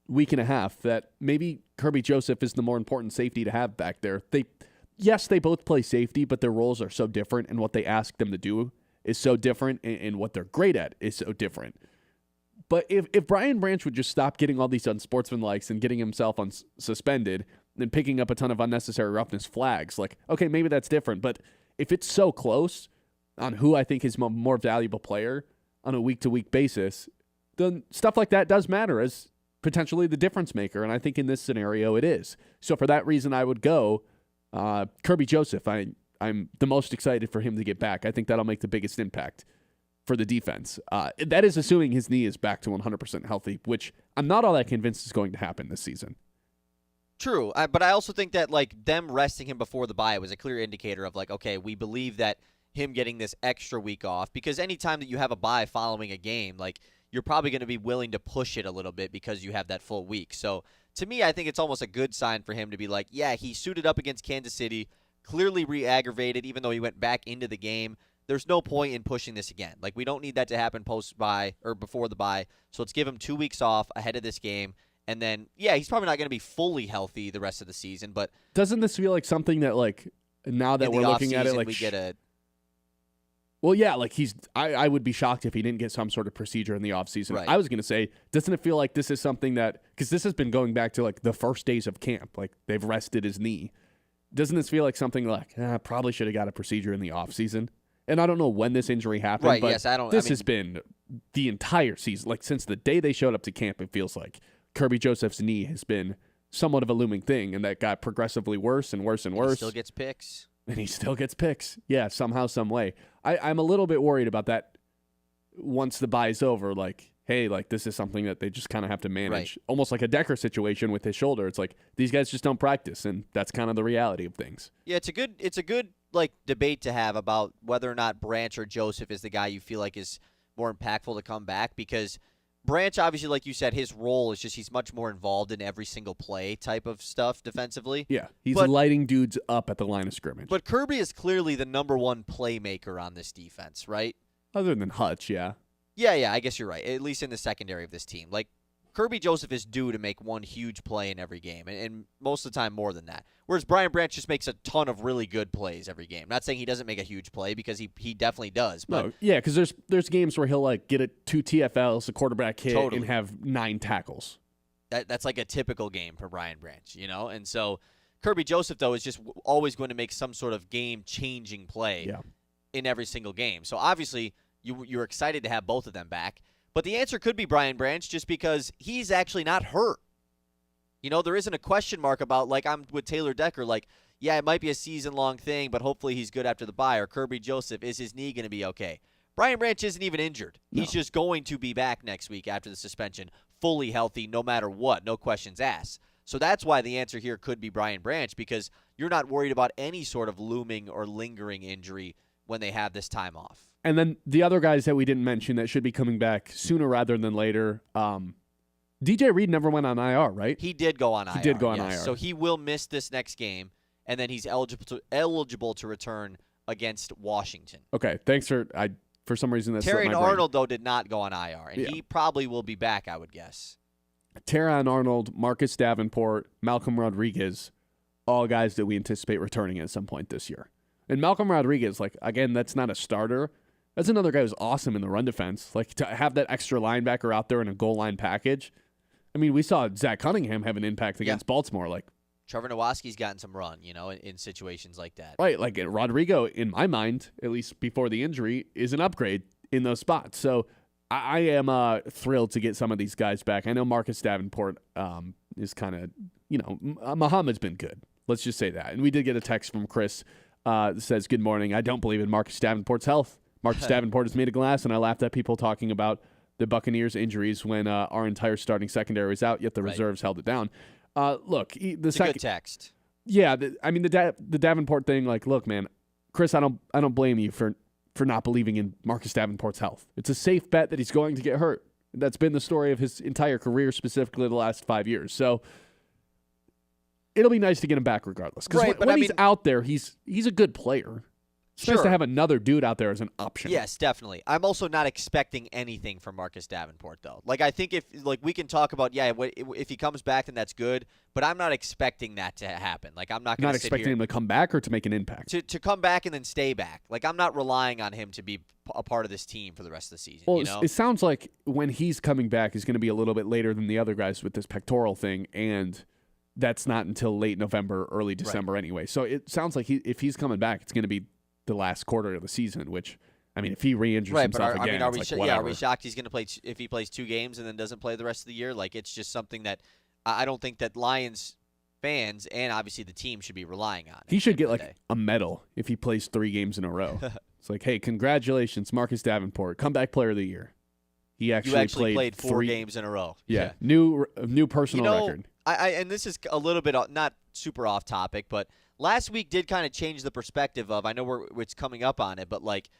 week and a half that maybe Kirby Joseph is the more important safety to have back there. Yes, they both play safety, but their roles are so different, and what they ask them to do is so different, and what they're great at is so different. But if Brian Branch would just stop getting all these unsportsmanlikes and getting himself suspended and picking up a ton of unnecessary roughness flags, like, okay, maybe that's different. But if it's so close on who I think is a more valuable player on a week-to-week basis, then stuff like that does matter, as potentially the difference maker, and I think in this scenario it is. So for that reason, I would go Kirby Joseph. I'm the most excited for him to get back. I think that'll make the biggest impact for the defense. That is assuming his knee is back to 100% healthy, which I'm not all that convinced is going to happen this season. True, but I also think that like them resting him before the bye was a clear indicator of like, okay, we believe that him getting this extra week off, because anytime that you have a bye following a game, like you're probably going to be willing to push it a little bit because you have that full week. So to me, I think it's almost a good sign for him to be like, yeah, he suited up against Kansas City, clearly re-aggravated, even though he went back into the game. There's no point in pushing this again. Like, we don't need that to happen post-bye or before the bye. So let's give him 2 weeks off ahead of this game. And then, yeah, he's probably not going to be fully healthy the rest of the season. But doesn't this feel like something that, like, now that we're looking at it, like, we get a... Well, yeah, like I would be shocked if he didn't get some sort of procedure in the offseason. Right. I was going to say, doesn't it feel like this is something that, because this has been going back to like the first days of camp, like they've rested his knee. Doesn't this feel like something like, probably should have got a procedure in the offseason? And I don't know when this injury happened, right, but yes, has been the entire season. Like since the day they showed up to camp, it feels like Kirby Joseph's knee has been somewhat of a looming thing, and that got progressively worse and worse and worse. He still gets picks. And he still gets picks. Yeah, somehow, some way. I'm a little bit worried about that once the bye's over. Like, hey, like this is something that they just kind of have to manage. Right. Almost like a Decker situation with his shoulder. It's like these guys just don't practice, and that's kind of the reality of things. Yeah, it's a good like debate to have about whether or not Branch or Joseph is the guy you feel like is more impactful to come back, because Branch, obviously, like you said, his role is just he's much more involved in every single play type of stuff defensively. Yeah, he's lighting dudes up at the line of scrimmage. But Kirby is clearly the number one playmaker on this defense, right? Other than Hutch, yeah. Yeah, I guess you're right, at least in the secondary of this team. Like, Kirby Joseph is due to make one huge play in every game, and most of the time more than that. Whereas Brian Branch just makes a ton of really good plays every game. Not saying he doesn't make a huge play, because he definitely does. But no, yeah, because there's games where he'll like get 2 TFLs, a quarterback hit, Totally. and have 9 tackles. That's like a typical game for Brian Branch, you know? And so Kirby Joseph, though, is just always going to make some sort of game-changing play in every single game. So obviously you're excited to have both of them back. But the answer could be Brian Branch, just because he's actually not hurt. You know, there isn't a question mark about, like, I'm with Taylor Decker, like, yeah, it might be a season-long thing, but hopefully he's good after the bye. Or Kirby Joseph, is his knee going to be okay? Brian Branch isn't even injured. No. He's just going to be back next week after the suspension, fully healthy, no matter what, no questions asked. So that's why the answer here could be Brian Branch, because you're not worried about any sort of looming or lingering injury when they have this time off. And then the other guys that we didn't mention that should be coming back sooner rather than later, DJ Reed never went on IR, right? He did go on IR. He did go on yes. IR. So he will miss this next game, and then he's eligible to return against Washington. Okay, thanks for some reason that Terry slipped my brain. Arnold, though, did not go on IR, and he probably will be back, I would guess. Terron Arnold, Marcus Davenport, Malcolm Rodriguez, all guys that we anticipate returning at some point this year. And Malcolm Rodriguez, like, again, that's not a starter. That's another guy who's awesome in the run defense. Like, to have that extra linebacker out there in a goal line package. I mean, we saw Zach Cunningham have an impact against Baltimore. Like, Trevor Nowaski's gotten some run, you know, in situations like that. Right, like Rodrigo, in my mind, at least before the injury, is an upgrade in those spots. So I am thrilled to get some of these guys back. I know Marcus Davenport is kind of, you know, Muhammad's been good. Let's just say that. And we did get a text from Chris that says, "Good morning. I don't believe in Marcus Davenport's health. Marcus Davenport is made of glass," and I laughed at people talking about the Buccaneers' injuries when our entire starting secondary was out, yet the reserves held it down. Look, It's a good text. Yeah, the Davenport thing. Like, look, man, Chris, I don't blame you for not believing in Marcus Davenport's health. It's a safe bet that he's going to get hurt. That's been the story of his entire career, specifically the last 5 years. So it'll be nice to get him back regardless. Because when he's out there, he's a good player. It's nice to have another dude out there as an option. Yes, definitely. I'm also not expecting anything from Marcus Davenport, though. Like, I think if we can talk about, if he comes back, then that's good. But I'm not expecting that to happen. Like, I'm not going to expecting him to come back or to make an impact. To come back and then stay back. Like, I'm not relying on him to be a part of this team for the rest of the season. Well, you know? It sounds like when he's coming back, he's going to be a little bit later than the other guys with this pectoral thing, and that's not until late November, early December anyway. So it sounds like if he's coming back, it's going to be the last quarter of the season, which I mean, if he re-injures Right, but himself again, are it's we like, are whatever. we shocked he's going to play if he plays 2 games and then doesn't play the rest of the year? Like, it's just something that I don't think that Lions fans and obviously the team should be relying on. He should get like a medal if he plays 3 games in a row. It's like, hey, congratulations, Marcus Davenport, comeback player of the year. He actually played 4 games in a row. Yeah, new personal record. And this is a little bit not super off topic, but last week did kind of change the perspective of, I know it's coming up on it, but like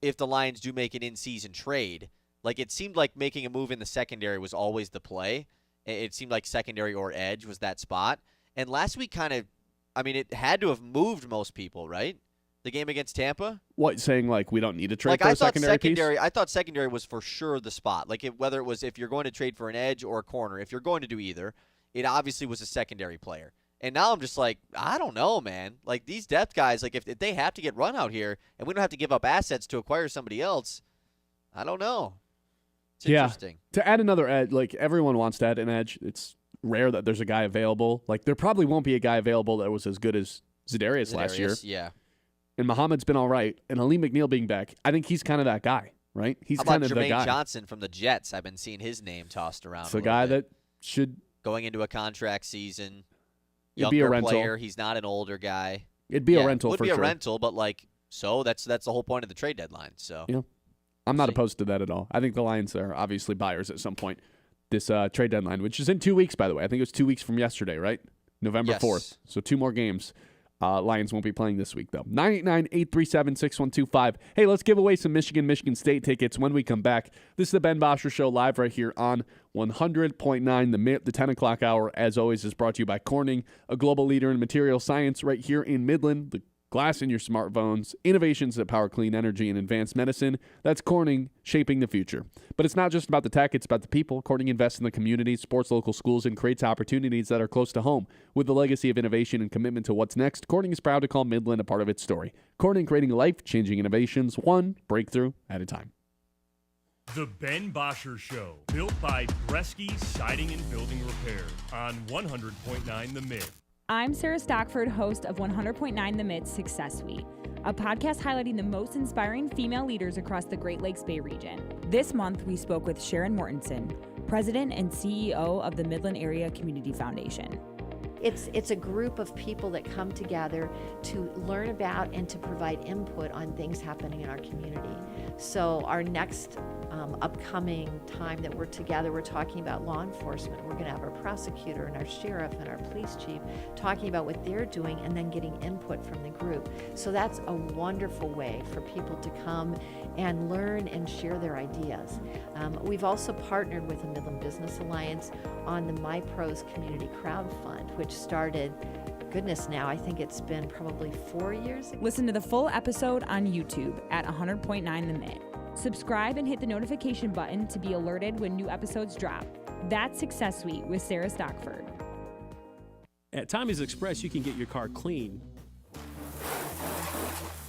if the Lions do make an in-season trade, like it seemed like making a move in the secondary was always the play. It seemed like secondary or edge was that spot. And last week it had to have moved most people, right? The game against Tampa? What, saying like we don't need to trade Like for I a thought secondary piece? I thought secondary was for sure the spot. Like whether it was if you're going to trade for an edge or a corner, if you're going to do either, it obviously was a secondary player. And now I'm just like, I don't know, man. Like these depth guys, like if they have to get run out here and we don't have to give up assets to acquire somebody else, I don't know. It's interesting. To add another edge, like everyone wants to add an edge. It's rare that there's a guy available. Like there probably won't be a guy available that was as good as Za'Darius last year. Yeah. And Muhammad's been all right. And Aleem McNeil being back, I think he's kind of that guy, right? He's kind of the Jermaine guy. Johnson from the Jets? I've been seeing his name tossed around. It's a guy that should going into a contract season. It'd be a rental. Player. He's not an older guy. It'd be a rental for sure. Would be a rental, but that's the whole point of the trade deadline. So yeah, I'm not opposed to that at all. I think the Lions are obviously buyers at some point. This trade deadline, which is in 2 weeks, by the way. I think it was 2 weeks from yesterday, right? November 4th. So 2 more games. Lions won't be playing this week, though. 989-837-6125. Hey, let's give away some Michigan State tickets when we come back. This is the Ben Bosscher Show live right here on 100.9 The Mitt. The 10 o'clock hour, as always, is brought to you by Corning, a global leader in material science right here in Midland. The glass in your smartphones, innovations that power clean energy and advanced medicine. That's Corning, shaping the future. But it's not just about the tech, it's about the people. Corning invests in the community, supports local schools, and creates opportunities that are close to home. With the legacy of innovation and commitment to what's next, Corning is proud to call Midland a part of its story. Corning, creating life-changing innovations, one breakthrough at a time. The Ben Bosscher Show, built by Bresky Siding and Building Repair on 100.9 The Mitt. I'm Sarah Stockford, host of 100.9 The Mitt Success Suite, a podcast highlighting the most inspiring female leaders across the Great Lakes Bay region. This month, we spoke with Sharon Mortensen, President and CEO of the Midland Area Community Foundation. It's a group of people that come together to learn about and to provide input on things happening in our community. So our next upcoming time that we're together, we're talking about law enforcement. We're going to have our prosecutor and our sheriff and our police chief talking about what they're doing and then getting input from the group. So that's a wonderful way for people to come and learn and share their ideas. We've also partnered with the Midland Business Alliance on the My Pros Community Crowd Fund, which started, goodness, now I think it's been probably 4 years ago. Listen to the full episode on YouTube at 100.9 The Mitt. Subscribe and hit the notification button to be alerted when new episodes drop. That's Success Suite with Sarah Stockford. At Tommy's Express, you can get your car clean,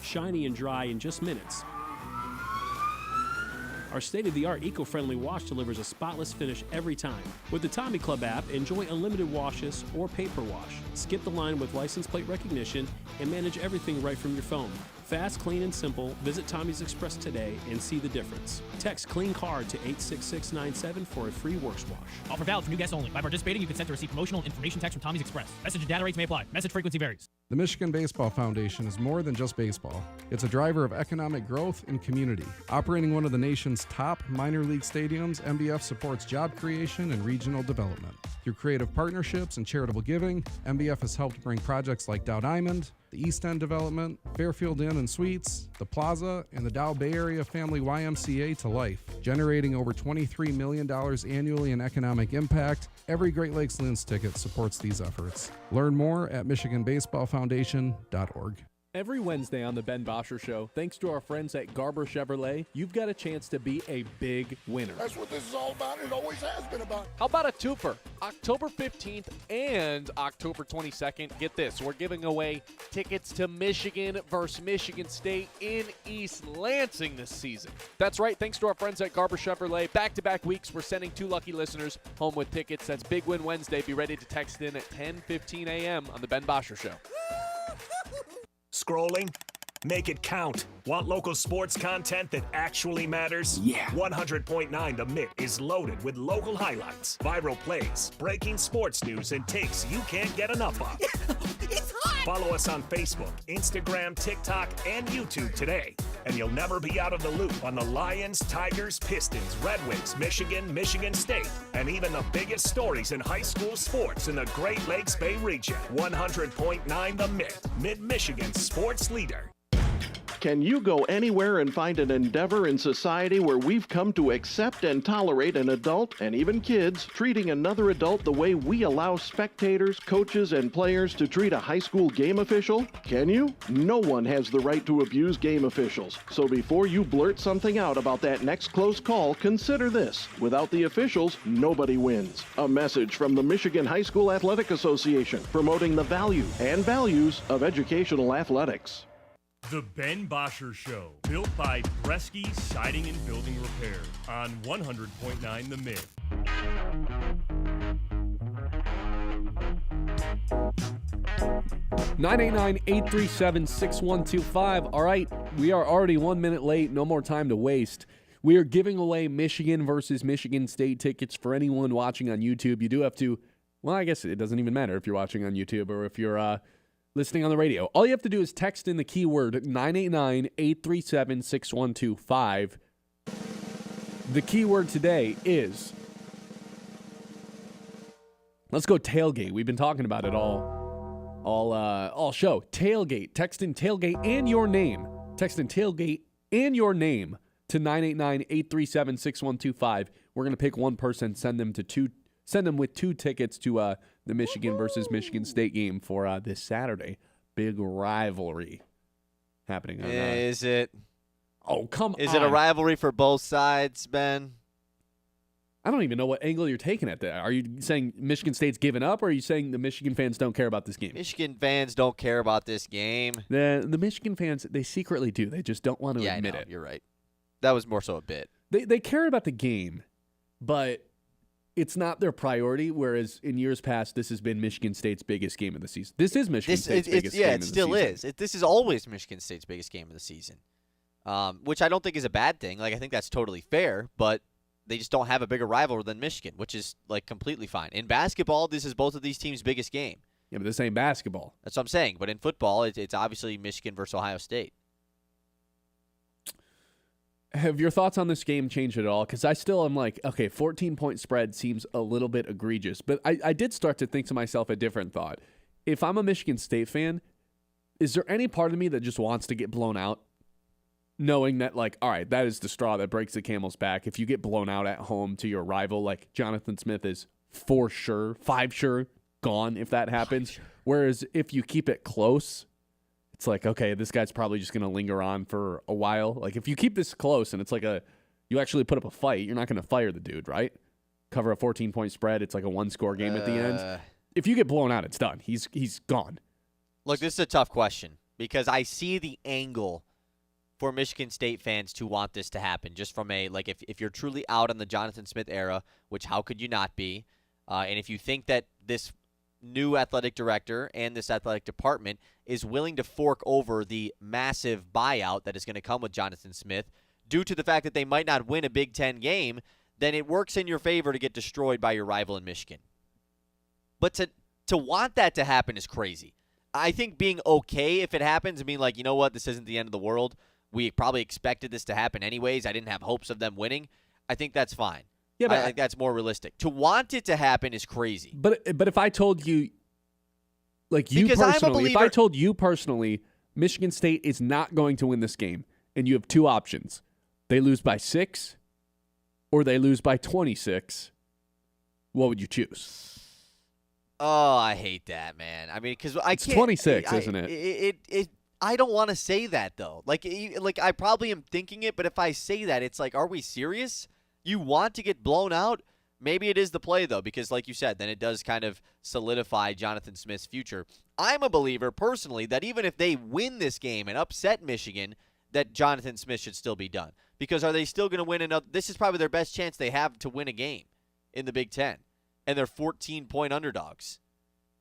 shiny and dry in just minutes. Our state-of-the-art eco-friendly wash delivers a spotless finish every time. With the Tommy Club app, enjoy unlimited washes or paper wash. Skip the line with license plate recognition and manage everything right from your phone. Fast, clean, and simple. Visit Tommy's Express today and see the difference. Text Clean Card to 86697 for a free works wash. Offer valid for new guests only. By participating, you consent to receive promotional information text from Tommy's Express. Message and data rates may apply. Message frequency varies. The Michigan Baseball Foundation is more than just baseball. It's a driver of economic growth and community. Operating one of the nation's top minor league stadiums, MBF supports job creation and regional development. Through creative partnerships and charitable giving, MBF has helped bring projects like Dow Diamond, the East End Development, Fairfield Inn and Suites, the Plaza, and the Dow Bay Area Family YMCA to life, generating over $23 million annually in economic impact. Every Great Lakes Lions ticket supports these efforts. Learn more at MichiganBaseballFoundation.org. Every Wednesday on the Ben Bosscher Show, thanks to our friends at Garber Chevrolet, you've got a chance to be a big winner. That's what this is all about. It always has been about. How about a twofer? October 15th and October 22nd. Get this, we're giving away tickets to Michigan versus Michigan State in East Lansing this season. That's right, thanks to our friends at Garber Chevrolet. Back-to-back weeks, we're sending 2 lucky listeners home with tickets. That's Big Win Wednesday. Be ready to text in at 10:15 a.m. on the Ben Bosscher Show. Scrolling? Make it count. Want local sports content that actually matters? Yeah. 100.9 The Mitt is loaded with local highlights, viral plays, breaking sports news, and takes you can't get enough of. It's hot! Follow us on Facebook, Instagram, TikTok, and YouTube today, and you'll never be out of the loop on the Lions, Tigers, Pistons, Red Wings, Michigan State, and even the biggest stories in high school sports in the Great Lakes Bay region. 100.9 The Mitt, Mid-Michigan's sports leader. Can you go anywhere and find an endeavor in society where we've come to accept and tolerate an adult, and even kids, treating another adult the way we allow spectators, coaches, and players to treat a high school game official? Can you? No one has the right to abuse game officials. So before you blurt something out about that next close call, consider this. Without the officials, nobody wins. A message from the Michigan High School Athletic Association, promoting the value and values of educational athletics. The Ben Bosscher Show, built by Bresky Siding and Building Repair on 100.9 The Mitt. (989-837-6125). All right, we are already 1 minute late. No more time to waste. We are giving away Michigan versus Michigan State tickets for anyone watching on YouTube. You do have to, well, I guess it doesn't even matter if you're watching on YouTube or if you're listening on the radio. All you have to do is text in the keyword 989-837-6125. The keyword today is, let's go tailgate. We've been talking about it all show. Tailgate. Text in tailgate and your name. Text in tailgate and your name to 989-837-6125. We're going to pick one person, send them with two tickets to the Michigan versus Michigan State game for this Saturday. Big rivalry happening. Is it? Oh, come on. Is it a rivalry for both sides, Ben? I don't even know what angle you're taking at that. Are you saying Michigan State's given up, or are you saying the Michigan fans don't care about this game? Michigan fans don't care about this game. The Michigan fans, they secretly do. They just don't want to admit it. You're right. That was more so a bit. They care about the game, but it's not their priority, whereas in years past, this has been Michigan State's biggest game of the season. This is Michigan State's biggest game of the season. Yeah, it still is. This is always Michigan State's biggest game of the season, which I don't think is a bad thing. Like, I think that's totally fair, but they just don't have a bigger rival than Michigan, which is, like, completely fine. In basketball, this is both of these teams' biggest game. Yeah, but this ain't basketball. That's what I'm saying. But in football, it's obviously Michigan versus Ohio State. Have your thoughts on this game changed at all? Because I still am like, okay, 14-point spread seems a little bit egregious. But I did start to think to myself a different thought. If I'm a Michigan State fan, is there any part of me that just wants to get blown out? Knowing that, like, all right, that is the straw that breaks the camel's back. If you get blown out at home to your rival, like Jonathan Smith is for sure, 5 sure, gone if that happens. Sure. Whereas if you keep it close, it's like, okay, this guy's probably just going to linger on for a while. Like, if you keep this close and it's like you actually put up a fight, you're not going to fire the dude, right? Cover a 14-point spread. It's like a one-score game at the end. If you get blown out, it's done. He's gone. Look, this is a tough question because I see the angle for Michigan State fans to want this to happen just from a, like, if you're truly out on the Jonathan Smith era, which how could you not be? And if you think that this new athletic director and this athletic department is willing to fork over the massive buyout that is going to come with Jonathan Smith due to the fact that they might not win a Big Ten game, then it works in your favor to get destroyed by your rival in Michigan. But to want that to happen is crazy. I think being okay if it happens and being like, you know what, this isn't the end of the world. We probably expected this to happen anyways. I didn't have hopes of them winning. I think that's fine. Yeah, but I think that's more realistic. To want it to happen is crazy. But if I told you, like, you personally, if I told you personally, Michigan State is not going to win this game, and you have two options: they lose by 6, or they lose by 26. What would you choose? Oh, I hate that, man. I mean, because I can't. It's 26, isn't it? I don't want to say that though. Like I probably am thinking it, but if I say that, it's like, are we serious? You want to get blown out? Maybe it is the play, though, because like you said, then it does kind of solidify Jonathan Smith's future. I'm a believer, personally, that even if they win this game and upset Michigan, that Jonathan Smith should still be done. Because are they still going to win another? This is probably their best chance they have to win a game in the Big Ten, and they're 14-point underdogs.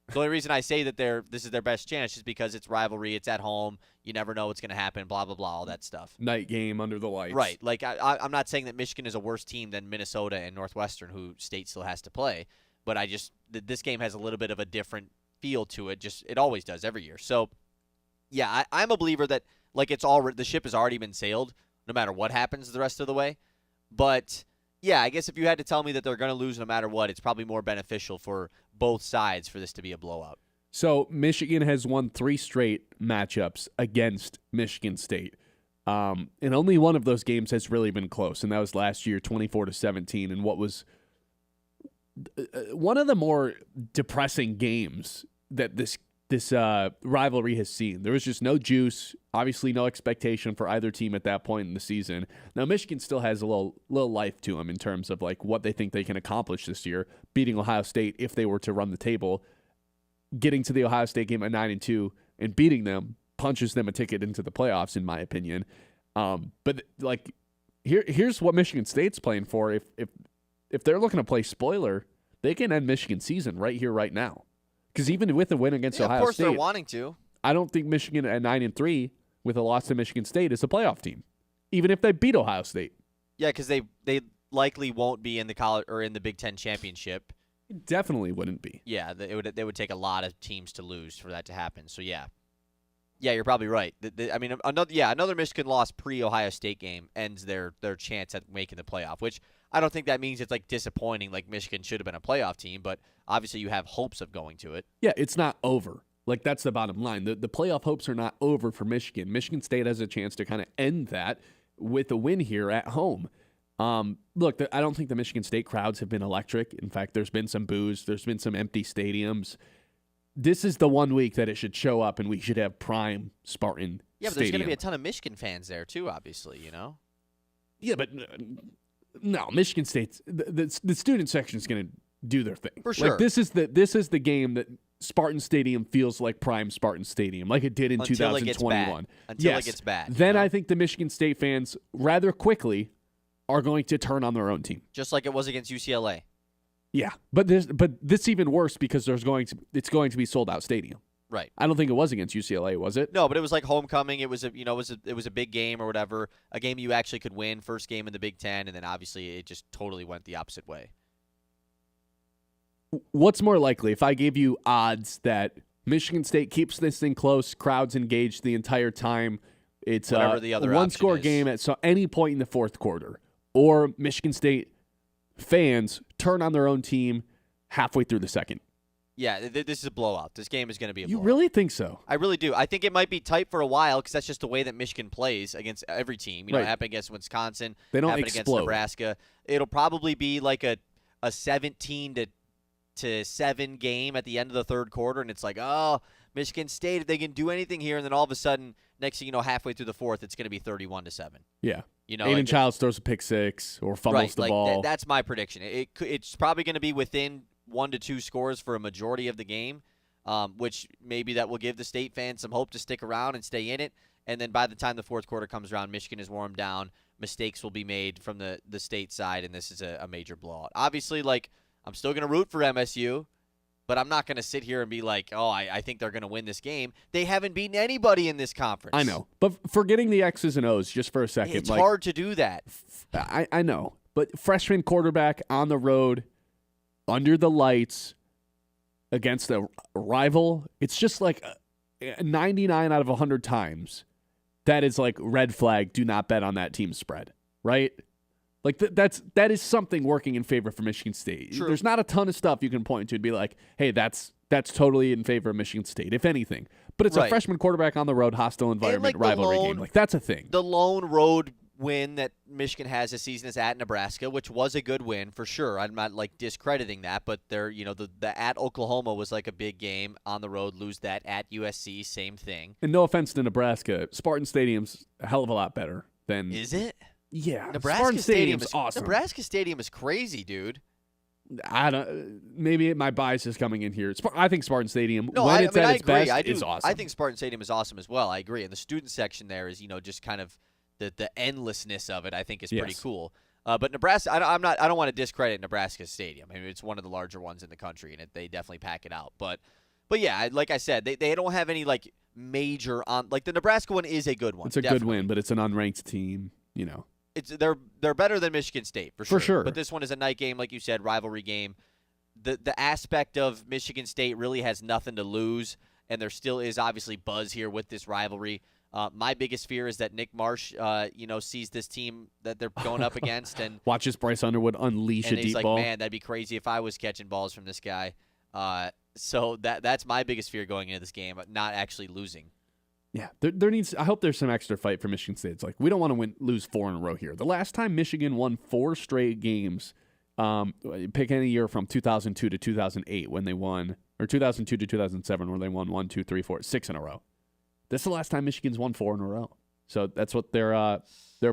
The only reason I say that this is their best chance is because it's rivalry, it's at home, you never know what's going to happen, blah, blah, blah, all that stuff. Night game under the lights. Right. Like, I'm not saying that Michigan is a worse team than Minnesota and Northwestern, who State still has to play, but this game has a little bit of a different feel to it. It always does every year. So, yeah, I'm a believer that, like, the ship has already been sailed, no matter what happens the rest of the way. But, yeah, I guess if you had to tell me that they're going to lose no matter what, it's probably more beneficial for both sides for this to be a blowout. So Michigan has won 3 straight matchups against Michigan State. And only one of those games has really been close, and that was last year, 24-17, and what was one of the more depressing games that this rivalry has seen. There was just no juice, obviously no expectation for either team at that point in the season. Now, Michigan still has a little life to them in terms of like what they think they can accomplish this year, beating Ohio State if they were to run the table. Getting to the Ohio State game at 9-2 and beating them punches them a ticket into the playoffs, in my opinion. But like, here's what Michigan State's playing for. If they're looking to play spoiler, they can end Michigan's season right here, right now. Because even with a win against Ohio State, of course they're wanting to. I don't think Michigan at 9-3 with a loss to Michigan State is a playoff team, even if they beat Ohio State. Yeah, because they likely won't be in the college or in the Big Ten championship. It definitely wouldn't be. Yeah, they would take a lot of teams to lose for that to happen. So yeah, you're probably right. I mean, another Michigan loss pre-Ohio State game ends their chance at making the playoff, which I don't think that means it's like disappointing, like Michigan should have been a playoff team, but obviously you have hopes of going to it. Yeah, it's not over. Like, that's the bottom line. The playoff hopes are not over for Michigan. Michigan State has a chance to kind of end that with a win here at home. Look, I don't think the Michigan State crowds have been electric. In fact, there's been some boos. There's been some empty stadiums. This is the one week that it should show up, and we should have prime Spartan Yeah, but there's going to be a ton of Michigan fans there, too, obviously, you know? Yeah, but no, Michigan State's the student section is going to do their thing. For sure. Like, this is the game that Spartan Stadium feels like prime Spartan Stadium, like it did in 2021. Until it gets bad. Then I think the Michigan State fans rather quickly are going to turn on their own team. Just like it was against UCLA. Yeah, but this even worse because it's going to be sold out stadium. Right. I don't think it was against UCLA, was it? No, but it was like homecoming. It was a big game or whatever, a game you actually could win, first game in the Big Ten, and then obviously it just totally went the opposite way. What's more likely, if I gave you odds that Michigan State keeps this thing close, crowds engaged the entire time, it's whatever the other one-score game at any point in the fourth quarter, or Michigan State fans turn on their own team halfway through the second? Yeah, this is a blowout. This game is going to be a blowout. You really think so? I really do. I think it might be tight for a while because that's just the way that Michigan plays against every team. You know, Right. it happened against Wisconsin. They don't happened against explode. Nebraska. It'll probably be like a 17-7 game at the end of the third quarter, and it's like, oh, Michigan State, if they can do anything here, and then all of a sudden, next thing you know, halfway through the fourth, it's going to be 31-7. Yeah. You know, Aiden Childs throws a pick six or fumbles the ball. That's my prediction. It's probably going to be within 1 to 2 scores for a majority of the game, which maybe that will give the State fans some hope to stick around and stay in it. And then by the time the fourth quarter comes around, Michigan is warmed down. Mistakes will be made from the State side, and this is a major blowout. Obviously, like, I'm still going to root for MSU, but I'm not going to sit here and be like, oh, I think they're going to win this game. They haven't beaten anybody in this conference. I know. But forgetting the X's and O's just for a second. It's hard to do that. I know. But freshman quarterback on the road, under the lights, against a rival, it's just like 99 out of 100 times. That is like red flag, do not bet on that team spread, right? Like that is something working in favor for Michigan State. True. There's not a ton of stuff you can point to and be like, hey, that's totally in favor of Michigan State, if anything. But it's a Right. freshman quarterback on the road, hostile environment, the rivalry lone- game. Like, that's a thing. The lone road win that Michigan has this season is at Nebraska, which was a good win for sure. I'm not like discrediting that, but they're, you know, the at Oklahoma was like a big game on the road. Lose that at USC, same thing. And no offense to Nebraska, Spartan Stadium's a hell of a lot better than. Is it? Yeah, Nebraska Spartan Stadium Stadium's awesome. Nebraska Stadium is crazy, dude. I don't. Maybe my bias is coming in here. I think Spartan Stadium, No, when I it's mean, at I its agree. best, is awesome. I think Spartan Stadium is awesome as well. I agree. And the student section there is, you know, just kind of the endlessness of it. I think is pretty Yes. cool. But Nebraska, I don't want to discredit Nebraska Stadium. I mean, it's one of the larger ones in the country, and they definitely pack it out. But But yeah, like I said, they don't have any like major on. Like the Nebraska one is a good one. It's a good win, but it's an unranked team. You know, they're better than Michigan State for sure. For sure. But this one is a night game, like you said, rivalry game. The aspect of Michigan State really has nothing to lose, and there still is obviously buzz here with this rivalry. My biggest fear is that Nick Marsh, sees this team that they're going up against and watches Bryce Underwood unleash a and he's deep like, ball. man, that'd be crazy if I was catching balls from this guy. So that's my biggest fear going into this game, not actually losing. Yeah, there needs. I hope there's some extra fight for Michigan State. It's like we don't want to lose 4 in a row here. The last time Michigan won 4 straight games, pick any year from 2002 to 2008 when they won, or 2002 to 2007 where they won 1, 2, 3, 4, 6 in a row. This is the last time Michigan's won 4 in a row. So that's what they're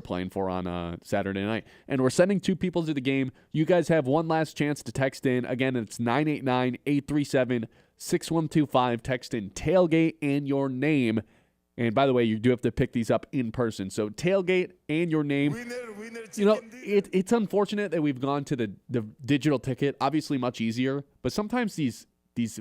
playing for on Saturday night. And we're sending 2 people to the game. You guys have one last chance to text in. Again, it's 989-837-6125. Text in tailgate and your name. And by the way, you do have to pick these up in person. So tailgate and your name. It's unfortunate that we've gone to the digital ticket. Obviously much easier. But sometimes these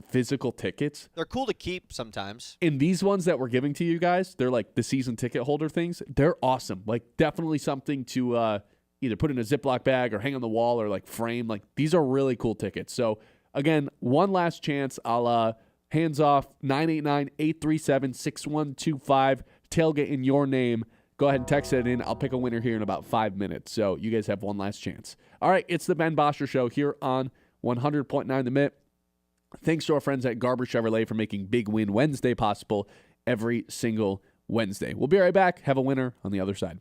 physical tickets, they're cool to keep sometimes. And these ones that we're giving to you guys, they're like the season ticket holder things. They're awesome. Like definitely something to either put in a Ziploc bag or hang on the wall or like frame. Like these are really cool tickets. So again, one last chance. I'll hands off 989-837-6125. Tailgate in your name. Go ahead and text it in. I'll pick a winner here in about 5 minutes. So you guys have one last chance. All right, it's the Ben Bosscher Show here on 100.9 The Mitt. Thanks to our friends at Garber Chevrolet for making Big Win Wednesday possible every single Wednesday. We'll be right back. Have a winner on the other side.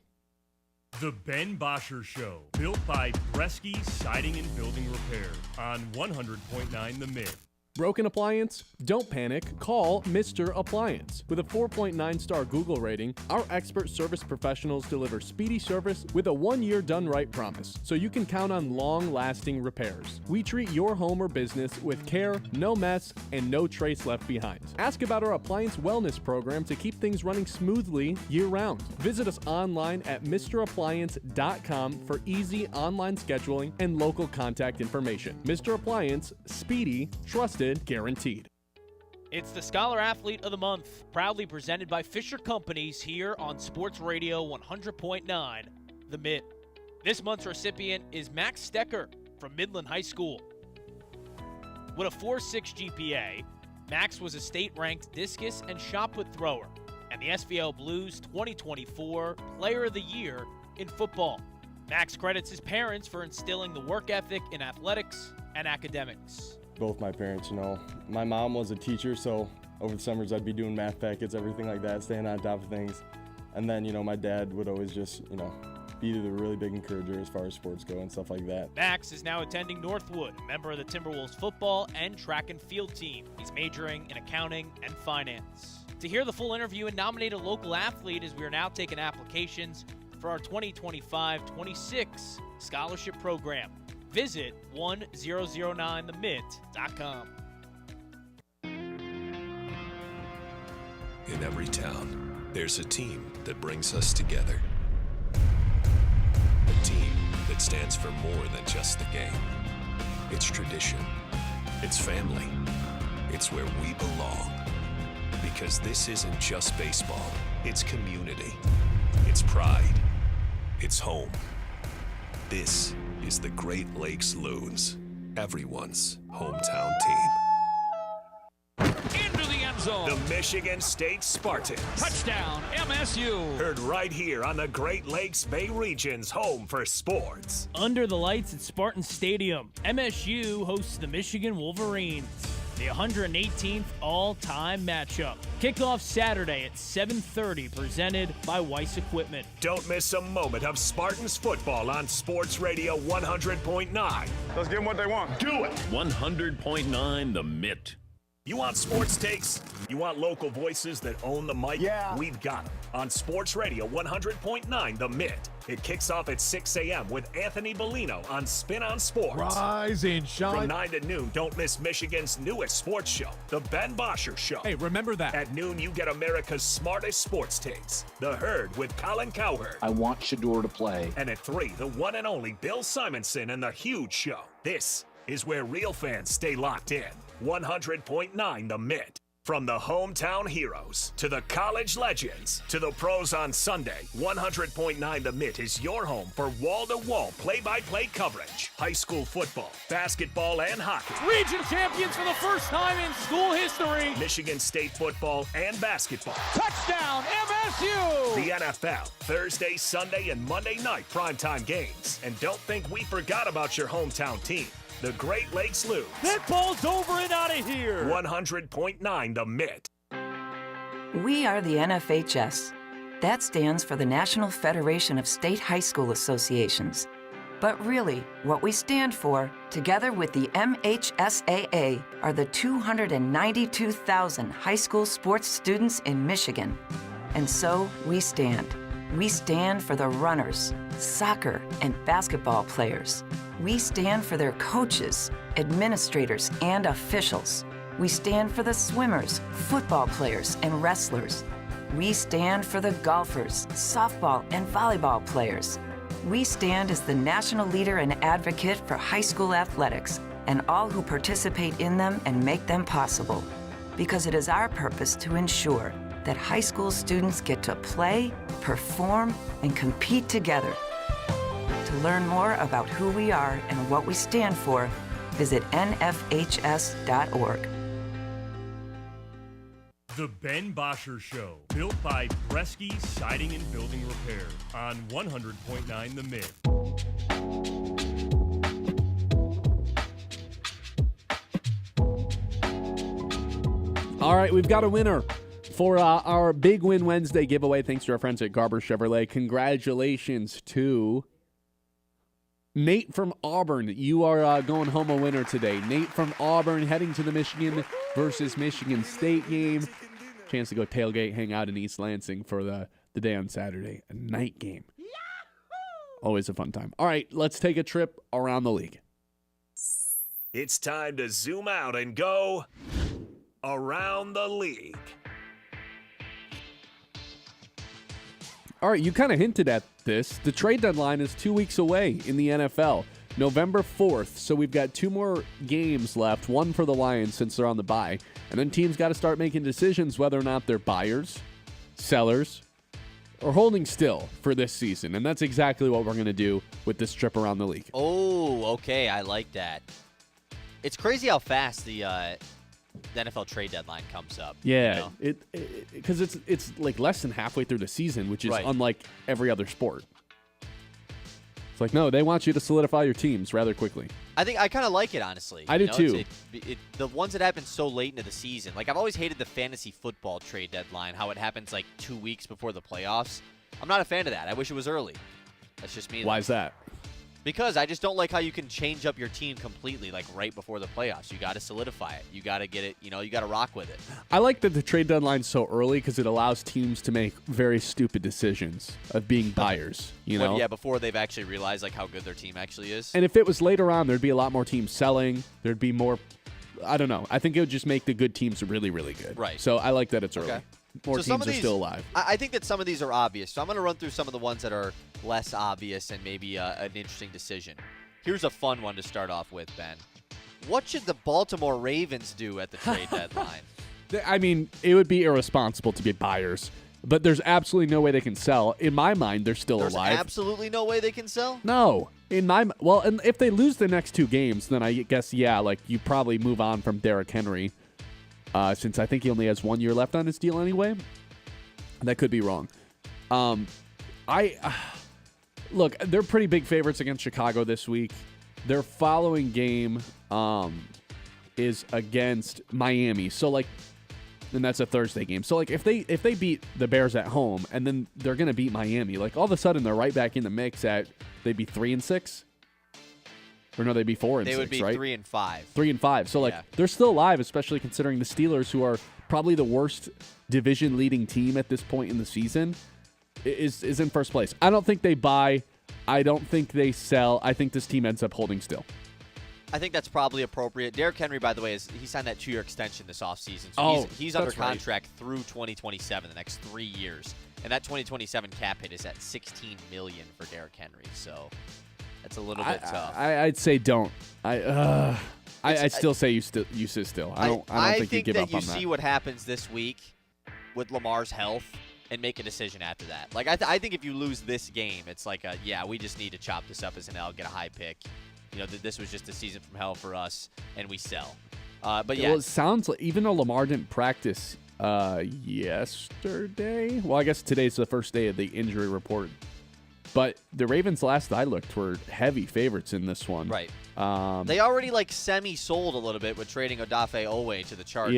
The Ben Bosscher Show, built by Bresky Siding and Building Repair on 100.9 The Mitt. Broken appliance? Don't panic. Call Mr. Appliance. With a 4.9-star Google rating, our expert service professionals deliver speedy service with a 1-year done-right promise, so you can count on long-lasting repairs. We treat your home or business with care, no mess, and no trace left behind. Ask about our appliance wellness program to keep things running smoothly year-round. Visit us online at MrAppliance.com for easy online scheduling and local contact information. Mr. Appliance, speedy, trusted, guaranteed. It's the Scholar Athlete of the Month, proudly presented by Fisher Companies here on Sports Radio 100.9 The Mitt. This month's recipient is Max Stecker from Midland High School. With a 4.6 GPA, Max was a state-ranked discus and shot put thrower and the SVL Blues 2024 Player of the Year in football. Max credits his parents for instilling the work ethic in athletics and academics. Both my parents, my mom was a teacher, so over the summers I'd be doing math packets, everything like that, staying on top of things. And then, my dad would always just, be the really big encourager as far as sports go and stuff like that. Max is now attending Northwood, a member of the Timberwolves football and track and field team. He's majoring in accounting and finance. To hear the full interview and nominate a local athlete, as we are now taking applications for our 2025-26 scholarship program. Visit 1009themitt.com. In every town, there's a team that brings us together. A team that stands for more than just the game. It's tradition. It's family. It's where we belong. Because this isn't just baseball. It's community. It's pride. It's home. This is the Great Lakes Loons, everyone's hometown team. Into the end zone. The Michigan State Spartans. Touchdown, MSU. Heard right here on the Great Lakes Bay Region's home for sports. Under the lights at Spartan Stadium, MSU hosts the Michigan Wolverines. The 118th all-time matchup. Kickoff Saturday at 7:30, presented by Weiss Equipment. Don't miss a moment of Spartans football on Sports Radio 100.9. Let's give them what they want. Do it. 100.9 The Mitt. You want sports takes? You want local voices that own the mic? Yeah. We've got them on Sports Radio 100.9 The Mitt. It kicks off at 6 a.m. with Anthony Bellino on Spin on Sports. Rise and shine. From 9 to noon, don't miss Michigan's newest sports show, The Ben Bosscher Show. Hey, remember that. At noon, you get America's smartest sports takes, The Herd with Colin Cowherd. I want Shador to play. And at 3, the one and only Bill Simonson and The Huge Show. This is where real fans stay locked in. 100.9 The Mitt. From the hometown heroes to the college legends to the pros on Sunday, 100.9 The Mitt is your home for wall-to-wall play-by-play coverage. High school football, basketball, and hockey. Region champions for the first time in school history. Michigan State football and basketball. Touchdown, MSU! The NFL, Thursday, Sunday, and Monday night primetime games. And don't think we forgot about your hometown team. The Great Lakes Loons. That ball's over and out of here. 100.9 The Mitt. We are the NFHS. That stands for the National Federation of State High School Associations. But really, what we stand for, together with the MHSAA, are the 292,000 high school sports students in Michigan. And so we stand. We stand for the runners, soccer, and basketball players. We stand for their coaches, administrators, and officials. We stand for the swimmers, football players, and wrestlers. We stand for the golfers, softball, and volleyball players. We stand as the national leader and advocate for high school athletics and all who participate in them and make them possible. Because it is our purpose to ensure that high school students get to play, perform, and compete together. To learn more about who we are and what we stand for, visit nfhs.org. The Ben Bosscher Show, built by Bresky Siding and Building Repair on 100.9 The Mitt. All right, we've got a winner for our Big Win Wednesday giveaway. Thanks to our friends at Garber Chevrolet. Congratulations to Nate from Auburn. You are going home a winner today. Nate from Auburn heading to the Michigan versus Michigan State game. Chance to go tailgate, hang out in East Lansing for the day on Saturday. A night game. Always a fun time. All right, let's take a trip around the league. It's time to zoom out and go around the league. All right, you kind of hinted at this. The trade deadline is 2 weeks away in the NFL, November 4th. So we've got 2 more games left, one for the Lions since they're on the bye. And then teams got to start making decisions whether or not they're buyers, sellers, or holding still for this season. And that's exactly what we're going to do with this trip around the league. Oh, okay. I like that. It's crazy how fast the NFL trade deadline comes up. Yeah, you know? Because it's like less than halfway through the season, which is Right. unlike every other sport. It's like, no, they want you to solidify your teams rather quickly. I think I kind of like it, honestly. I do too. The ones that happen so late into the season. Like, I've always hated the fantasy football trade deadline, how it happens like 2 weeks before the playoffs. I'm not a fan of that. I wish it was early. That's just me. Why is that? Because I just don't like how you can change up your team completely, like right before the playoffs. You got to solidify it. You got to get it, you got to rock with it. I like that the trade deadline's so early because it allows teams to make very stupid decisions of being buyers, Well, yeah, before they've actually realized like how good their team actually is. And if it was later on, there'd be a lot more teams selling. There'd be more, I don't know. I think it would just make the good teams really, really good. Right. So I like that it's early. Okay. More So some teams of are these- still alive. I think that some of these are obvious. So I'm going to run through some of the ones that are less obvious and maybe an interesting decision. Here's a fun one to start off with, Ben. What should the Baltimore Ravens do at the trade deadline? I mean, it would be irresponsible to be buyers, but there's absolutely no way they can sell. In my mind, they're still There's alive. absolutely no way they can sell? No. And if they lose the next 2 games, then I guess, yeah, like you probably move on from Derrick Henry, since I think he only has 1 year left on his deal anyway. That could be wrong. Look, they're pretty big favorites against Chicago this week. Their following game is against Miami. So, and that's a Thursday game. So, if they beat the Bears at home and then they're going to beat Miami, all of a sudden they're right back in the mix they'd be 3-6? Or no, they'd be 4-6, They would be right? 3-5. 3-5. So, Yeah. they're still alive, especially considering the Steelers, who are probably the worst division-leading team at this point in the season, is in first place. I don't think they buy. I don't think they sell. I think this team ends up holding still. I think that's probably appropriate. Derrick Henry, by the way, he signed that 2-year extension this offseason. So he's under that's right. contract through 2027, the next 3 years. And that 2027 cap hit is at $16 million for Derrick Henry. So that's a little bit tough. I'd say don't. I'd still say you sit still. I don't think you give up on that. I think that you see what happens this week with Lamar's health and make a decision after that. Like I think if you lose this game, it's like we just need to chop this up as an L, get a high pick. This was just a season from hell for us, and we sell. But yeah, well, it sounds like even though Lamar didn't practice yesterday, well, I guess today's the first day of the injury report. But the Ravens, last I looked, were heavy favorites in this one. Right. They already semi-sold a little bit with trading Odafe Owe to the Chargers.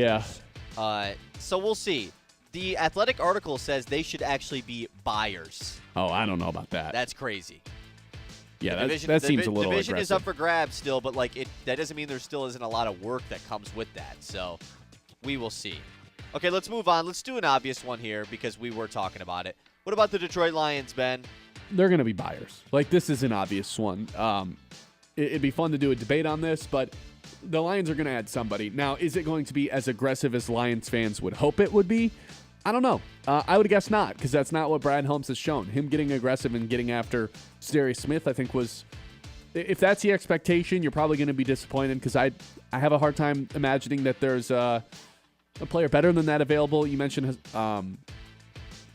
Yeah. So we'll see. The Athletic article says they should actually be buyers. Oh, I don't know about that. That's crazy. Yeah, that seems a little aggressive. The division is up for grabs still, but that doesn't mean there still isn't a lot of work that comes with that. So we will see. Okay, let's move on. Let's do an obvious one here because we were talking about it. What about the Detroit Lions, Ben? They're going to be buyers. This is an obvious one. It'd be fun to do a debate on this, but the Lions are going to add somebody. Now, is it going to be as aggressive as Lions fans would hope it would be? I don't know. I would guess not, because that's not what Brad Helms has shown. Him getting aggressive and getting after Darius Smith, I think was... If that's the expectation, you're probably going to be disappointed, because I have a hard time imagining that there's a player better than that available. You mentioned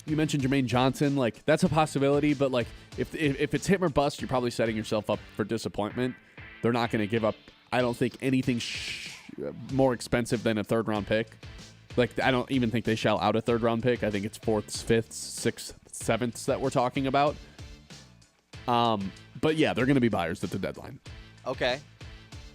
Jermaine Johnson. That's a possibility, but if it's hit or bust, you're probably setting yourself up for disappointment. They're not going to give up, I don't think, anything more expensive than a third-round pick. I don't even think they shell out a third-round pick. I think it's 4th, 5th, 6th, 7th that we're talking about. But yeah, they're going to be buyers at the deadline. Okay.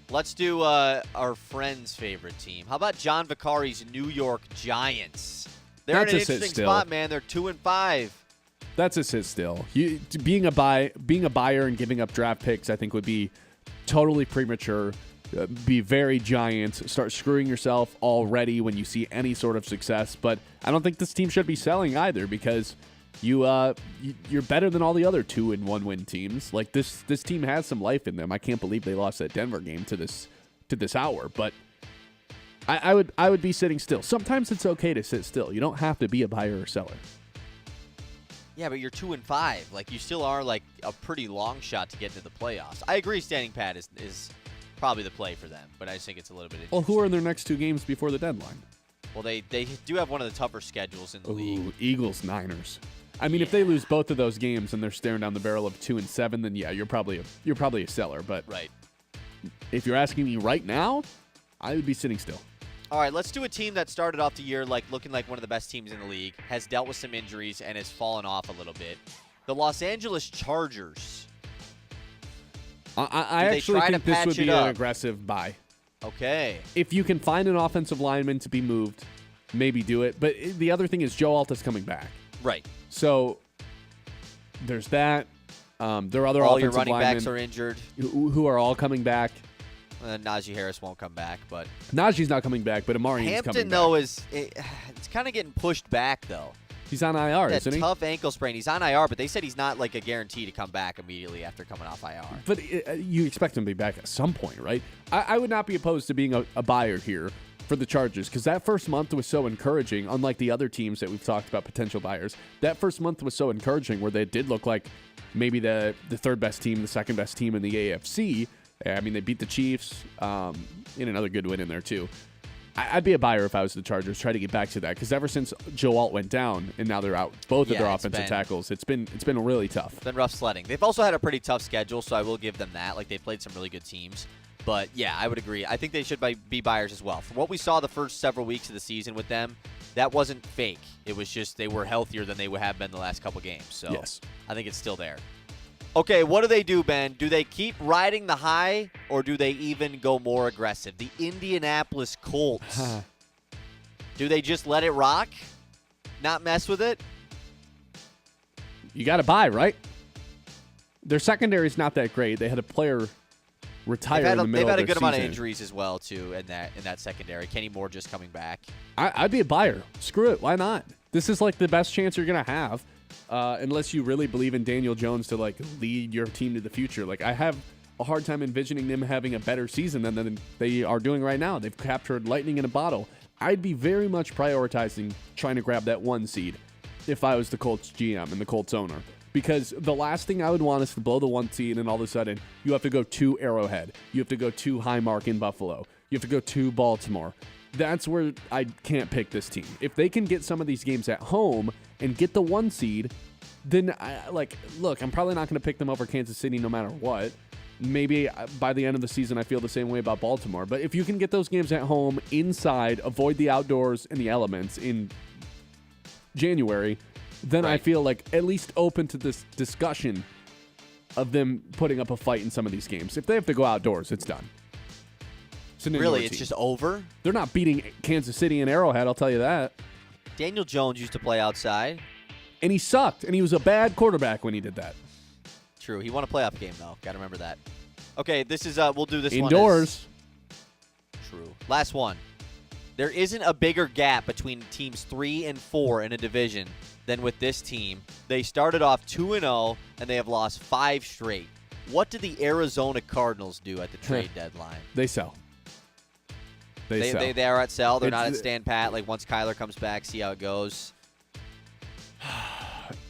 Let's do our friend's favorite team. How about John Vicari's New York Giants? They're in an interesting spot, man. They're 2-5. That's a sit still. Being a buyer and giving up draft picks, I think, would be totally premature. Be very Giants. Start screwing yourself already when you see any sort of success. But I don't think this team should be selling either, because you're better than all the other 2-1-win teams. This team has some life in them. I can't believe they lost that Denver game to this hour. But I would be sitting still. Sometimes it's okay to sit still. You don't have to be a buyer or seller. Yeah, but you're 2-5. You still are a pretty long shot to get into the playoffs. I agree, standing pat is probably the play for them, but I just think it's a little bit interesting. Well, who are in their next 2 games before the deadline? Well, they do have one of the tougher schedules in the league. Eagles, Niners. I mean, if they lose both of those games and they're staring down the barrel of 2-7, then yeah, you're probably a seller. But right. If you're asking me right now, I would be sitting still. All right, let's do a team that started off the year looking like one of the best teams in the league, has dealt with some injuries, and has fallen off a little bit. The Los Angeles Chargers. I actually think this would be an aggressive buy. Okay. If you can find an offensive lineman to be moved, maybe do it. But the other thing is Joe Alta's coming back. Right. So there's that. There are other all offensive your running linemen backs are injured. Who are all coming back. Najee Harris won't come back, but Najee's not coming back, but Amari's coming back. Hampton, though, it's kind of getting pushed back, though. He's on IR, isn't he? Tough ankle sprain. He's on IR, but they said he's not a guarantee to come back immediately after coming off IR. But you expect him to be back at some point, right? I would not be opposed to being a buyer here for the Chargers, because that first month was so encouraging, unlike the other teams that we've talked about, potential buyers. That first month was so encouraging where they did look like maybe the third best team, the second best team in the AFC. I mean, they beat the Chiefs in another good win in there, too. I'd be a buyer if I was the Chargers, try to get back to that, because ever since Joe Alt went down and now they're out both of their offensive tackles, it's been really tough. It's been rough sledding. They've also had a pretty tough schedule, so I will give them that. They've played some really good teams. But, yeah, I would agree. I think they should be buyers as well. From what we saw the first several weeks of the season with them, that wasn't fake. It was just they were healthier than they would have been the last couple games. So yes. I think it's still there. Okay, what do, Ben? Do they keep riding the high, or do they even go more aggressive? The Indianapolis Colts. Do they just let it rock? Not mess with it? You got to buy, right? Their secondary is not that great. They had a player retire in the middle of their season. They've had a good amount of injuries as well, too, in that secondary. Kenny Moore just coming back. I'd be a buyer. Screw it. Why not? This is the best chance you're going to have. Unless you really believe in Daniel Jones to lead your team to the future. I have a hard time envisioning them having a better season than they are doing right now. They've captured lightning in a bottle. I'd be very much prioritizing trying to grab that 1 seed if I was the Colts GM and the Colts owner. Because the last thing I would want is to blow the 1 seed and all of a sudden you have to go to Arrowhead. You have to go to Highmark in Buffalo. You have to go to Baltimore. That's where I can't pick this team. If they can get some of these games at home and get the 1 seed, then look, I'm probably not going to pick them over Kansas City no matter what. Maybe by the end of the season I feel the same way about Baltimore. But if you can get those games at home, inside, avoid the outdoors and the elements in January, then I feel like at least open to this discussion of them putting up a fight in some of these games. If they have to go outdoors, it's done. Really, it's just over? They're not beating Kansas City and Arrowhead, I'll tell you that. Daniel Jones used to play outside. And he sucked, and he was a bad quarterback when he did that. True. He won a playoff game, though. Got to remember that. Okay, this is, we'll do this indoors. True. Last one. There isn't a bigger gap between teams 3 and 4 in a division than with this team. They started off 2-0, and they have lost 5 straight. What did the Arizona Cardinals do at the trade deadline? They sell. They sell. They are at sell. They're not at stand pat. Like, once Kyler comes back, see how it goes.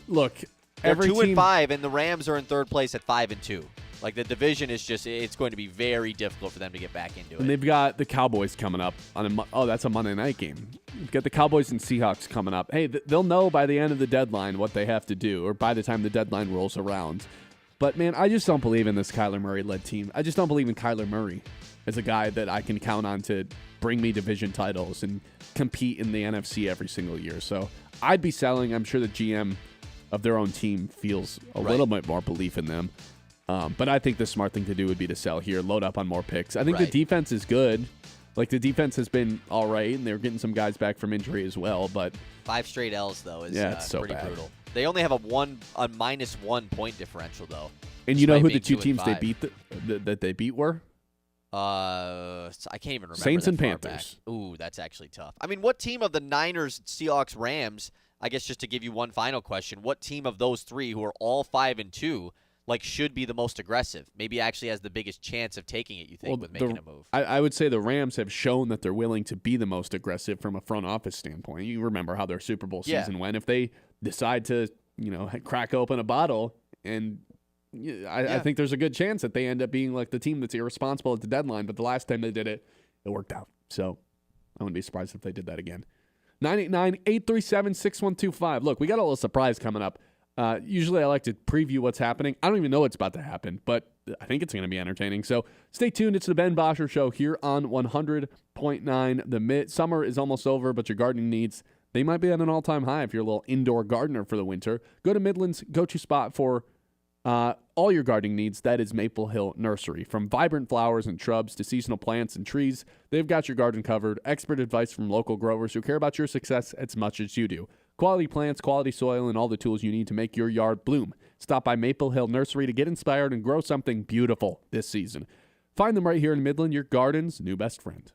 Look, they're 2-5, and the Rams are in third place at 5-2. Like, the division is just—it's going to be very difficult for them to get back into it. And they've got the Cowboys coming up on that's a Monday night game. You've got the Cowboys and Seahawks coming up. Hey, they'll know by the end of the deadline what they have to do, or by the time the deadline rolls around. But man, I just don't believe in this Kyler Murray-led team. I just don't believe in Kyler Murray as a guy that I can count on to bring me division titles and compete in the NFC every single year. So I'd be selling. I'm sure the GM of their own team feels a little bit more belief in them. But I think the smart thing to do would be to sell here, load up on more picks. I think the defense is good. Like, the defense has been all right, and they're getting some guys back from injury as well. But 5 straight L's, though, is it's so pretty bad. brutal. They only have a -1 point differential, though. And you know who the 2 teams they beat that they beat were? I can't even remember. Saints and that far Panthers. Back. Ooh, that's actually tough. I mean, what team of the Niners, Seahawks, Rams, I guess just to give you one final question, what team of those 3 who are all 5-2 should be the most aggressive? Maybe actually has the biggest chance of taking it, you think, with making a move? I would say the Rams have shown that they're willing to be the most aggressive from a front office standpoint. You remember how their Super Bowl season went. If they decide to, crack open a bottle, and I think there's a good chance that they end up being like the team that's irresponsible at the deadline. But the last time they did it, it worked out. So I wouldn't be surprised if they did that again. 989-837-6125. Look, we got a little surprise coming up. Usually I like to preview what's happening. I don't even know what's about to happen, but I think it's going to be entertaining. So stay tuned. It's the Ben Bosscher Show here on 100.9 The Mitt. Summer is almost over, but your gardening needs, they might be at an all-time high if you're a little indoor gardener for the winter. Go to Midland's go-to spot for all your gardening needs. That is Maple Hill Nursery. From vibrant flowers and shrubs to seasonal plants and trees, they've got your garden covered. Expert advice from local growers who care about your success as much as you do. Quality plants, quality soil, and all the tools you need to make your yard bloom. Stop by Maple Hill Nursery to get inspired and grow something beautiful this season. Find them right here in Midland, your garden's new best friend.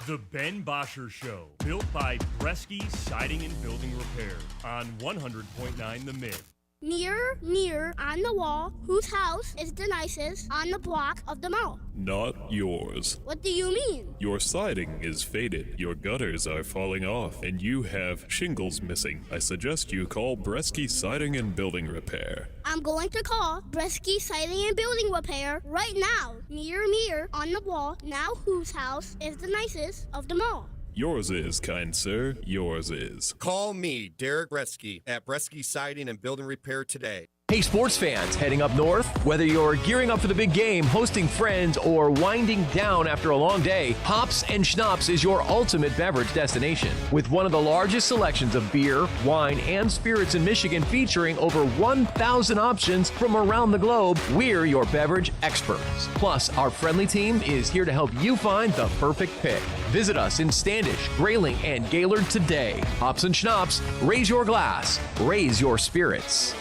The Ben Bosscher Show, built by Bresky Siding and Building Repair on 100.9 The Mitt. Near, on the wall, whose house is the nicest on the block of them all? Not yours. What do you mean? Your siding is faded, your gutters are falling off, and you have shingles missing. I suggest you call Bresky Siding and Building Repair. I'm going to call Bresky Siding and Building Repair right now. Near, on the wall, now whose house is the nicest of them all? Yours is, kind sir. Yours is. Call me, Derek Bresky, at Bresky Siding and Building Repair today. Hey, sports fans, heading up north? Whether you're gearing up for the big game, hosting friends, or winding down after a long day, Hops and Schnapps is your ultimate beverage destination. With one of the largest selections of beer, wine, and spirits in Michigan, featuring over 1,000 options from around the globe, we're your beverage experts. Plus, our friendly team is here to help you find the perfect pick. Visit us in Standish, Grayling, and Gaylord today. Hops and Schnapps, raise your glass, raise your spirits.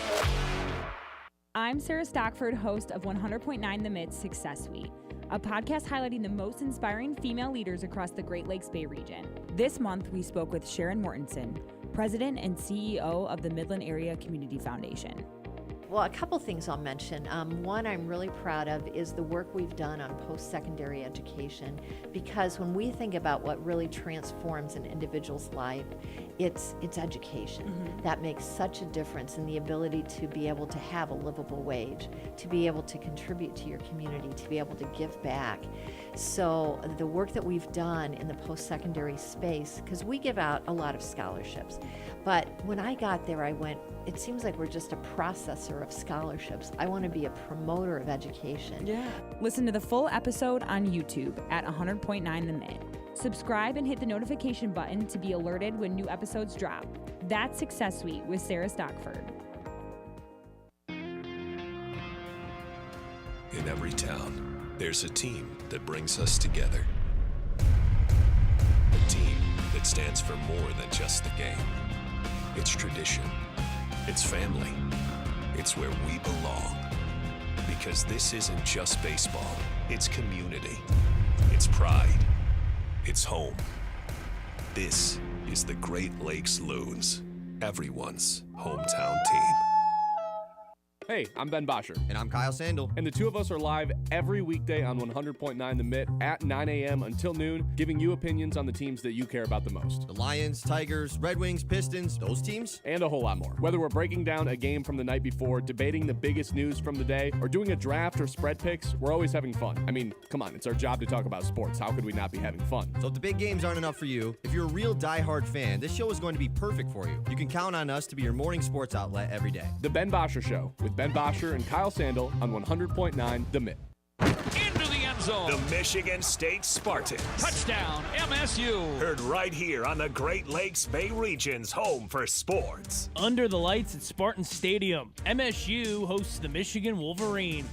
I'm Sarah Stockford, host of 100.9 The Mitt Success Suite, a podcast highlighting the most inspiring female leaders across the Great Lakes Bay region. This month, we spoke with Sharon Mortensen, President and CEO of the Midland Area Community Foundation. Well, a couple things I'll mention. One I'm really proud of is the work we've done on post-secondary education, because when we think about what really transforms an individual's life, it's education. That makes such a difference in the ability to be able to have a livable wage, to be able to contribute to your community, to be able to give back. So the work that we've done in the post-secondary space, because we give out a lot of scholarships, but when I got there, I went, it seems like we're just a processor of scholarships. I want to be a promoter of education. Listen to the full episode on YouTube at 100.9 The Mitt. Subscribe and hit the notification button to be alerted when new episodes drop. That's Success Suite with Sarah Stockford. In every town, there's a team that brings us together. A team that stands for more than just the game. It's tradition. It's family. It's where we belong. Because this isn't just baseball. It's community. It's pride. It's home. This is the Great Lakes Loons, everyone's hometown team. Hey, I'm Ben Bosscher. And I'm Kyle Sandel. And the two of us are live every weekday on 100.9 The Mitt at 9 a.m. until noon, giving you opinions on the teams that you care about the most. The Lions, Tigers, Red Wings, Pistons, those teams. And a whole lot more. Whether we're breaking down a game from the night before, debating the biggest news from the day, or doing a draft or spread picks, we're always having fun. I mean, come on, it's our job to talk about sports. How could we not be having fun? So if the big games aren't enough for you, if you're a real diehard fan, this show is going to be perfect for you. You can count on us to be your morning sports outlet every day. The Ben Bosscher Show with Ben Bosscher and Kyle Sandel on 100.9 The Mitt. Into the end zone. The Michigan State Spartans. Touchdown, MSU. Heard right here on the Great Lakes Bay region's home for sports. Under the lights at Spartan Stadium, MSU hosts the Michigan Wolverines.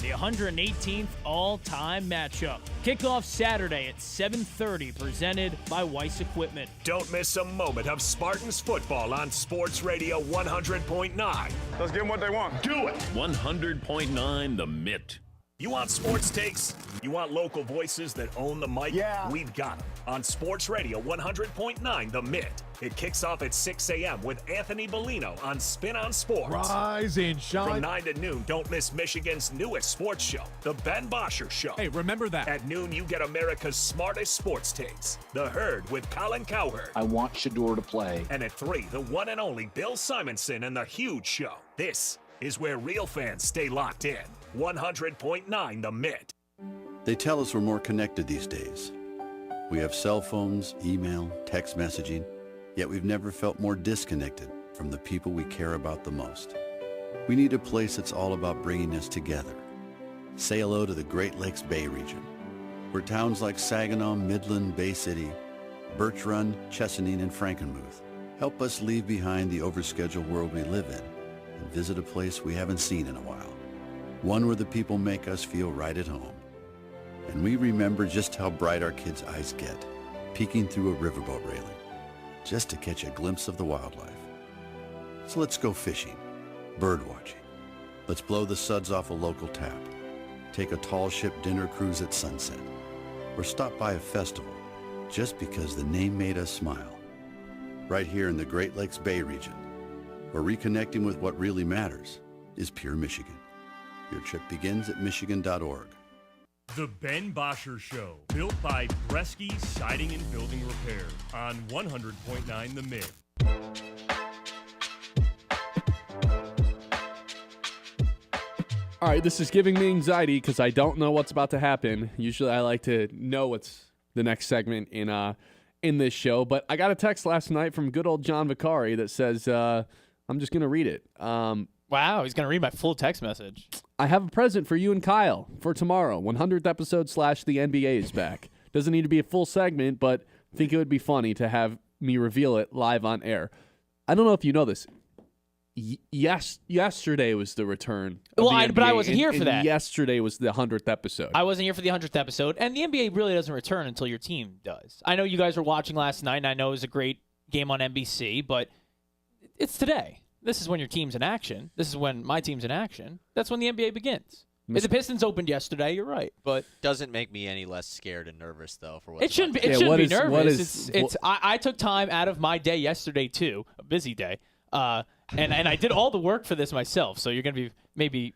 The 118th all-time matchup. Kickoff Saturday at 7:30, presented by Weiss Equipment. Don't miss a moment of Spartans football on Sports Radio 100.9. Let's give them what they want. Do it. 100.9 The Mitt. You want sports takes? You want local voices that own the mic? Yeah. We've got them on Sports Radio 100.9 The Mitt. It kicks off at 6 a.m. with Anthony Bellino on Spin on Sports. Rise and From shine. 9 to noon, don't miss Michigan's newest sports show, The Ben Bosscher Show. Hey, remember that. At noon, you get America's smartest sports takes, The Herd with Colin Cowherd. I want Shador to play. And at 3, the one and only Bill Simonson and The Huge Show. This is where real fans stay locked in. 100.9 The Mitt. They tell us we're more connected these days. We have cell phones, email, text messaging, yet we've never felt more disconnected from the people we care about the most. We need a place that's all about bringing us together. Say hello to the Great Lakes Bay region, where towns like Saginaw, Midland, Bay City, Birch Run, Chesaning, and Frankenmuth help us leave behind the overscheduled world we live in and visit a place we haven't seen in a while. One where the people make us feel right at home. And we remember just how bright our kids' eyes get, peeking through a riverboat railing, just to catch a glimpse of the wildlife. So let's go fishing, bird watching. Let's blow the suds off a local tap, take a tall ship dinner cruise at sunset, or stop by a festival just because the name made us smile. Right here in the Great Lakes Bay region, where reconnecting with what really matters is pure Michigan. Your trip begins at michigan.org. The Ben Bosscher Show, built by Bresky Siding and Building Repair on 100.9 The Mitt. All right, this is giving me anxiety because I don't know what's about to happen. Usually I like to know what's the next segment in this show, but I got a text last night from good old John Vicari that says, I'm just going to read it. Wow, he's going to read my full text message. I have a present for you and Kyle for tomorrow. 100th episode / the NBA is back. Doesn't need to be a full segment, but I think it would be funny to have me reveal it live on air. I don't know if you know this. Yesterday was the return of the NBA, but I wasn't here for that. Yesterday was the 100th episode. I wasn't here for the 100th episode, and the NBA really doesn't return until your team does. I know you guys were watching last night, and I know it was a great game on NBC, but it's today. This is when your team's in action. This is when my team's in action. That's when the NBA begins. The Pistons opened yesterday. You're right, but doesn't make me any less scared and nervous though. For what it shouldn't be. It shouldn't be nervous. I took time out of my day yesterday too, a busy day, and I did all the work for this myself. So you're gonna be maybe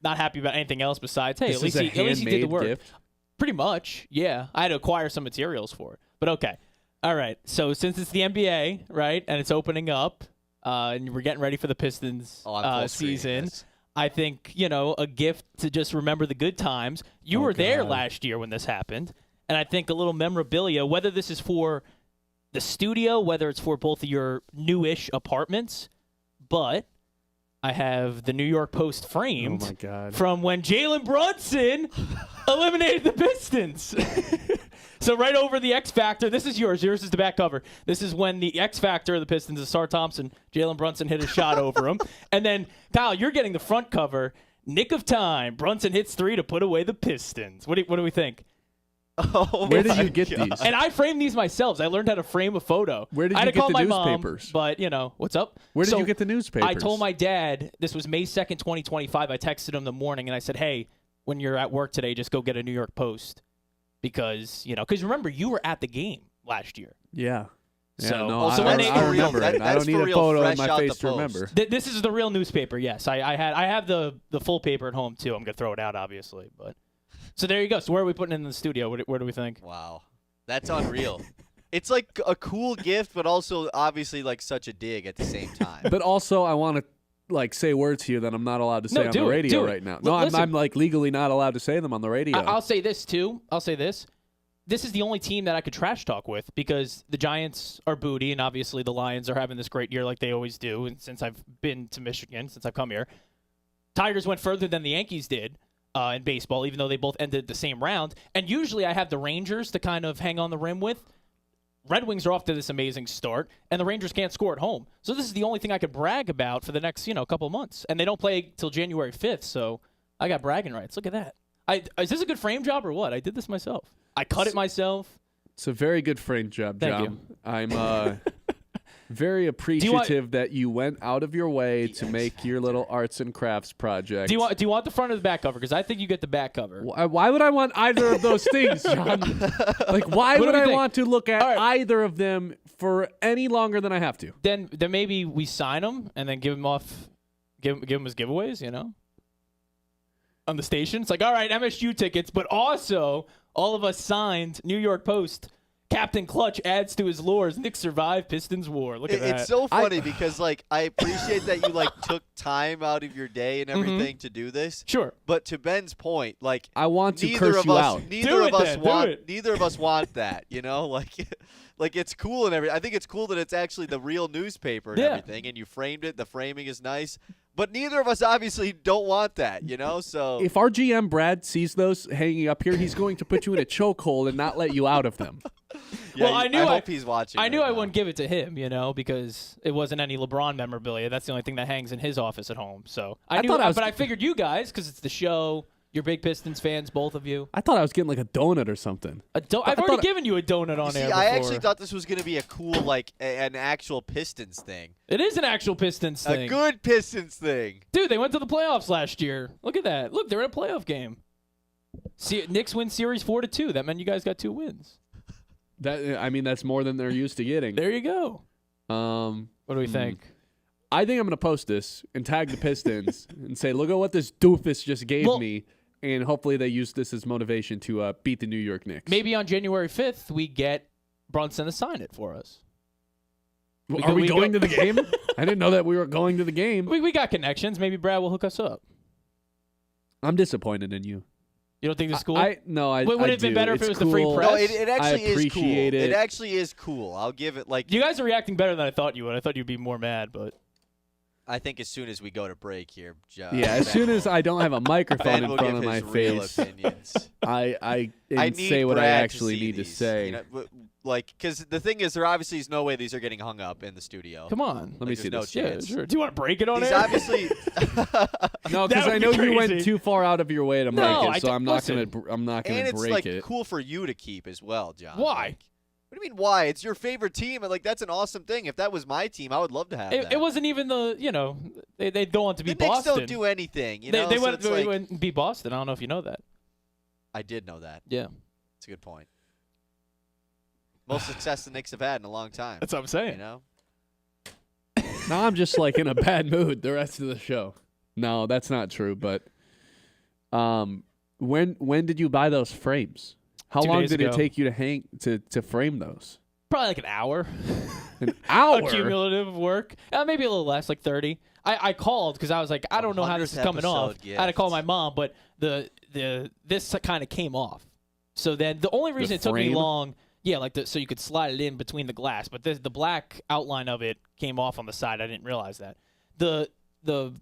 not happy about anything else besides at least he did the work. Gift? Pretty much, yeah. I had to acquire some materials for it, but okay. All right. So since it's the NBA, right, and it's opening up, and we're getting ready for the Pistons season, I think, a gift to just remember the good times. You were there last year when this happened, and I think a little memorabilia, whether this is for the studio, whether it's for both of your newish apartments, but I have the New York Post framed from when Jalen Brunson eliminated the Pistons. So right over the X Factor, this is yours. Yours is the back cover. This is when the X Factor of the Pistons, Ausar Thompson, Jalen Brunson hit a shot over him. And then, Kyle, you're getting the front cover. Nick of time. Brunson hits 3 to put away the Pistons. What do we think? Where did you get these? And I framed these myself. I learned how to frame a photo. Where did I you had to get call the my newspapers? Mom, but, what's up? Where did you get the newspapers? I told my dad, this was May 2nd, 2025. I texted him the morning, and I said, hey, when you're at work today, just go get a New York Post. Because remember, you were at the game last year. Yeah. So, no, so I when remember it. I don't need a photo in my face to remember. This is the real newspaper, yes. I have the full paper at home, too. I'm going to throw it out, obviously. But so there you go. So where are we putting it in the studio? Where do we think? Wow. That's unreal. It's like a cool gift, but also obviously like such a dig at the same time. But also, I want to say words here that I'm not allowed to say on the radio right now. No, I'm legally not allowed to say them on the radio. I'll say this too. I'll say this. This is the only team that I could trash talk with because the Giants are booty, and obviously the Lions are having this great year like they always do. And since I've been to Michigan, since I've come here, Tigers went further than the Yankees did in baseball, even though they both ended the same round. And usually I have the Rangers to kind of hang on the rim with. Red Wings are off to this amazing start, and the Rangers can't score at home. So this is the only thing I could brag about for the next, couple months. And they don't play till January 5th, so I got bragging rights. Look at that. Is this a good frame job or what? I did this myself. I cut it myself. It's a very good frame job, John. Thank you. I'm very appreciative that you went out of your way to make your little arts and crafts project. Do you want the front or the back cover? Because I think you get the back cover. Why would I want either of those things, John? Why would I want to look at either of them for any longer than I have to? Then maybe we sign them and then give them off, give them as giveaways, on the station. It's like, all right, MSU tickets, but also all of us signed New York Post. Captain Clutch adds to his lures. Nick survived Pistons war. Look at that. It's so funny because I appreciate that you took time out of your day and everything to do this. Sure. But to Ben's point, I want to curse you out. Neither of us want that. It's cool and everything. I think it's cool that it's actually the real newspaper and everything, and you framed it. The framing is nice. But neither of us obviously don't want that, so. If our GM, Brad, sees those hanging up here, he's going to put you in a chokehold and not let you out of them. Yeah, I hope he's watching. I knew I wouldn't give it to him, because it wasn't any LeBron memorabilia. That's the only thing that hangs in his office at home. So but I figured you guys, because it's the show, you're big Pistons fans, both of you. I thought I was getting a donut or something. I've already given you a donut on air before. I actually thought this was going to be a cool, an actual Pistons thing. It is an actual Pistons thing. A good Pistons thing. Dude, they went to the playoffs last year. Look at that. Look, they're in a playoff game. See, Knicks win series 4-2. That meant you guys got 2 wins. That's more than they're used to getting. There you go. What do we think? I think I'm going to post this and tag the Pistons and say, look at what this doofus just gave me. And hopefully they use this as motivation to beat the New York Knicks. Maybe on January 5th, we get Brunson to sign it for us. Are we going to the game? I didn't know that we were going to the game. We got connections. Maybe Brad will hook us up. I'm disappointed in you. You don't think this is cool? No, I Would it have been better if it was the free press? No, it actually is cool. It. It actually is cool. I'll give it You guys are reacting better than I thought you would. I thought you'd be more mad, but. I think as soon as we go to break here, as soon as I don't have a microphone in front of my face, I say what I actually need to say. Because the thing is, there obviously is no way these are getting hung up in the studio. Come on, let me see no this. Chance. Yeah, sure. Do you want to break it on air? Obviously, no, because I know you went too far out of your way to break it, so I'm not gonna break it. And it's cool for you to keep as well, John. Why? What do you mean, why? It's your favorite team, and that's an awesome thing. If that was my team, I would love to have that. It wasn't even they'd go on to beat Boston. The Knicks don't do anything, They went and beat Boston. I don't know if you know that. I did know that. Yeah. That's a good point. Most success the Knicks have had in a long time. That's what I'm saying. Now I'm just in a bad mood the rest of the show. No, that's not true, but when did you buy those frames? How long did it take you to frame those? Probably like an hour. An hour? Cumulative work. Maybe a little less, like 30. I called because I was like, I don't know how this is coming off. I had to call my mom, but this kind of came off. So then the only reason it took me long, so you could slide it in between the glass, but the black outline of it came off on the side. I didn't realize that. The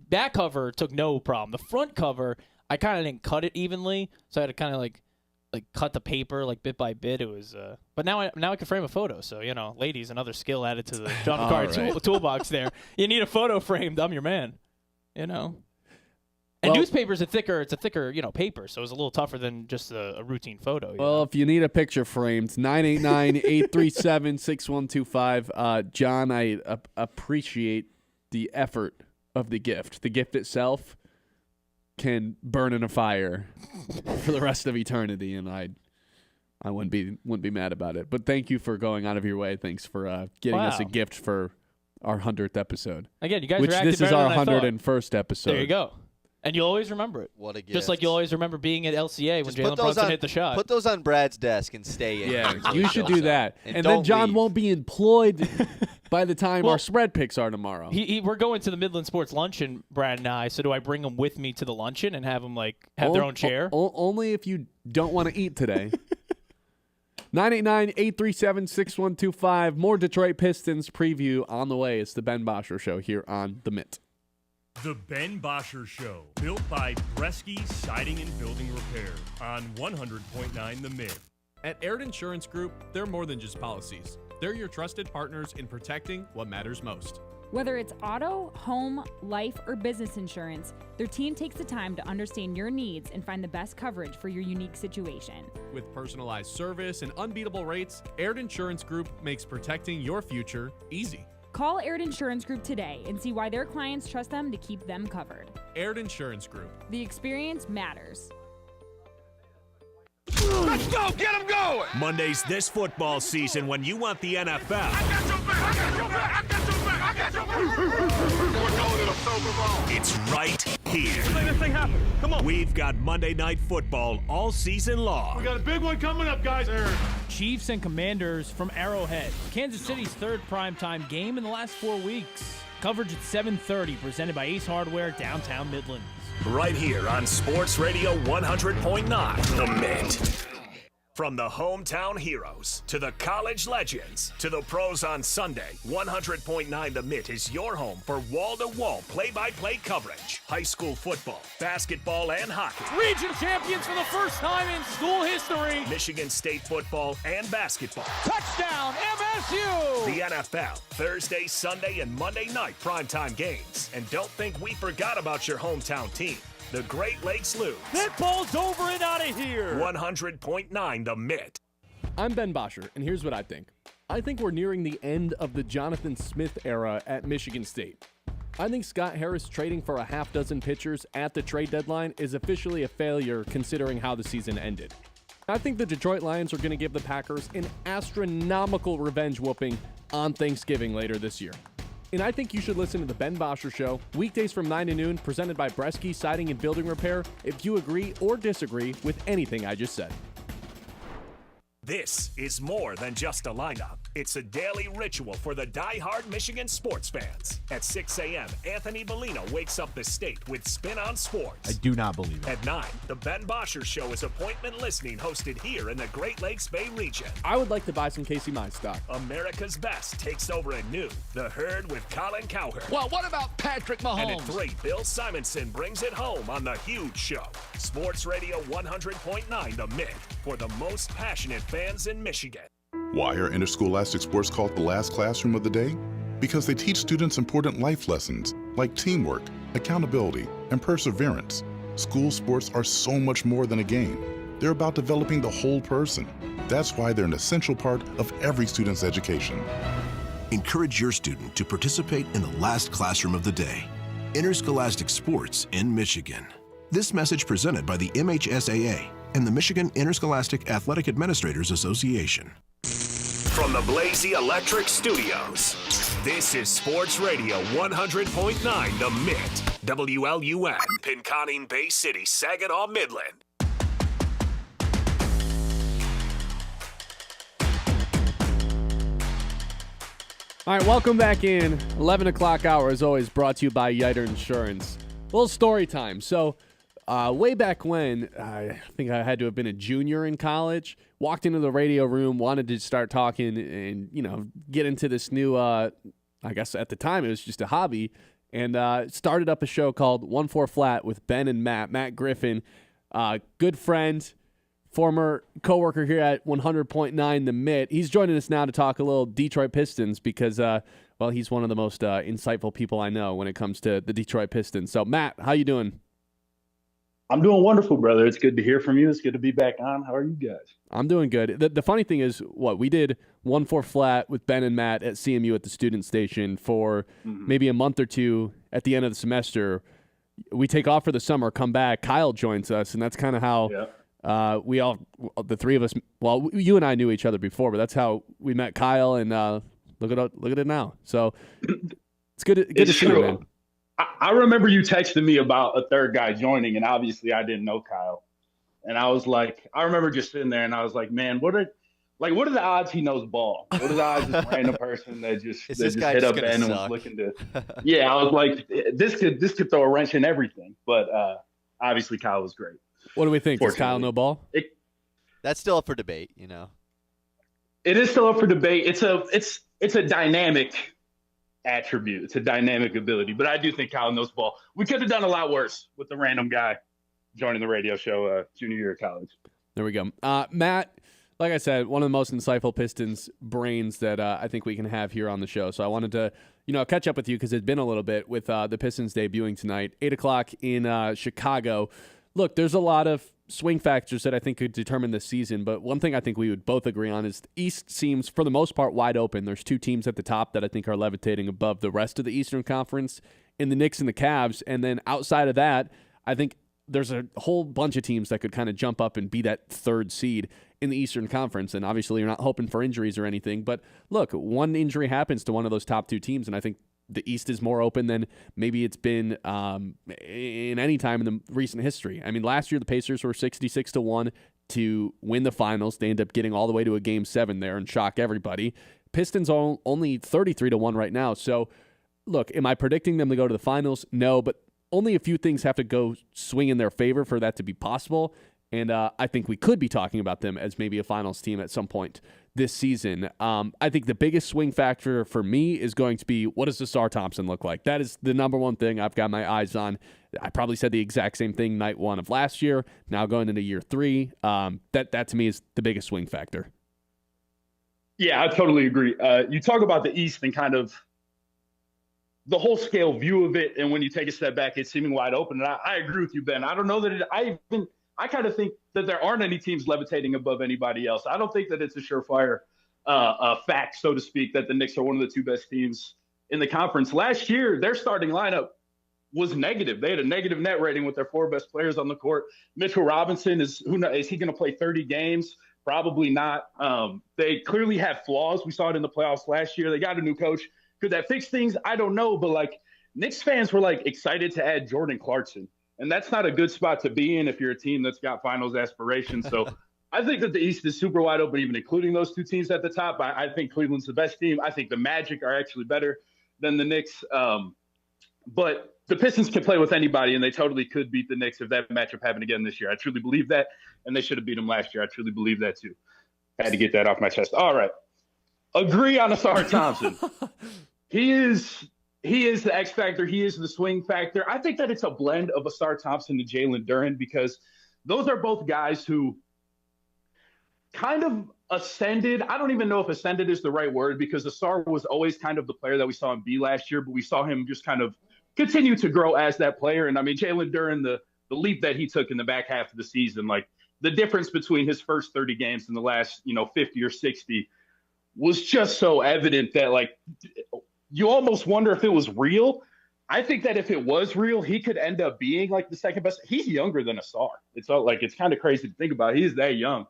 back cover took no problem. The front cover, I kind of didn't cut it evenly, so I had to kind of like cut the paper like bit by bit. It was, but now I can frame a photo. So ladies, another skill added to the John McCarty toolbox. There, you need a photo framed. I'm your man. And newspaper's a thicker paper, so it was a little tougher than just a routine photo. Well, if you need a picture framed, 989-837-6125. John, I appreciate the effort of the gift. The gift itself can burn in a fire for the rest of eternity, and I wouldn't be mad about it. But thank you for going out of your way. Thanks for getting us a gift for our 100th episode. Again, you guys which reacted this is better our than I thought. 101st episode. There you go. And you'll always remember it. What a gift. Just like you'll always remember being at LCA when Jalen Brunson hit the shot. Put those on Brad's desk and stay in. Yeah, you should do that. And then John won't be employed by the time our spread picks are tomorrow. We're going to the Midland Sports Luncheon, Brad and I, so do I bring them with me to the luncheon and have them have their own chair? Only if you don't want to eat today. 989-837-6125. More Detroit Pistons preview on the way. It's the Ben Bosscher Show here on The Mitt. The Ben Bosscher Show, built by Bresky Siding and Building Repair on 100.9 The Mitt. At Aird Insurance Group, they're more than just policies. They're your trusted partners in protecting what matters most. Whether it's auto, home, life, or business insurance, their team takes the time to understand your needs and find the best coverage for your unique situation. With personalized service and unbeatable rates, Aird Insurance Group makes protecting your future easy. Call Aird Insurance Group today and see why their clients trust them to keep them covered. Aird Insurance Group. The experience matters. Let's go! Get him going! Mondays this football season when you want the NFL. It's right here. Make this thing happen. Come on. We've got Monday Night Football all season long. We got a big one coming up, guys. Chiefs and Commanders from Arrowhead. Kansas City's third primetime game in the last 4 weeks. Coverage at 7:30, presented by Ace Hardware, downtown Midland. Right here on Sports Radio 100.9, The Mitt. From the hometown heroes to the college legends to the pros on Sunday, 100.9 The Mitt is your home for wall-to-wall play-by-play coverage. High school football, basketball, and hockey. Region champions for the first time in school history. Michigan State football and basketball. Touchdown, MSU! The NFL, Thursday, Sunday, and Monday night primetime games. And don't think we forgot about your hometown team. The Great Lakes Loons. That ball's over and out of here. 100.9 The Mitt. I'm Ben Bosscher, and here's what I think. I think we're nearing the end of the Jonathan Smith era at Michigan State. I think Scott Harris trading for a half dozen pitchers at the trade deadline is officially a failure considering how the season ended. I think the Detroit Lions are going to give the Packers an astronomical revenge whooping on Thanksgiving later this year. And I think you should listen to the Ben Bosscher Show, weekdays from 9 to noon, presented by Bresky Siding and Building Repair, if you agree or disagree with anything I just said. This is more than just a lineup. It's a daily ritual for the die-hard Michigan sports fans. At 6 a.m., Anthony Bellino wakes up the state with Spin on Sports. I do not believe it. At 9, the Ben Bosscher Show is appointment listening hosted here in the Great Lakes Bay region. I would like to buy some Casey Mize stock. America's Best takes over at noon. The Herd with Colin Cowherd. Well, what about Patrick Mahomes? And at 3, Bill Simonson brings it home on The Huge Show. Sports Radio 100.9 The Mitt for the most passionate fans in Michigan. Why are interscholastic sports called the last classroom of the day? Because they teach students important life lessons like teamwork, accountability, and perseverance. School sports are so much more than a game. They're about developing the whole person. That's why they're an essential part of every student's education. Encourage your student to participate in the last classroom of the day. Interscholastic sports in Michigan. This message presented by the MHSAA and the Michigan Interscholastic Athletic Administrators Association. From the Blazy Electric Studios, this is Sports Radio 100.9 The Mitt. WLUN, Pinconning Bay City, Saginaw, Midland. All right, welcome back in. 11 o'clock hour, as always, brought to you by Yiter Insurance. A little story time. So, way back when, I think I had to have been a junior in college, walked into the radio room, wanted to start talking and, get into this new, I guess at the time it was just a hobby, and started up a show called 1-4 Flat with Ben and Matt Griffin, good friend, former coworker here at 100.9 The Mitt. He's joining us now to talk a little Detroit Pistons because, he's one of the most insightful people I know when it comes to the Detroit Pistons. So, Matt, how you doing? I'm doing wonderful, brother. It's good to hear from you. It's good to be back on. How are you guys? I'm doing good. The funny thing is, we did 1-4 Flat with Ben and Matt at CMU at the student station for maybe a month or two at the end of the semester. We take off for the summer, come back, Kyle joins us, and that's kind of how we all, the three of us, you and I knew each other before, but that's how we met Kyle, and look at it now. So it's good to see you, man. I remember you texting me about a third guy joining, and obviously I didn't know Kyle. And I was like, I remember just sitting there, and I was like, man, what are the odds he knows ball? What are the odds this random person that just hit up Ben and was looking to? Yeah, I was like, this could throw a wrench in everything. But obviously Kyle was great. What do we think? Does Kyle know ball? That's still up for debate, It is still up for debate. It's a dynamic attribute. It's a dynamic ability, but I do think Kyle knows ball. We could have done a lot worse with the random guy joining the radio show junior year of college. There we go. Matt, like I said, one of the most insightful Pistons brains that I think we can have here on the show. So I wanted to, catch up with you because it's been a little bit with the Pistons debuting tonight, 8 o'clock in Chicago. Look, there's a lot of swing factors that I think could determine this season, but one thing I think we would both agree on is the East seems, for the most part, wide open. There's two teams at the top that I think are levitating above the rest of the Eastern Conference in the Knicks and the Cavs, and then outside of that, I think there's a whole bunch of teams that could kind of jump up and be that third seed in the Eastern Conference, and obviously you're not hoping for injuries or anything, but look, one injury happens to one of those top two teams, and I think the East is more open than maybe it's been in any time in the recent history. I mean, last year the Pacers were 66-1 to win the finals. They end up getting all the way to a Game 7 there and shock everybody. Pistons are only 33-1 right now. So, look, am I predicting them to go to the finals? No, but only a few things have to go swing in their favor for that to be possible. And I think we could be talking about them as maybe a finals team at some point this season. I think the biggest swing factor for me is going to be, what does Ausar Thompson look like? That is the number one thing I've got my eyes on. I probably said the exact same thing night one of last year, now going into year three. That to me is the biggest swing factor. Yeah, I totally agree. You talk about the East and kind of the whole scale view of it, and when you take a step back, it's seeming wide open. And I agree with you, Ben. I don't know that I kind of think that there aren't any teams levitating above anybody else. I don't think that it's a surefire fact, so to speak, that the Knicks are one of the two best teams in the conference. Last year, their starting lineup was negative. They had a negative net rating with their four best players on the court. Mitchell Robinson is he going to play 30 games? Probably not. They clearly have flaws. We saw it in the playoffs last year. They got a new coach. Could that fix things? I don't know. But Knicks fans were excited to add Jordan Clarkson. And that's not a good spot to be in if you're a team that's got finals aspirations. So I think that the East is super wide open, even including those two teams at the top. I think Cleveland's the best team. I think the Magic are actually better than the Knicks. But the Pistons can play with anybody, and they totally could beat the Knicks if that matchup happened again this year. I truly believe that, and they should have beat them last year. I truly believe that too. Had to get that off my chest. All right. Agree on Ausar Thompson. He is the X factor. He is the swing factor. I think that it's a blend of Ausar Thompson and Jalen Duren because those are both guys who kind of ascended. I don't even know if ascended is the right word because Ausar was always kind of the player that we saw him be last year, but we saw him just kind of continue to grow as that player. And I mean, Jalen Duren, the leap that he took in the back half of the season, the difference between his first 30 games and the last, 50 or 60 was just so evident that you almost wonder if it was real. I think that if it was real, he could end up being the second best. He's younger than Ausar. It's kind of crazy to think about. He's that young.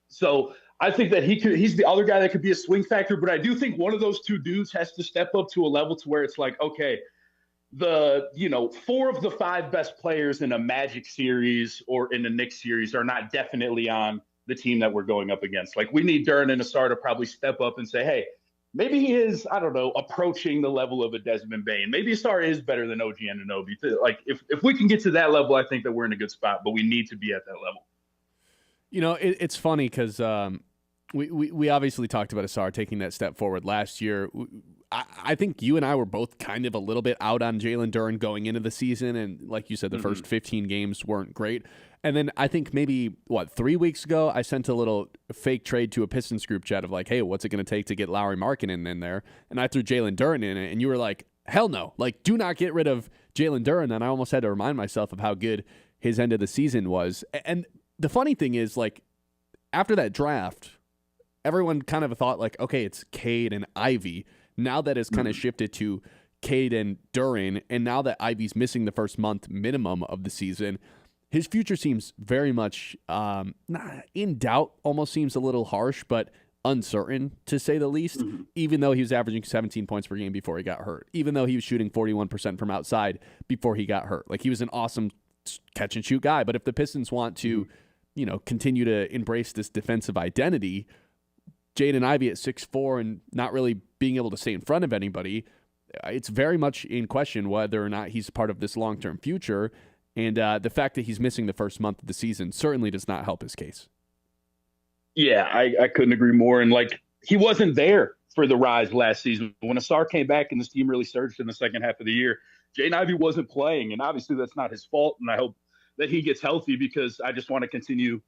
So I think that he's the other guy that could be a swing factor, but I do think one of those two dudes has to step up to a level to where it's okay, the, 4 of the 5 best players in a Magic series or in a Knicks series are not definitely on the team that we're going up against. We need Duren and Ausar to probably step up and say, hey, maybe he is, I don't know, approaching the level of a Desmond Bane. Maybe Ausar is better than OG Anunoby. Like, if we can get to that level, I think that we're in a good spot, but we need to be at that level. You know, it's funny because we obviously talked about Ausar taking that step forward last year. I think you and I were both kind of a little bit out on Jalen Duren going into the season, and like you said, the first 15 games weren't great. And then I think maybe, 3 weeks ago, I sent a little fake trade to a Pistons group chat of like, hey, what's it going to take to get Lauri Markkanen in there? And I threw Jalen Duren in it, and you were like, hell no. Like, do not get rid of Jalen Duren. And I almost had to remind myself of how good his end of the season was. And the funny thing is, like, after that draft, everyone kind of thought, like, okay, it's Cade and Ivy. Now that it's kind of shifted to Cade and Duren, and now that Ivy's missing the first month minimum of the season, his future seems very much in doubt, almost seems a little harsh, but uncertain, to say the least, even though he was averaging 17 points per game before he got hurt, even though he was shooting 41% from outside before he got hurt. Like, he was an awesome catch-and-shoot guy, but if the Pistons want to, continue to embrace this defensive identity, Jaden Ivey at 6'4" and not really being able to stay in front of anybody, it's very much in question whether or not he's part of this long-term future. And the fact that he's missing the first month of the season certainly does not help his case. Yeah, I couldn't agree more. And, like, he wasn't there for the rise last season. When Ausar came back and this team really surged in the second half of the year, Jaden Ivey wasn't playing. And obviously that's not his fault. And I hope that he gets healthy because I just want to continue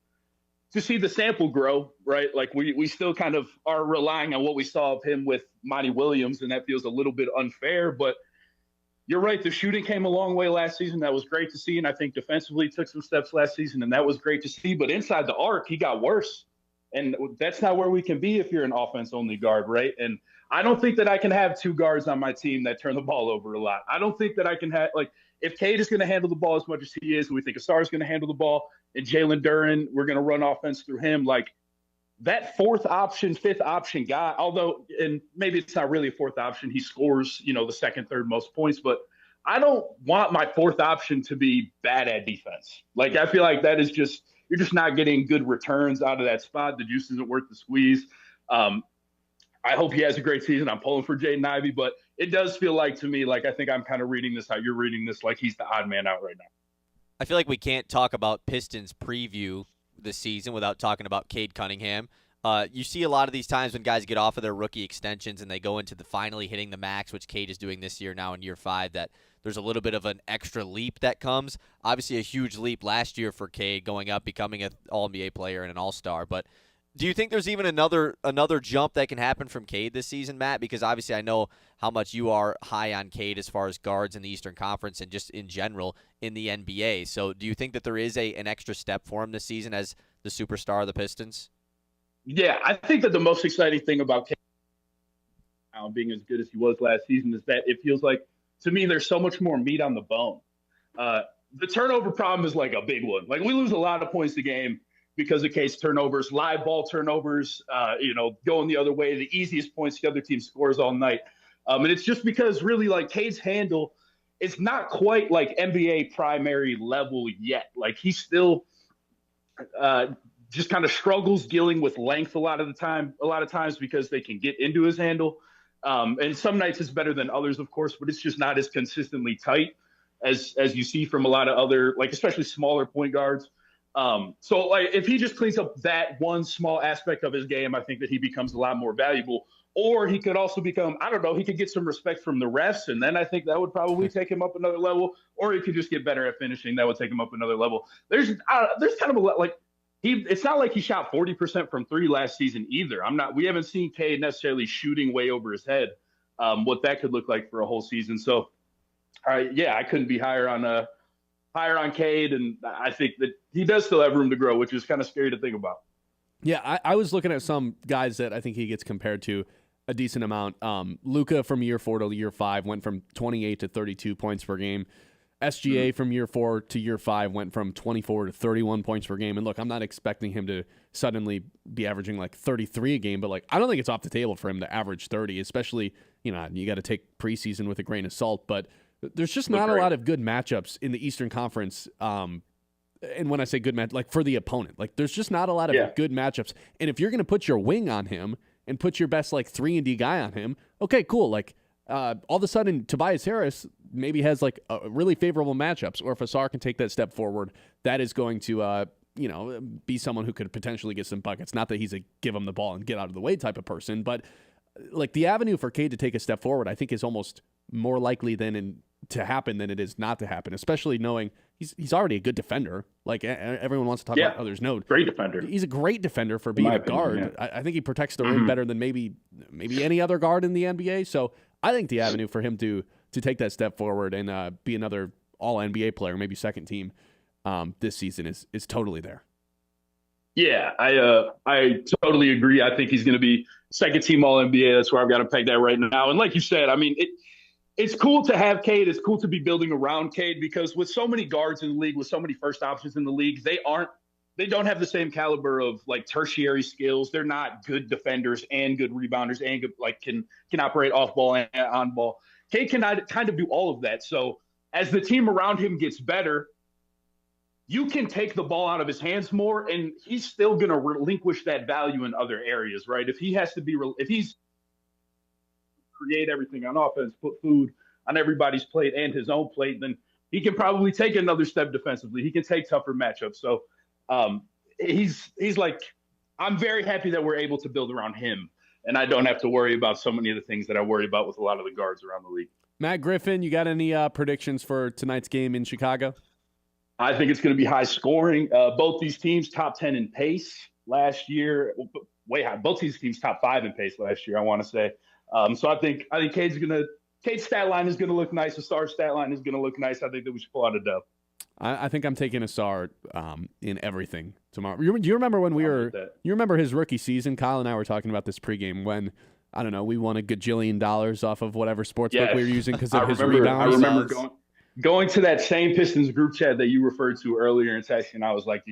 to see the sample grow, right? Like, we still kind of are relying on what we saw of him with Monty Williams, and that feels a little bit unfair. But you're right, the shooting came a long way last season. That was great to see, and I think defensively took some steps last season, and that was great to see. But inside the arc, he got worse, and that's not where we can be if you're an offense-only guard, right? And I don't think that I can have two guards on my team that turn the ball over a lot. I don't think that I can have, like, if Cade is going to handle the ball as much as he is, and we think Ausar is going to handle the ball, and Jalen Duren, we're going to run offense through him, like, that fourth option, fifth option guy, although, and maybe it's not really a fourth option, he scores, the second, third most points, but I don't want my fourth option to be bad at defense. Like, I feel like that is just, you're just not getting good returns out of that spot. The juice isn't worth the squeeze. I hope he has a great season. I'm pulling for Jaden Ivey, but it does feel like to me, like, I think I'm kind of reading this how you're reading this, like he's the odd man out right now. I feel like we can't talk about Pistons preview this season without talking about Cade Cunningham. You see a lot of these times when guys get off of their rookie extensions and they go into the finally hitting the max, which Cade is doing this year now in year 5, that there's a little bit of an extra leap that comes. Obviously a huge leap last year for Cade going up, becoming an All-NBA player and an All-Star. But do you think there's even another jump that can happen from Cade this season, Matt? Because obviously I know how much you are high on Cade as far as guards in the Eastern Conference and just in general in the NBA. So do you think that there is an extra step for him this season as the superstar of the Pistons? Yeah, I think that the most exciting thing about Cade being as good as he was last season is that it feels like, to me, there's so much more meat on the bone. The turnover problem is like a big one. Like, we lose a lot of points a game because of Cade's turnovers, live ball turnovers, going the other way, the easiest points the other team scores all night. And it's just because really, like, Cade's handle is not quite like NBA primary level yet. Like, he's still just kind of struggles dealing with length a lot of times because they can get into his handle. And some nights it's better than others, of course, but it's just not as consistently tight as you see from a lot of other, like, especially smaller point guards. So, like, if he just cleans up that one small aspect of his game, I think that he becomes a lot more valuable. Or he could also become, I don't know, he could get some respect from the refs, and then I think that would probably take him up another level. Or he could just get better at finishing. That would take him up another level. There's kind of a, like, it's not like he shot 40% from 3 last season either. We haven't seen Cade necessarily shooting way over his head, what that could look like for a whole season. So, I couldn't be higher on Cade, and I think that he does still have room to grow, which is kind of scary to think about. Yeah, I was looking at some guys that I think he gets compared to a decent amount. Luka from year 4 to year 5 went from 28 to 32 points per game. SGA from year 4 to year 5 went from 24 to 31 points per game. And look, I'm not expecting him to suddenly be averaging like 33 a game, but like, I don't think it's off the table for him to average 30, especially, you got to take preseason with a grain of salt, but there's just not a lot of good matchups in the Eastern Conference. And when I say good match, like for the opponent, like there's just not a lot of good matchups. And if you're going to put your wing on him, and put your best like 3-and-D guy on him, okay, cool. Like all of a sudden Tobias Harris maybe has like a really favorable matchups, or if Ausar can take that step forward, that is going to be someone who could potentially get some buckets. Not that he's a give him the ball and get out of the way type of person, but like the avenue for Cade to take a step forward, I think is almost more likely to happen than it is not to happen, especially knowing he's already a good defender. Like everyone wants to talk about others. No, great defender. He's a great defender for being a guard. I think he protects the rim better than maybe any other guard in the NBA. So I think the avenue for him to take that step forward and be another all NBA player, maybe second team this season is totally there. Yeah, I totally agree. I think he's going to be second team all NBA. That's where I've got to peg that right now. And like you said, I mean, it's cool to have Cade. It's cool to be building around Cade, because with so many guards in the league, with so many first options in the league, they don't have the same caliber of like tertiary skills. They're not good defenders and good rebounders and good, like can operate off ball and on ball. Cade can kind of do all of that. So as the team around him gets better, you can take the ball out of his hands more, and he's still going to relinquish that value in other areas, right? If he's create everything on offense, put food on everybody's plate and his own plate, then he can probably take another step defensively. He can take tougher matchups. So he's like, I'm very happy that we're able to build around him, and I don't have to worry about so many of the things that I worry about with a lot of the guards around the league. Matt Griffin, you got any predictions for tonight's game in Chicago? I think it's going to be high scoring. Both these teams top 10 in pace last year. Way high. Both these teams top 5 in pace last year, I want to say. So I think Cade's stat line is going to look nice. Ausar's stat line is going to look nice. I think that we should pull out a dub. I think I'm taking Ausar in everything tomorrow. Do you remember when you remember his rookie season? Kyle and I were talking about this pregame when, I don't know, we won $1 gajillion off of whatever sportsbook we were using because of his rebounds. I remember going to that same Pistons group chat that you referred to earlier in session. I was like,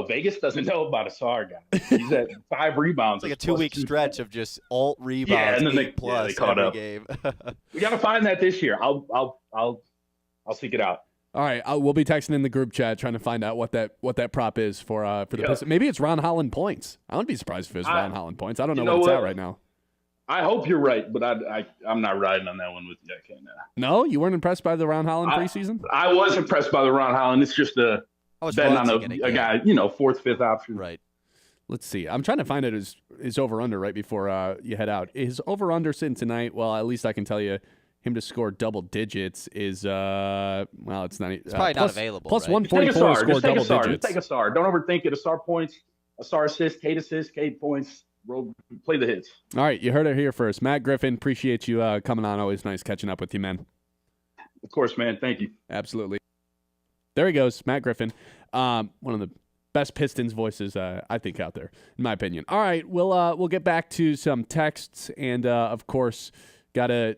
Vegas doesn't know about Ausar guy. He's at 5 rebounds. It's like a 2-week stretch of just alt rebounds, and then they caught every up. game. We got to find that this year. I'll seek it out. All right, we'll be texting in the group chat trying to find out what that prop is for the Pistons. Maybe it's Ron Holland points. I wouldn't be surprised if it was Ron Holland points. I don't know what it's at right now. I hope you're right, but I'm not riding on that one with you. I can't. No, you weren't impressed by the Ron Holland preseason? I was impressed by the Ron Holland. It's just betting on a guy, 4th, 5th option. Right. Let's see. I'm trying to find it his over-under right before you head out. His over-under sitting tonight, well, at least I can tell you, him to score double digits is, it's not. It's probably not available. Plus right? 144 to score double digits. Just take Ausar. Don't overthink it. Ausar points, Ausar assists, Cade points. Play the hits. All right, you heard it here first. Matt Griffin, appreciate you coming on. Always nice catching up with you, man. Of course, man. Thank you. Absolutely. There he goes, Matt Griffin. One of the best Pistons voices I think out there, in my opinion. All right, we'll get back to some texts, and of course, got to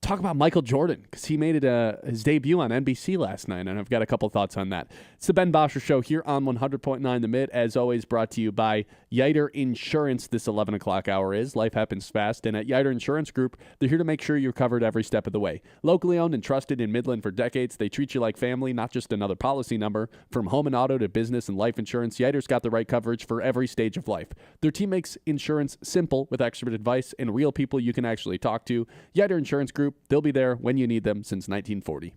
talk about Michael Jordan because he made it his debut on NBC last night, and I've got a couple thoughts on that. It's the Ben Bosscher Show here on 100.9 The Mitt, as always brought to you by Yiter Insurance. This 11 o'clock hour is Life Happens Fast, and at Yiter Insurance Group, they're here to make sure you're covered every step of the way. Locally owned and trusted in Midland for decades, they treat you like family, not just another policy number. From home and auto to business and life insurance, Yiter's got the right coverage for every stage of life. Their team makes insurance simple with expert advice and real people you can actually talk to. Yiter Insurance Group, they'll be there when you need them since 1940.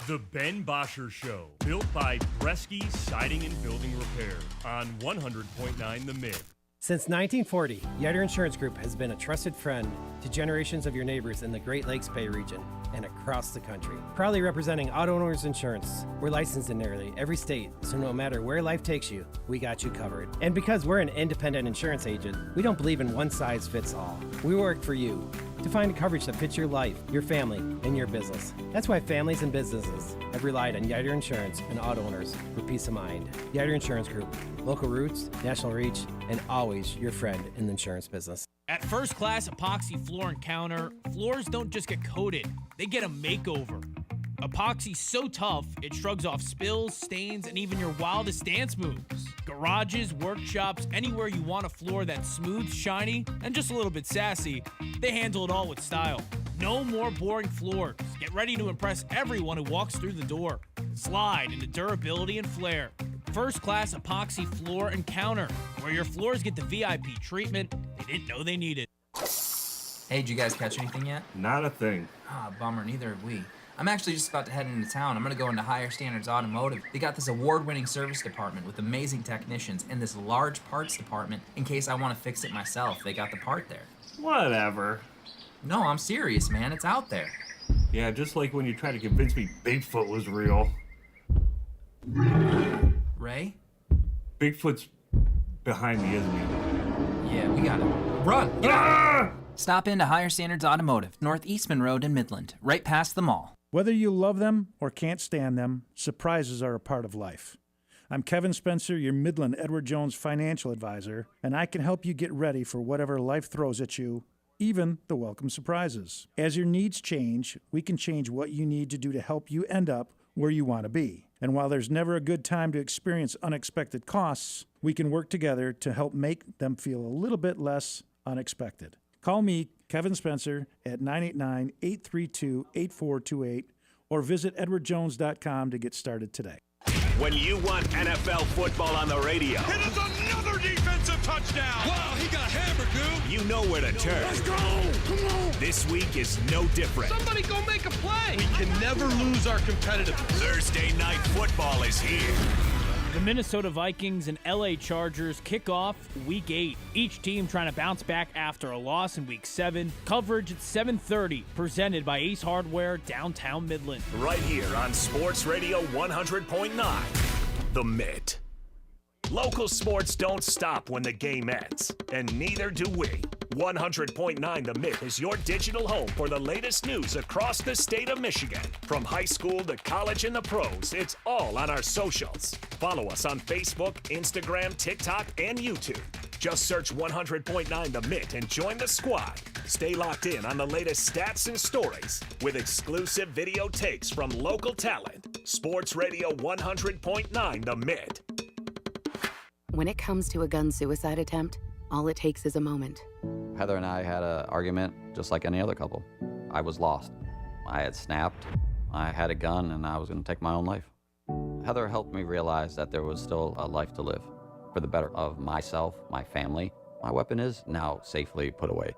The Ben Bosscher Show, built by Bresky Siding and Building Repair on 100.9 The Mitt. Since 1940, Yiter Insurance Group has been a trusted friend to generations of your neighbors in the Great Lakes Bay region and across the country. Proudly representing Auto Owners Insurance, we're licensed in nearly every state, so no matter where life takes you, we got you covered. And because we're an independent insurance agent, we don't believe in one size fits all. We work for you to find coverage that fits your life, your family, and your business. That's why families and businesses have relied on Yiter Insurance and Auto Owners for peace of mind. Yiter Insurance Group, local roots, national reach, and always your friend in the insurance business. At First Class Epoxy Floor and Counter, floors don't just get coated, they get a makeover. Epoxy's so tough, it shrugs off spills, stains, and even your wildest dance moves. Garages, workshops, anywhere you want a floor that's smooth, shiny, and just a little bit sassy, they handle it all with style. No more boring floors. Get ready to impress everyone who walks through the door. Slide into durability and flair. First-class epoxy floor and counter, where your floors get the VIP treatment they didn't know they needed. Hey, did you guys catch anything yet? Not a thing. Ah, bummer, neither have we. I'm actually just about to head into town. I'm gonna go into Higher Standards Automotive. They got this award-winning service department with amazing technicians and this large parts department in case I want to fix it myself. They got the part there. Whatever. No, I'm serious, man. It's out there. Yeah, just like when you tried to convince me Bigfoot was real. Ray? Bigfoot's behind me, isn't he? Yeah, we got it. Run! Get out! Stop into Higher Standards Automotive, North Eastman Road in Midland, right past the mall. Whether you love them or can't stand them, surprises are a part of life. I'm Kevin Spencer, your Midland Edward Jones financial advisor, and I can help you get ready for whatever life throws at you, even the welcome surprises. As your needs change, we can change what you need to do to help you end up where you want to be. And while there's never a good time to experience unexpected costs, we can work together to help make them feel a little bit less unexpected. Call me, Kevin Spencer, at 989-832-8428 or visit edwardjones.com to get started today. When you want NFL football on the radio. It is another defensive touchdown. Wow, he got hammered, dude. You know where to turn. Let's go. Come on. This week is no different. Somebody go make a play. We can never lose our competitiveness. Thursday night football is here. The Minnesota Vikings and LA Chargers kick off Week 8. Each team trying to bounce back after a loss in Week 7. Coverage at 7:30, presented by Ace Hardware, downtown Midland. Right here on Sports Radio 100.9, The Mitt. Local sports don't stop when the game ends, and neither do we. 100.9 The Mitt is your digital home for the latest news across the state of Michigan. From high school to college and the pros, it's all on our socials. Follow us on Facebook, Instagram, TikTok, and YouTube. Just search 100.9 The Mitt and join the squad. Stay locked in on the latest stats and stories with exclusive video takes from local talent. Sports Radio 100.9 The Mitt. When it comes to a gun suicide attempt, all it takes is a moment. Heather and I had an argument just like any other couple. I was lost. I had snapped. I had a gun and I was going to take my own life. Heather helped me realize that there was still a life to live for the better of myself, my family. My weapon is now safely put away.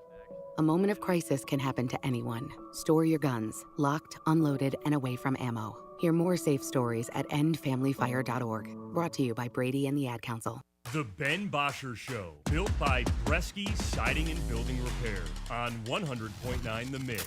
A moment of crisis can happen to anyone. Store your guns, locked, unloaded, and away from ammo. Hear more safe stories at endfamilyfire.org. Brought to you by Brady and the Ad Council. The Ben Bosscher Show, built by Bresky Siding and Building Repair on 100.9 The Mitt.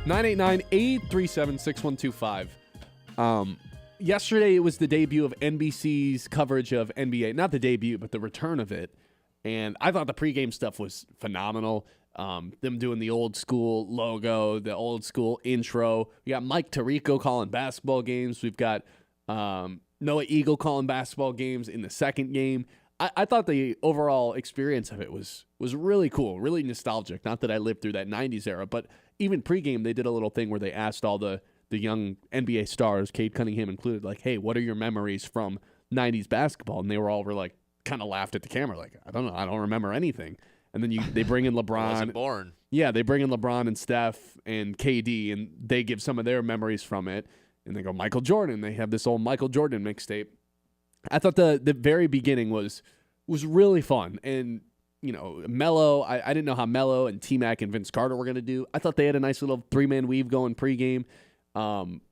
(989-837-6125). Yesterday it was the debut of NBC's coverage of NBA. Not the debut, but the return of it. And I thought the pregame stuff was phenomenal. Them doing the old school logo, the old school intro. We got Mike Tirico calling basketball games. We've got Noah Eagle calling basketball games in the second game. I thought the overall experience of it was really cool, really nostalgic. Not that I lived through that 90s era, but even pregame they did a little thing where they asked all the young NBA stars, Cade Cunningham included, like, hey, what are your memories from 90s basketball? And they were like, kind of laughed at the camera, like, I don't know, I don't remember anything. And then they bring in LeBron. I wasn't born. Yeah, they bring in LeBron and Steph and KD, and they give some of their memories from it. And they go, Michael Jordan. They have this old Michael Jordan mixtape. I thought the very beginning was really fun. And, you know, Melo, I didn't know how Melo and T-Mac and Vince Carter were going to do. I thought they had a nice little three-man weave going pregame.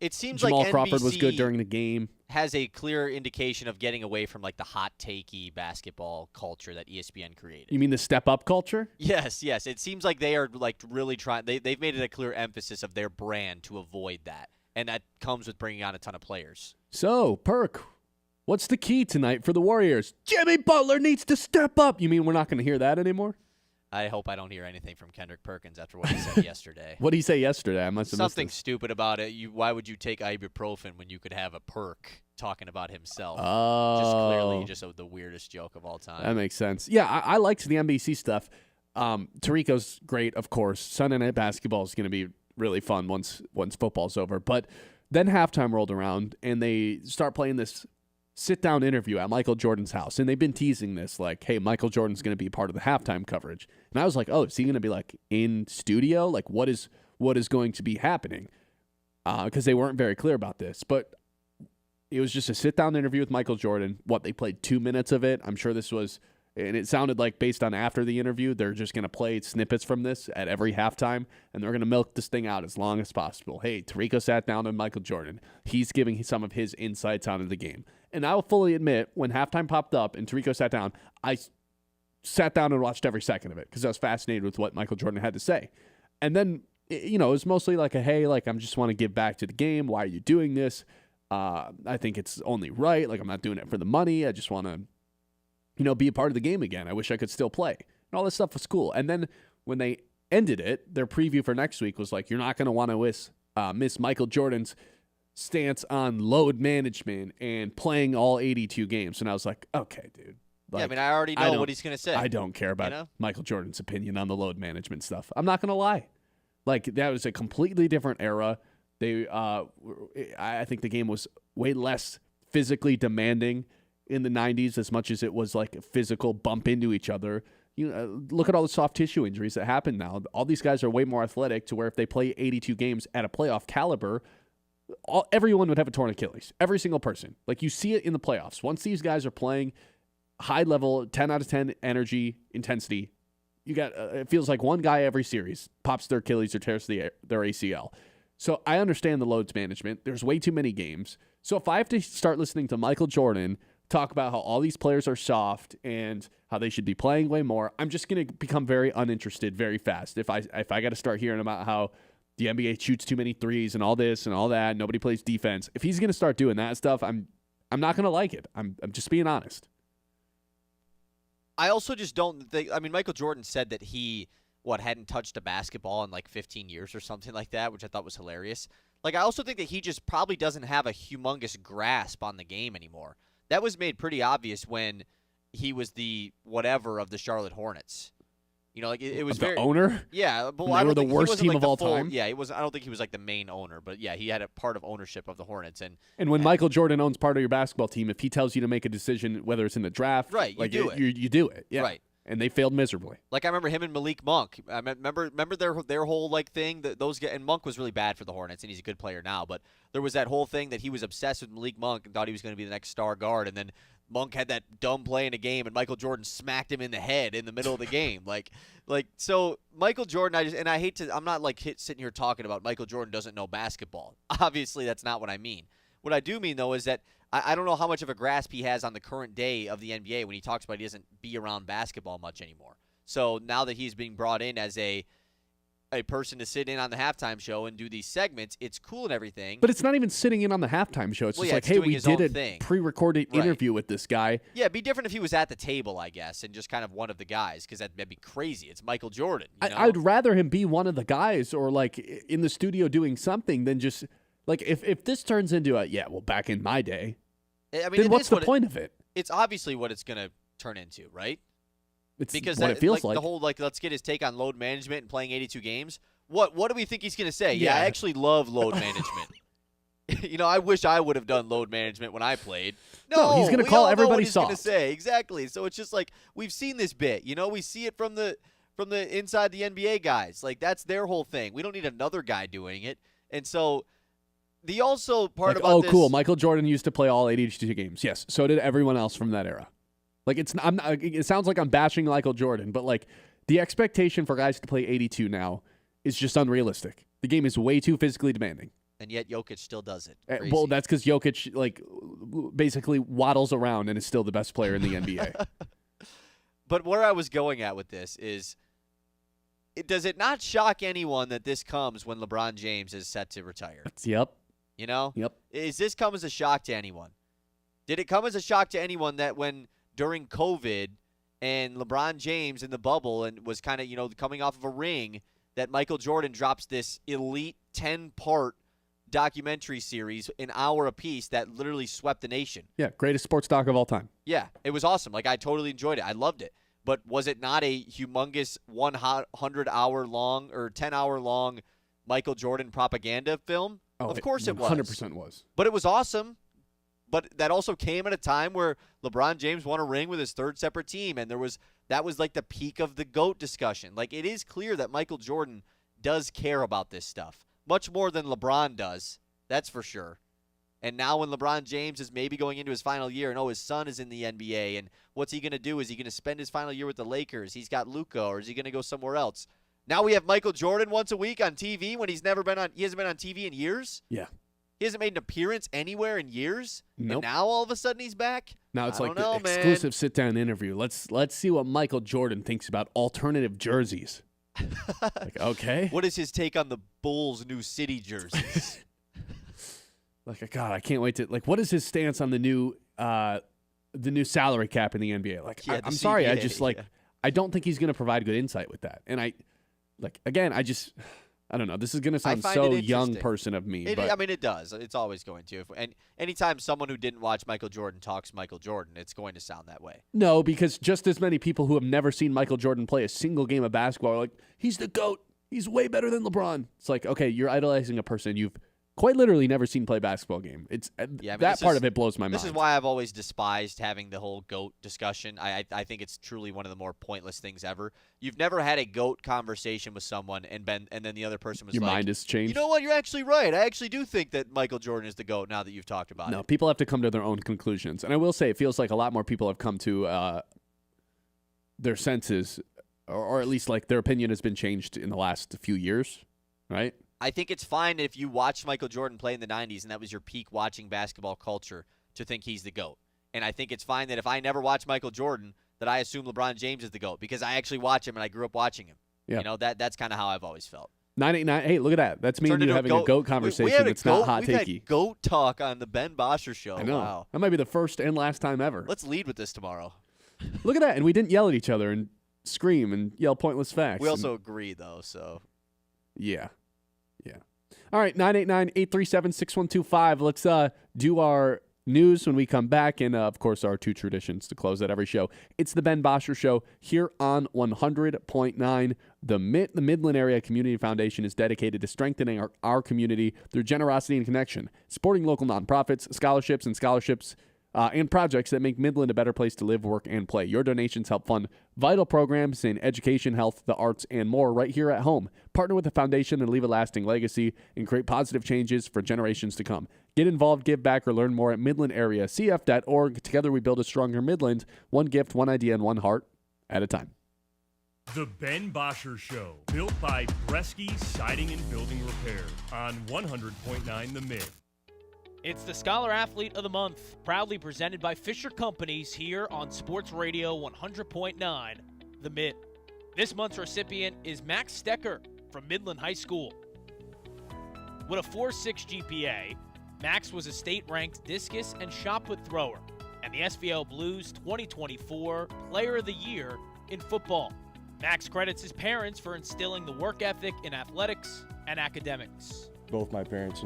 It seems Jamal like Crawford NBC was good during the game. Has a clear indication of getting away from like the hot takey basketball culture that ESPN created. You mean the step-up culture? Yes. It seems like they are like really trying. They've made it a clear emphasis of their brand to avoid that, and that comes with bringing on a ton of players. So, Perk, what's the key tonight for the Warriors? Jimmy Butler needs to step up. You mean we're not going to hear that anymore? I hope I don't hear anything from Kendrick Perkins after what he said yesterday. What did he say yesterday? I must have something missed stupid about it. Why would you take ibuprofen when you could have a perk talking about himself? Oh. Just clearly the weirdest joke of all time. That makes sense. Yeah, I liked the NBC stuff. Tarico's great, of course. Sunday Night Basketball is going to be really fun once football's over. But then halftime rolled around, and they start playing this sit-down interview at Michael Jordan's house, and they've been teasing this, like, hey, Michael Jordan's going to be part of the halftime coverage. And I was like, oh, is he going to be, like, in studio? Like, what is going to be happening? Because they weren't very clear about this. But it was just a sit-down interview with Michael Jordan. They played 2 minutes of it. I'm sure this was, and it sounded like based on after the interview, they're just going to play snippets from this at every halftime, and they're going to milk this thing out as long as possible. Hey, Tirico sat down with Michael Jordan. He's giving some of his insights onto the game. And I will fully admit, when halftime popped up and Tirico sat down, I sat down and watched every second of it because I was fascinated with what Michael Jordan had to say. And then, it was mostly like hey, like, I just want to give back to the game. Why are you doing this? I think it's only right. Like, I'm not doing it for the money. I just want to, be a part of the game again. I wish I could still play. And all this stuff was cool. And then when they ended it, their preview for next week was like, you're not going to want to miss Michael Jordan's stance on load management and playing all 82 games. And I was like, okay, dude. Like, I already know what he's going to say. I don't care about Michael Jordan's opinion on the load management stuff. I'm not going to lie. Like, that was a completely different era. I think the game was way less physically demanding in the 90s as much as it was like a physical bump into each other. Look at all the soft tissue injuries that happen now. All these guys are way more athletic to where if they play 82 games at a playoff caliber, everyone would have a torn Achilles. Every single person. Like, you see it in the playoffs. Once these guys are playing high level, 10 out of 10 energy, intensity, you got it feels like one guy every series pops their Achilles or tears their ACL. So I understand the loads management. There's way too many games. So if I have to start listening to Michael Jordan talk about how all these players are soft and how they should be playing way more, I'm just going to become very uninterested very fast. If I got to start hearing about how the NBA shoots too many threes and all this and all that, nobody plays defense. If he's going to start doing that stuff, I'm not going to like it. I'm just being honest. I also just don't think. I mean, Michael Jordan said that he hadn't touched a basketball in like 15 years or something like that, which I thought was hilarious. Like, I also think that he just probably doesn't have a humongous grasp on the game anymore. That was made pretty obvious when he was the whatever of the Charlotte Hornets. Like it was the owner. Yeah, but they were the worst team of all time. Yeah, he was. I don't think he was like the main owner, but yeah, he had a part of ownership of the Hornets. And when Michael Jordan owns part of your basketball team, if he tells you to make a decision, whether it's in the draft, right, like do it. You do it. Yeah. Right. And they failed miserably. Like, I remember him and Malik Monk. I remember their whole like thing that those guys, and Monk was really bad for the Hornets, and he's a good player now. But there was that whole thing that he was obsessed with Malik Monk and thought he was going to be the next star guard, and then Monk had that dumb play in a game, and Michael Jordan smacked him in the head in the middle of the game. So Michael Jordan, I hate to, I'm not like sitting here talking about Michael Jordan doesn't know basketball. Obviously, that's not what I mean. What I do mean, though, is that I don't know how much of a grasp he has on the current day of the NBA when he talks about he doesn't be around basketball much anymore. So now that he's being brought in as a person to sit in on the halftime show and do these segments, it's cool and everything. But it's not even sitting in on the halftime show. It's just like, hey, we did a pre-recorded interview with this guy. Yeah, it'd be different if he was at the table, I guess, and just kind of one of the guys, because that'd be crazy. It's Michael Jordan. I'd rather him be one of the guys or like in the studio doing something than just like if this turns into back in my day, I mean, then what's the point of it? It's obviously what it's going to turn into, right? It's because what it feels like. The whole let's get his take on load management and playing 82 games. What do we think he's going to say? Yeah, I actually love load management. I wish I would have done load management when I played. No, he's going to call everybody soft. He's going to say exactly. So it's just like we've seen this bit. We see it from the inside the NBA guys. Like, that's their whole thing. We don't need another guy doing it. And so the also part about this, cool. Michael Jordan used to play all 82 games. Yes, so did everyone else from that era. Like, it sounds like I'm bashing Michael Jordan, but like the expectation for guys to play 82 now is just unrealistic. The game is way too physically demanding. And yet Jokic still does it. Crazy. Well, that's because Jokic like basically waddles around and is still the best player in the NBA. But where I was going at with this is, does it not shock anyone that this comes when LeBron James is set to retire? Yep. Yep. Is this come as a shock to anyone? Did it come as a shock to anyone that when during COVID and LeBron James in the bubble and was kind of, coming off of a ring, that Michael Jordan drops this elite 10-part documentary series, an hour apiece, that literally swept the nation? Yeah, greatest sports doc of all time. Yeah, it was awesome. Like, I totally enjoyed it. I loved it. But was it not a humongous 100-hour long or 10-hour long Michael Jordan propaganda film? Oh, of course it was. 100% was. But it was awesome. But that also came at a time where LeBron James won a ring with his third separate team, and that was like the peak of the GOAT discussion. Like, it is clear that Michael Jordan does care about this stuff, much more than LeBron does. That's for sure. And now when LeBron James is maybe going into his final year and, his son is in the NBA, and what's he going to do? Is he going to spend his final year with the Lakers? He's got Luka, or is he going to go somewhere else? Now we have Michael Jordan once a week on TV when he hasn't been on TV in years? Yeah. He hasn't made an appearance anywhere in years? Nope. And now all of a sudden he's back? Now it's I like don't the know, exclusive sit-down interview. Let's see what Michael Jordan thinks about alternative jerseys. Like, okay. What is his take on the Bulls' new city jerseys? Like, God, I can't wait to, like, what is his stance on the new salary cap in the NBA? Like, Yeah, I'm the sorry, I CBA, just, like, yeah. I don't think he's going to provide good insight with that. And I don't know. This is going to sound find so it young interesting. person of me. It but does. It's always going to. And anytime someone who didn't watch Michael Jordan talks Michael Jordan, it's going to sound that way. No, because just as many people who have never seen Michael Jordan play a single game of basketball are like, he's the GOAT. He's way better than LeBron. It's like, okay, you're idolizing a person you've quite literally never seen play a basketball game. It's that part of it blows my mind. This is why I've always despised having the whole GOAT discussion. I think it's truly one of the more pointless things ever. You've never had a GOAT conversation with someone and then the other person was Your like, mind has changed. You know what? You're actually right. I actually do think that Michael Jordan is the GOAT now that you've talked about No, it. people have to come to their own conclusions. And I will say, it feels like a lot more people have come to their senses, or at least like their opinion has been changed in the last few years, right? I think it's fine if you watched Michael Jordan play in the 90s and that was your peak watching basketball culture to think he's the GOAT. And I think it's fine that if I never watch Michael Jordan, that I assume LeBron James is the GOAT because I actually watch him and I grew up watching him. Yeah. You know, that's kind of how I've always felt. 989. Hey, look at that. That's me and you having a GOAT conversation. It's not hot We've takey. had GOAT talk on the Ben Bosscher show. I know. Wow. That might be the first and last time ever. Let's lead with this tomorrow. Look at that. And we didn't yell at each other and scream and yell pointless facts. We also agree, though, so. Yeah. All right, 989-837-6125. Let's do our news when we come back, and, of course, our two traditions to close out every show. It's the Ben Bosscher Show here on 100.9. The Mitt, the Midland Area Community Foundation, is dedicated to strengthening our community through generosity and connection, supporting local nonprofits, scholarships, and projects that make Midland a better place to live, work, and play. Your donations help fund vital programs in education, health, the arts, and more right here at home. Partner with the foundation and leave a lasting legacy and create positive changes for generations to come. Get involved, give back, or learn more at midlandareacf.org. Together we build a stronger Midland, one gift, one idea, and one heart at a time. The Ben Bosscher Show, built by Bresky Siding and Building Repair on 100.9 The Mitt. It's the Scholar Athlete of the Month, proudly presented by Fisher Companies here on Sports Radio 100.9, The Mitt. This month's recipient is Max Stecker from Midland High School. With a 4.6 GPA, Max was a state-ranked discus and shot put thrower, and the SVL Blues 2024 Player of the Year in football. Max credits his parents for instilling the work ethic in athletics and academics. Both my parents,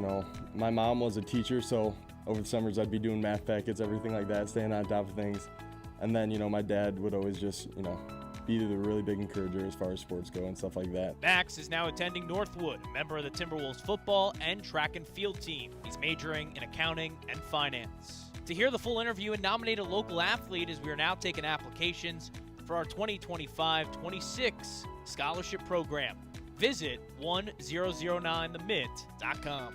my mom was a teacher, so over the summers I'd be doing math packets, everything like that, staying on top of things. And then, my dad would always just, be the really big encourager as far as sports go and stuff like that. Max is now attending Northwood, a member of the Timberwolves football and track and field team. He's majoring in accounting and finance. To hear the full interview and nominate a local athlete, as we are now taking applications for our 2025-26 scholarship program. Visit 1009themitt.com.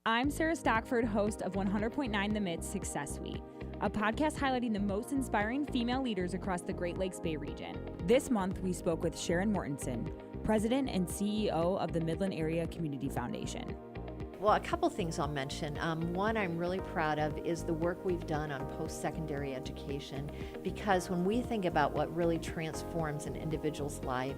I'm Sarah Stockford, host of 100.9 The Mitt Success Suite, a podcast highlighting the most inspiring female leaders across the Great Lakes Bay region. This month, we spoke with Sharon Mortensen, President and CEO of the Midland Area Community Foundation. Well, a couple things I'll mention. One I'm really proud of is the work we've done on post-secondary education, because when we think about what really transforms an individual's life,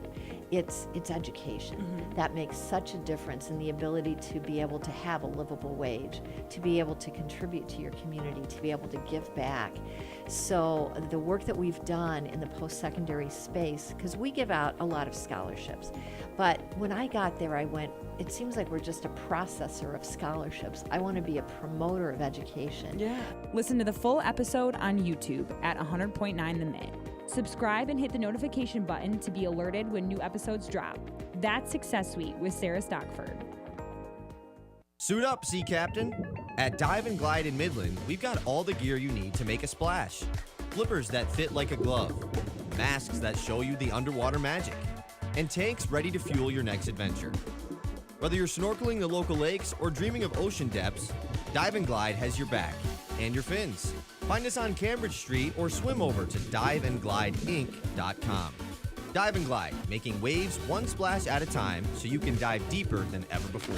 it's education. That makes such a difference in the ability to be able to have a livable wage, to be able to contribute to your community, to be able to give back. So the work that we've done in the post-secondary space, because we give out a lot of scholarships, but when I got there, I went, it seems like we're just a processor of scholarships. I want to be a promoter of education. Yeah. Listen to the full episode on YouTube at 100.9 The Mitt. Subscribe and hit the notification button to be alerted when new episodes drop. That's Success Suite with Sarah Stockford. Suit up, Sea Captain. At Dive and Glide in Midland, we've got all the gear you need to make a splash. Flippers that fit like a glove, masks that show you the underwater magic, and tanks ready to fuel your next adventure. Whether you're snorkeling the local lakes or dreaming of ocean depths, Dive and Glide has your back and your fins. Find us on Cambridge Street or swim over to diveandglideinc.com. Dive and Glide, making waves one splash at a time so you can dive deeper than ever before.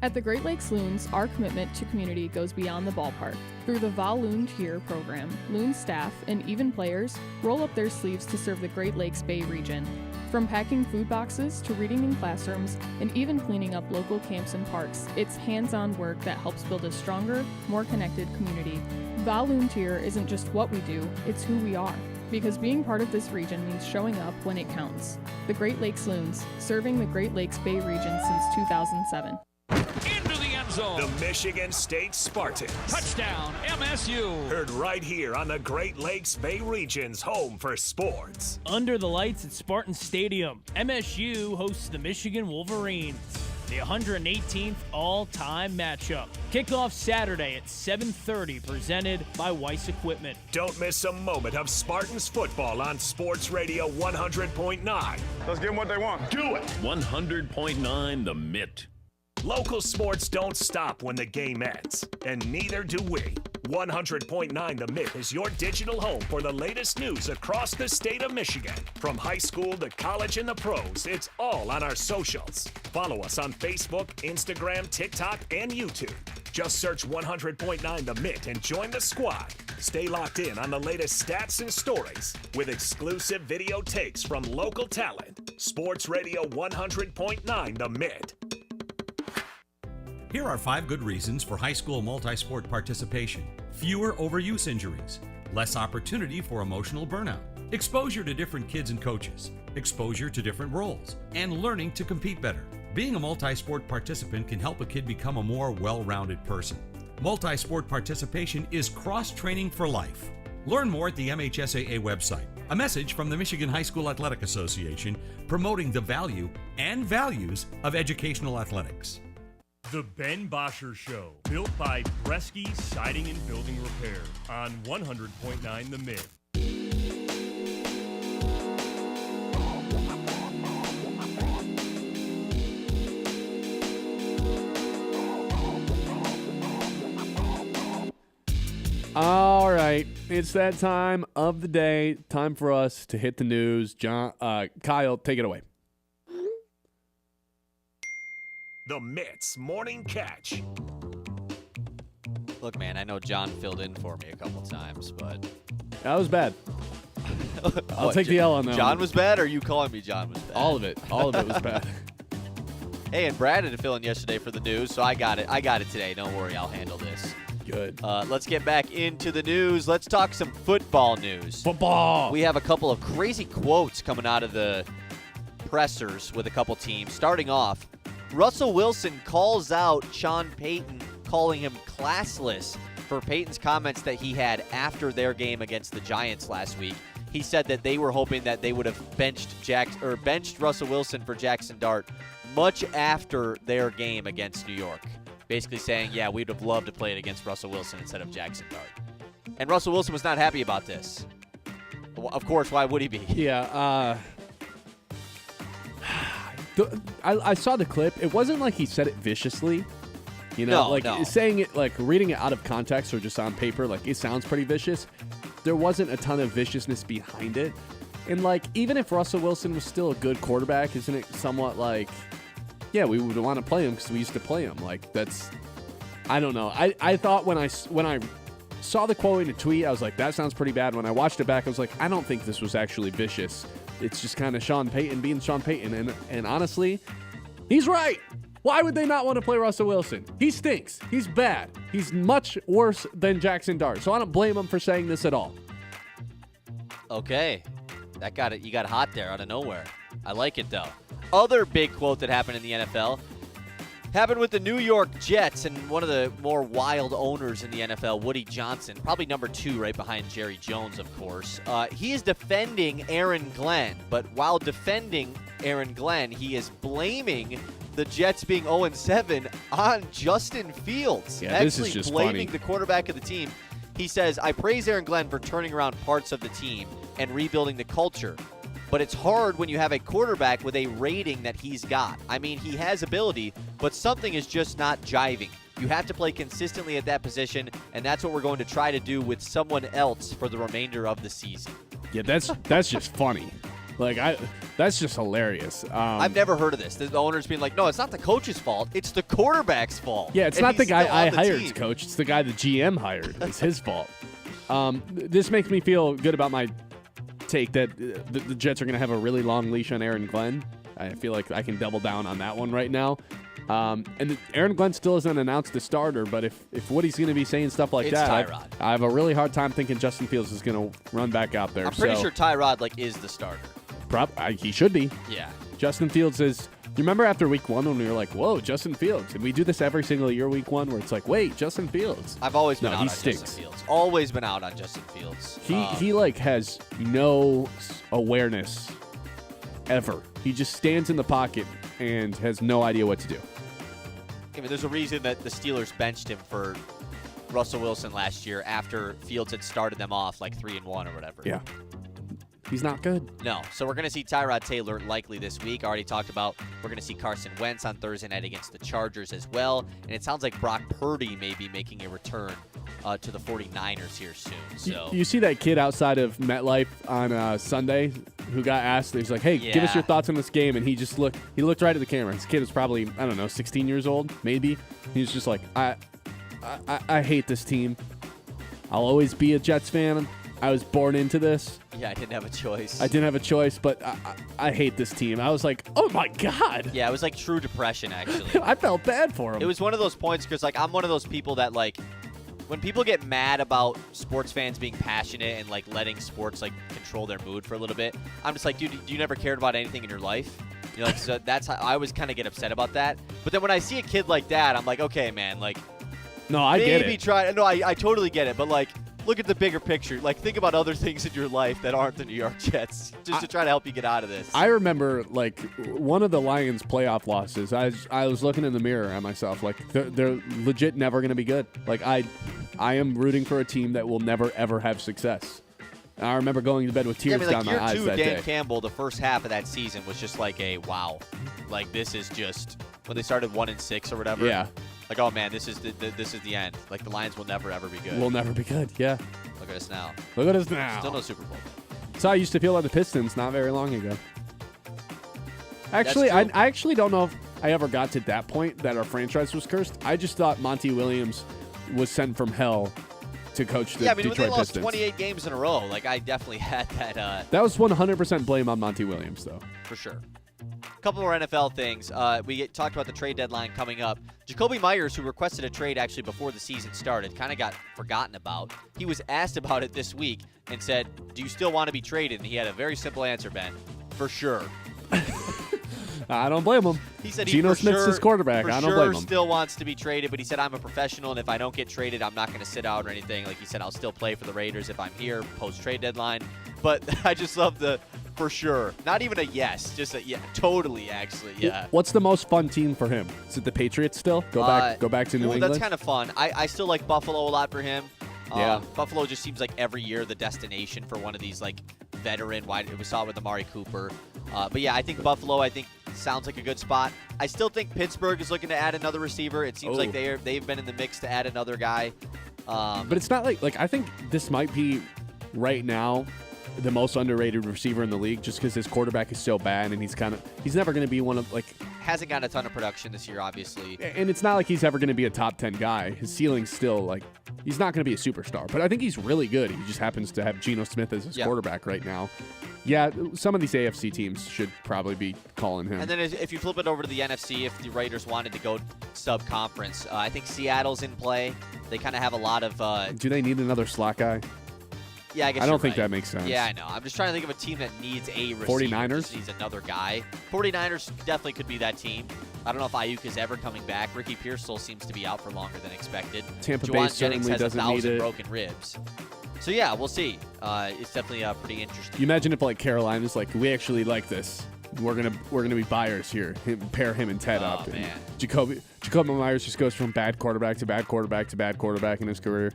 At the Great Lakes Loons, our commitment to community goes beyond the ballpark. Through the Volunteer program, Loon staff and even players roll up their sleeves to serve the Great Lakes Bay region. From packing food boxes to reading in classrooms and even cleaning up local camps and parks, it's hands-on work that helps build a stronger, more connected community. Volunteer isn't just what we do, it's who we are. Because being part of this region means showing up when it counts. The Great Lakes Loons, serving the Great Lakes Bay region since 2007. Into the end zone. The Michigan State Spartans. Touchdown, MSU. Heard right here on the Great Lakes Bay region's home for sports. Under the lights at Spartan Stadium, MSU hosts the Michigan Wolverines. The 118th all-time matchup. Kickoff Saturday at 7:30, presented by Weiss Equipment. Don't miss a moment of Spartans football on Sports Radio 100.9. Let's give them what they want. Do it. 100.9 The Mitt. Local sports don't stop when the game ends, and neither do we. 100.9 The Mitt is your digital home for the latest news across the state of Michigan. From high school to college and the pros, it's all on our socials. Follow us on Facebook, Instagram, TikTok, and YouTube. Just search 100.9 The Mitt and join the squad. Stay locked in on the latest stats and stories with exclusive video takes from local talent. Sports Radio 100.9 The Mitt. Here are 5 good reasons for high school multi-sport participation. Fewer overuse injuries, less opportunity for emotional burnout, exposure to different kids and coaches, exposure to different roles, and learning to compete better. Being a multi-sport participant can help a kid become a more well-rounded person. Multi-sport participation is cross-training for life. Learn more at the MHSAA website. A message from the Michigan High School Athletic Association promoting the value and values of educational athletics. The Ben Bosscher Show, built by Bresky Siding and Building Repair on 100.9 The Mitt. All right, it's that time of the day. Time for us to hit the news. Kyle, take it away. The Mitt's Morning Catch. Look, man, I know John filled in for me a couple times, but That was bad. I'll take the L on that. John was bad, or are you calling me John was bad? All of it. All of it was bad. Hey, and Brad had to fill in yesterday for the news, so I got it. I got it today. Don't worry, I'll handle this. Good. Let's get back into the news. Let's talk some football news. Football. We have a couple of crazy quotes coming out of the pressers with a couple teams. Starting off, Russell Wilson calls out Sean Payton, calling him classless for Payton's comments that he had after their game against the Giants last week. He said that they were hoping that they would have benched Russell Wilson for Jackson Dart much after their game against New York. Basically saying, yeah, we'd have loved to play it against Russell Wilson instead of Jackson Dart. And Russell Wilson was not happy about this. Of course, why would he be? Yeah, I saw the clip. It wasn't like he said it viciously. You know, no. saying it, like reading it out of context or just on paper, like it sounds pretty vicious. There wasn't a ton of viciousness behind it. And like, even if Russell Wilson was still a good quarterback, isn't it somewhat like, yeah, we would want to play him because we used to play him. Like that's, I don't know. I thought when I saw the quote in a tweet, I was like, that sounds pretty bad. When I watched it back, I was like, I don't think this was actually vicious. It's just kind of Sean Payton being Sean Payton. And honestly, he's right. Why would they not want to play Russell Wilson? He stinks. He's bad. He's much worse than Jackson Dart. So I don't blame him for saying this at all. Okay. That got it. You got hot there out of nowhere. I like it, though. Other big quote that happened in the NFL happened with the New York Jets and one of the more wild owners in the NFL, Woody Johnson, probably number 2 right behind Jerry Jones, of course. He is defending Aaron Glenn, but while defending Aaron Glenn, he is blaming the Jets being 0-7 on Justin Fields. Yeah, actually this is just blaming funny. the quarterback of the team. He says, I praise Aaron Glenn for turning around parts of the team and rebuilding the culture. But it's hard when you have a quarterback with a rating that he's got. I mean, he has ability, but something is just not jiving. You have to play consistently at that position, and that's what we're going to try to do with someone else for the remainder of the season. Yeah, that's just funny. Like that's just hilarious. I've never heard of this. The owner's being like, no, it's not the coach's fault. It's the quarterback's fault. Yeah, it's And not the he's guy still I on the hired, team. coach. It's the guy the GM hired. It's his fault. This makes me feel good about my take that the Jets are going to have a really long leash on Aaron Glenn. I feel like I can double down on that one right now. And Aaron Glenn still hasn't announced the starter, but if Woody's going to be saying stuff like It's that, Tyrod. I have a really hard time thinking Justin Fields is going to run back out there. I'm pretty sure Tyrod is the starter. He should be. Yeah. Justin Fields is. You remember after week 1 when we were like, whoa, Justin Fields? And we do this every single year, week 1, where it's like, wait, Justin Fields. I've always been No, out he on stinks. Justin Fields. Always been out on Justin Fields. He like has no awareness ever. He just stands in the pocket and has no idea what to do. I mean, there's a reason that the Steelers benched him for Russell Wilson last year after Fields had started them off like 3-1 or whatever. Yeah. He's not good. No. So we're going to see Tyrod Taylor likely this week. Already talked about we're going to see Carson Wentz on Thursday night against the Chargers as well. And it sounds like Brock Purdy may be making a return to the 49ers here soon. So You see that kid outside of MetLife on Sunday who got asked, he's like, hey, give us Yeah. your thoughts on this game. And he looked right at the camera. This kid was probably, 16 years old, maybe. He was just like, I hate this team. I'll always be a Jets fan. I was born into this. Yeah, I didn't have a choice. I didn't have a choice, but I hate this team. I was like, oh, my God. Yeah, it was like true depression, actually. I felt bad for him. It was one of those points because, like, I'm one of those people that, like, when people get mad about sports fans being passionate and, like, letting sports, like, control their mood for a little bit, I'm just like, dude, you never cared about anything in your life? You know, like, so that's how I always kind of get upset about that. But then when I see a kid like that, I'm like, okay, man, like, no, I get it. No, I totally get it. But, like, look at the bigger picture. Like, think about other things in your lith that aren't the New York Jets just to try to help you get out of this. I remember, like, one of the Lions' playoff losses. I was looking in the mirror at myself. Like, they're legit never going to be good. Like, I am rooting for a team that will never, ever have success. And I remember going to bed with tears down my eyes year 2, that Dan day. Campbell, the first half of that season was just like a wow. Like, this is just when they started 1-6 or whatever. Yeah. Like, oh man, this is the end. Like, the Lions will never ever be good. We'll never be good. Yeah. Look at us now. Look at us now. Still no Super Bowl. So I used to feel about the Pistons not very long ago. Actually, I actually don't know if I ever got to that point that our franchise was cursed. I just thought Monty Williams was sent from hell to coach the Yeah, I mean, Detroit when they lost Pistons. 28 games in a row, like, I definitely had that. That was 100% blame on Monty Williams, though. For sure. A couple more NFL things. We talked about the trade deadline coming up. Jacoby Myers, who requested a trade actually before the season started, kind of got forgotten about. He was asked about it this week and said, do you still want to be traded? And he had a very simple answer, Ben. For sure. I don't blame him. He said Geno Smith's his quarterback. I don't blame him. Still wants to be traded, but he said, I'm a professional, and if I don't get traded, I'm not going to sit out or anything. Like he said, I'll still play for the Raiders if I'm here post-trade deadline. But I just love the for sure. Not even a yes, just a yeah, totally, actually, yeah. What's the most fun team for him? Is it the Patriots still? Go back to New England? That's kind of fun. I still like Buffalo a lot for him. Yeah. Buffalo just seems like every year the destination for one of these, like, veteran wide. We saw it with Amari Cooper. But yeah, I think Buffalo, sounds like a good spot. I still think Pittsburgh is looking to add another receiver. It seems like they've been in the mix to add another guy. But it's not like I think this might be right now the most underrated receiver in the league just because his quarterback is so bad and he's never going to be one of like hasn't got a ton of production this year, obviously. And it's not like he's ever going to be a top 10 guy. His ceiling's still like he's not going to be a superstar, but I think he's really good. He just happens to have Geno Smith as his quarterback right now. Yeah, some of these AFC teams should probably be calling him. And then if you flip it over to the NFC, if the Raiders wanted to go sub-conference, I think Seattle's in play. They kind of have a lot of... Do they need another slot guy? Yeah, I guess I don't you're think right. that makes sense. Yeah, I know. I'm just trying to think of a team that needs a receiver. 49ers? Just needs another guy. 49ers definitely could be that team. I don't know if Ayuk is ever coming back. Ricky Pearsall seems to be out for longer than expected. Tampa Bay Juwan Jennings certainly has doesn't need 1,000 it. broken ribs. So, yeah, we'll see. It's definitely pretty interesting. You imagine if, like, Carolina's like, we actually like this. We're gonna be buyers here. Pair him and Ted up. Man. Jacoby Myers just goes from bad quarterback to bad quarterback to bad quarterback in his career.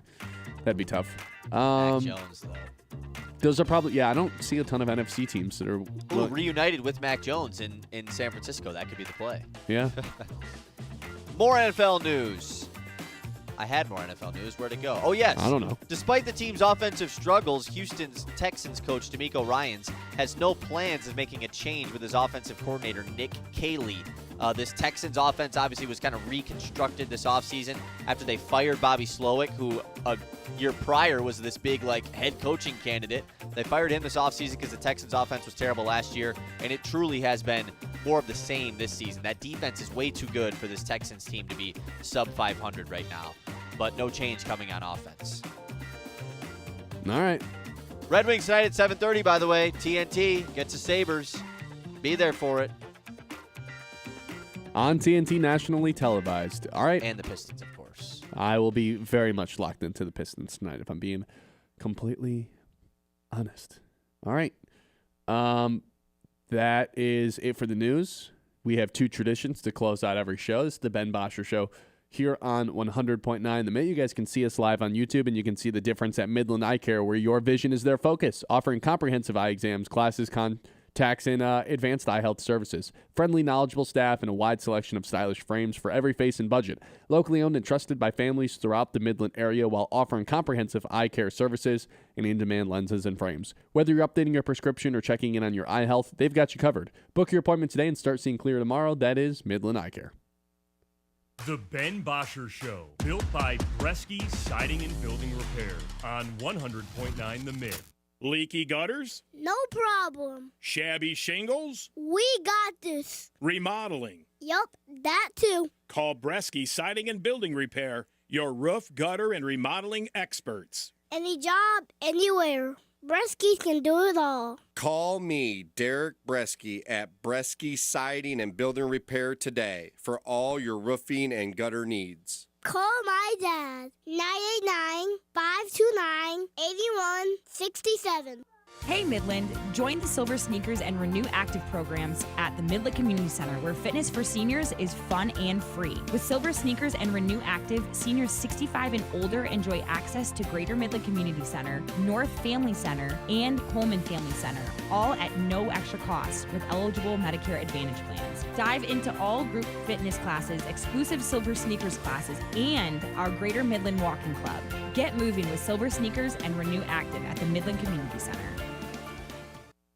That'd be tough. Mac Jones, though. Those are probably, I don't see a ton of NFC teams that are reunited with Mac Jones in San Francisco. That could be the play. Yeah. More NFL news. I had more NFL news. Where'd it go? Oh, yes. I don't know. Despite the team's offensive struggles, Houston's Texans coach DeMeco Ryans has no plans of making a change with his offensive coordinator, Nick Caley. This Texans offense obviously was kind of reconstructed this offseason after they fired Bobby Slowick, who a year prior was this big head coaching candidate. They fired him this offseason because the Texans offense was terrible last year, and it truly has been more of the same this season. That defense is way too good for this Texans team to be sub 500 right now, but no change coming on offense. All right. Red Wings tonight at 7:30, by the way. TNT gets the Sabres. Be there for it. On TNT, nationally televised. All right. And the Pistons, of course. I will be very much locked into the Pistons tonight, if I'm being completely honest. All right. That is it for the news. We have two traditions to close out every show. This is the Ben Bosscher Show here on 100.9 The Mitt. You guys can see us live on YouTube, and you can see the difference at Midland Eye Care, where your vision is their focus, offering comprehensive eye exams, classes, contacts, and advanced eye health services. Friendly, knowledgeable staff and a wide selection of stylish frames for every face and budget. Locally owned and trusted by families throughout the Midland area while offering comprehensive eye care services and in-demand lenses and frames. Whether you're updating your prescription or checking in on your eye health, they've got you covered. Book your appointment today and start seeing clear tomorrow. That is Midland Eye Care. The Ben Bosscher Show, built by Bresky Siding and Building Repair on 100.9 The Mitt. Leaky gutters? No problem. Shabby shingles? We got this. Remodeling? Yup, that too. Call Bresky Siding and Building Repair, your roof, gutter, and remodeling experts. Any job, anywhere. Bresky can do it all. Call me, Derek Bresky, at Bresky Siding and Building Repair today for all your roofing and gutter needs. Call my dad, 989-529-8167. Hey Midland, join the Silver Sneakers and Renew Active programs at the Midland Community Center, where fitness for seniors is fun and free. With Silver Sneakers and Renew Active, seniors 65 and older enjoy access to Greater Midland Community Center, North Family Center, and Coleman Family Center, all at no extra cost with eligible Medicare Advantage plans. Dive into all group fitness classes, exclusive Silver Sneakers classes, and our Greater Midland Walking Club. Get moving with Silver Sneakers and Renew Active at the Midland Community Center.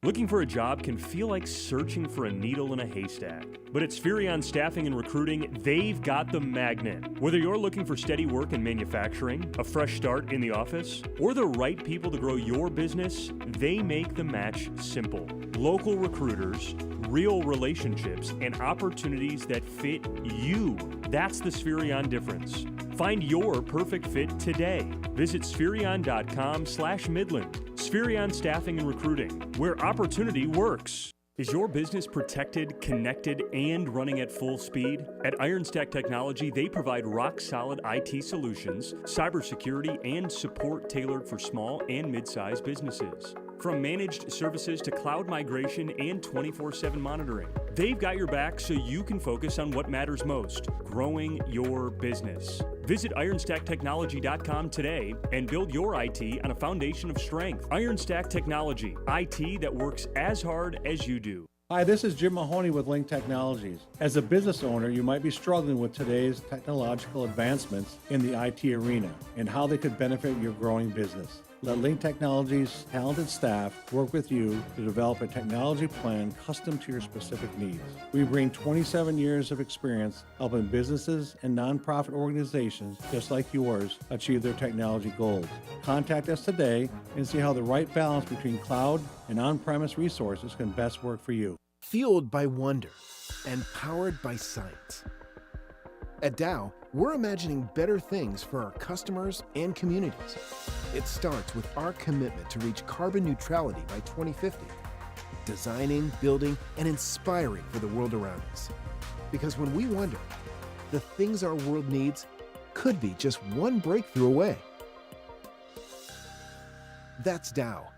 Looking for a job can feel like searching for a needle in a haystack. But at Spherion Staffing and Recruiting, they've got the magnet. Whether you're looking for steady work in manufacturing, a fresh start in the office, or the right people to grow your business, they make the match simple. Local recruiters, real relationships, and opportunities that fit you. That's the Spherion difference. Find your perfect fit today. Visit Spherion.com/Midland. Spherion Staffing and Recruiting, where opportunity works. Is your business protected, connected, and running at full speed? At IronStack Technology, they provide rock-solid IT solutions, cybersecurity, and support tailored for small and mid-sized businesses. From managed services to cloud migration and 24/7 monitoring, they've got your back so you can focus on what matters most, growing your business. Visit IronStackTechnology.com today and build your IT on a foundation of strength. IronStack Technology, IT that works as hard as you do. Hi, this is Jim Mahoney with Link Technologies. As a business owner, you might be struggling with today's technological advancements in the IT arena and how they could benefit your growing business. Let Link Technologies' talented staff work with you to develop a technology plan custom to your specific needs. We bring 27 years of experience helping businesses and nonprofit organizations just like yours achieve their technology goals. Contact us today and see how the right balance between cloud and on-premise resources can best work for you. Fueled by wonder and powered by science. At Dow, we're imagining better things for our customers and communities. It starts with our commitment to reach carbon neutrality by 2050, designing, building, and inspiring for the world around us. Because when we wonder, the things our world needs could be just one breakthrough away. That's Dow.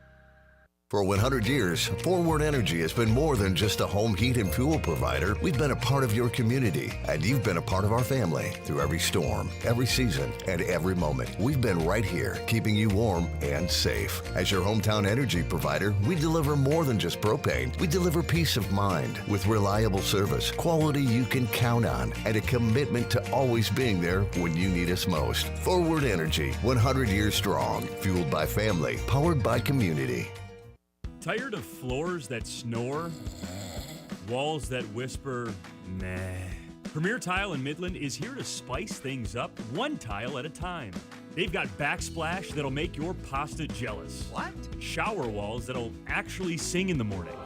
For 100 years, Forward Energy has been more than just a home heat and fuel provider. We've been a part of your community, and you've been a part of our family through every storm, every season, and every moment. We've been right here, keeping you warm and safe. As your hometown energy provider, we deliver more than just propane. We deliver peace of mind with reliable service, quality you can count on, and a commitment to always being there when you need us most. Forward Energy, 100 years strong, fueled by family, powered by community. Tired of floors that snore? Walls that whisper, meh. Premier Tile in Midland is here to spice things up one tile at a time. They've got backsplash that'll make your pasta jealous. What? Shower walls that'll actually sing in the morning.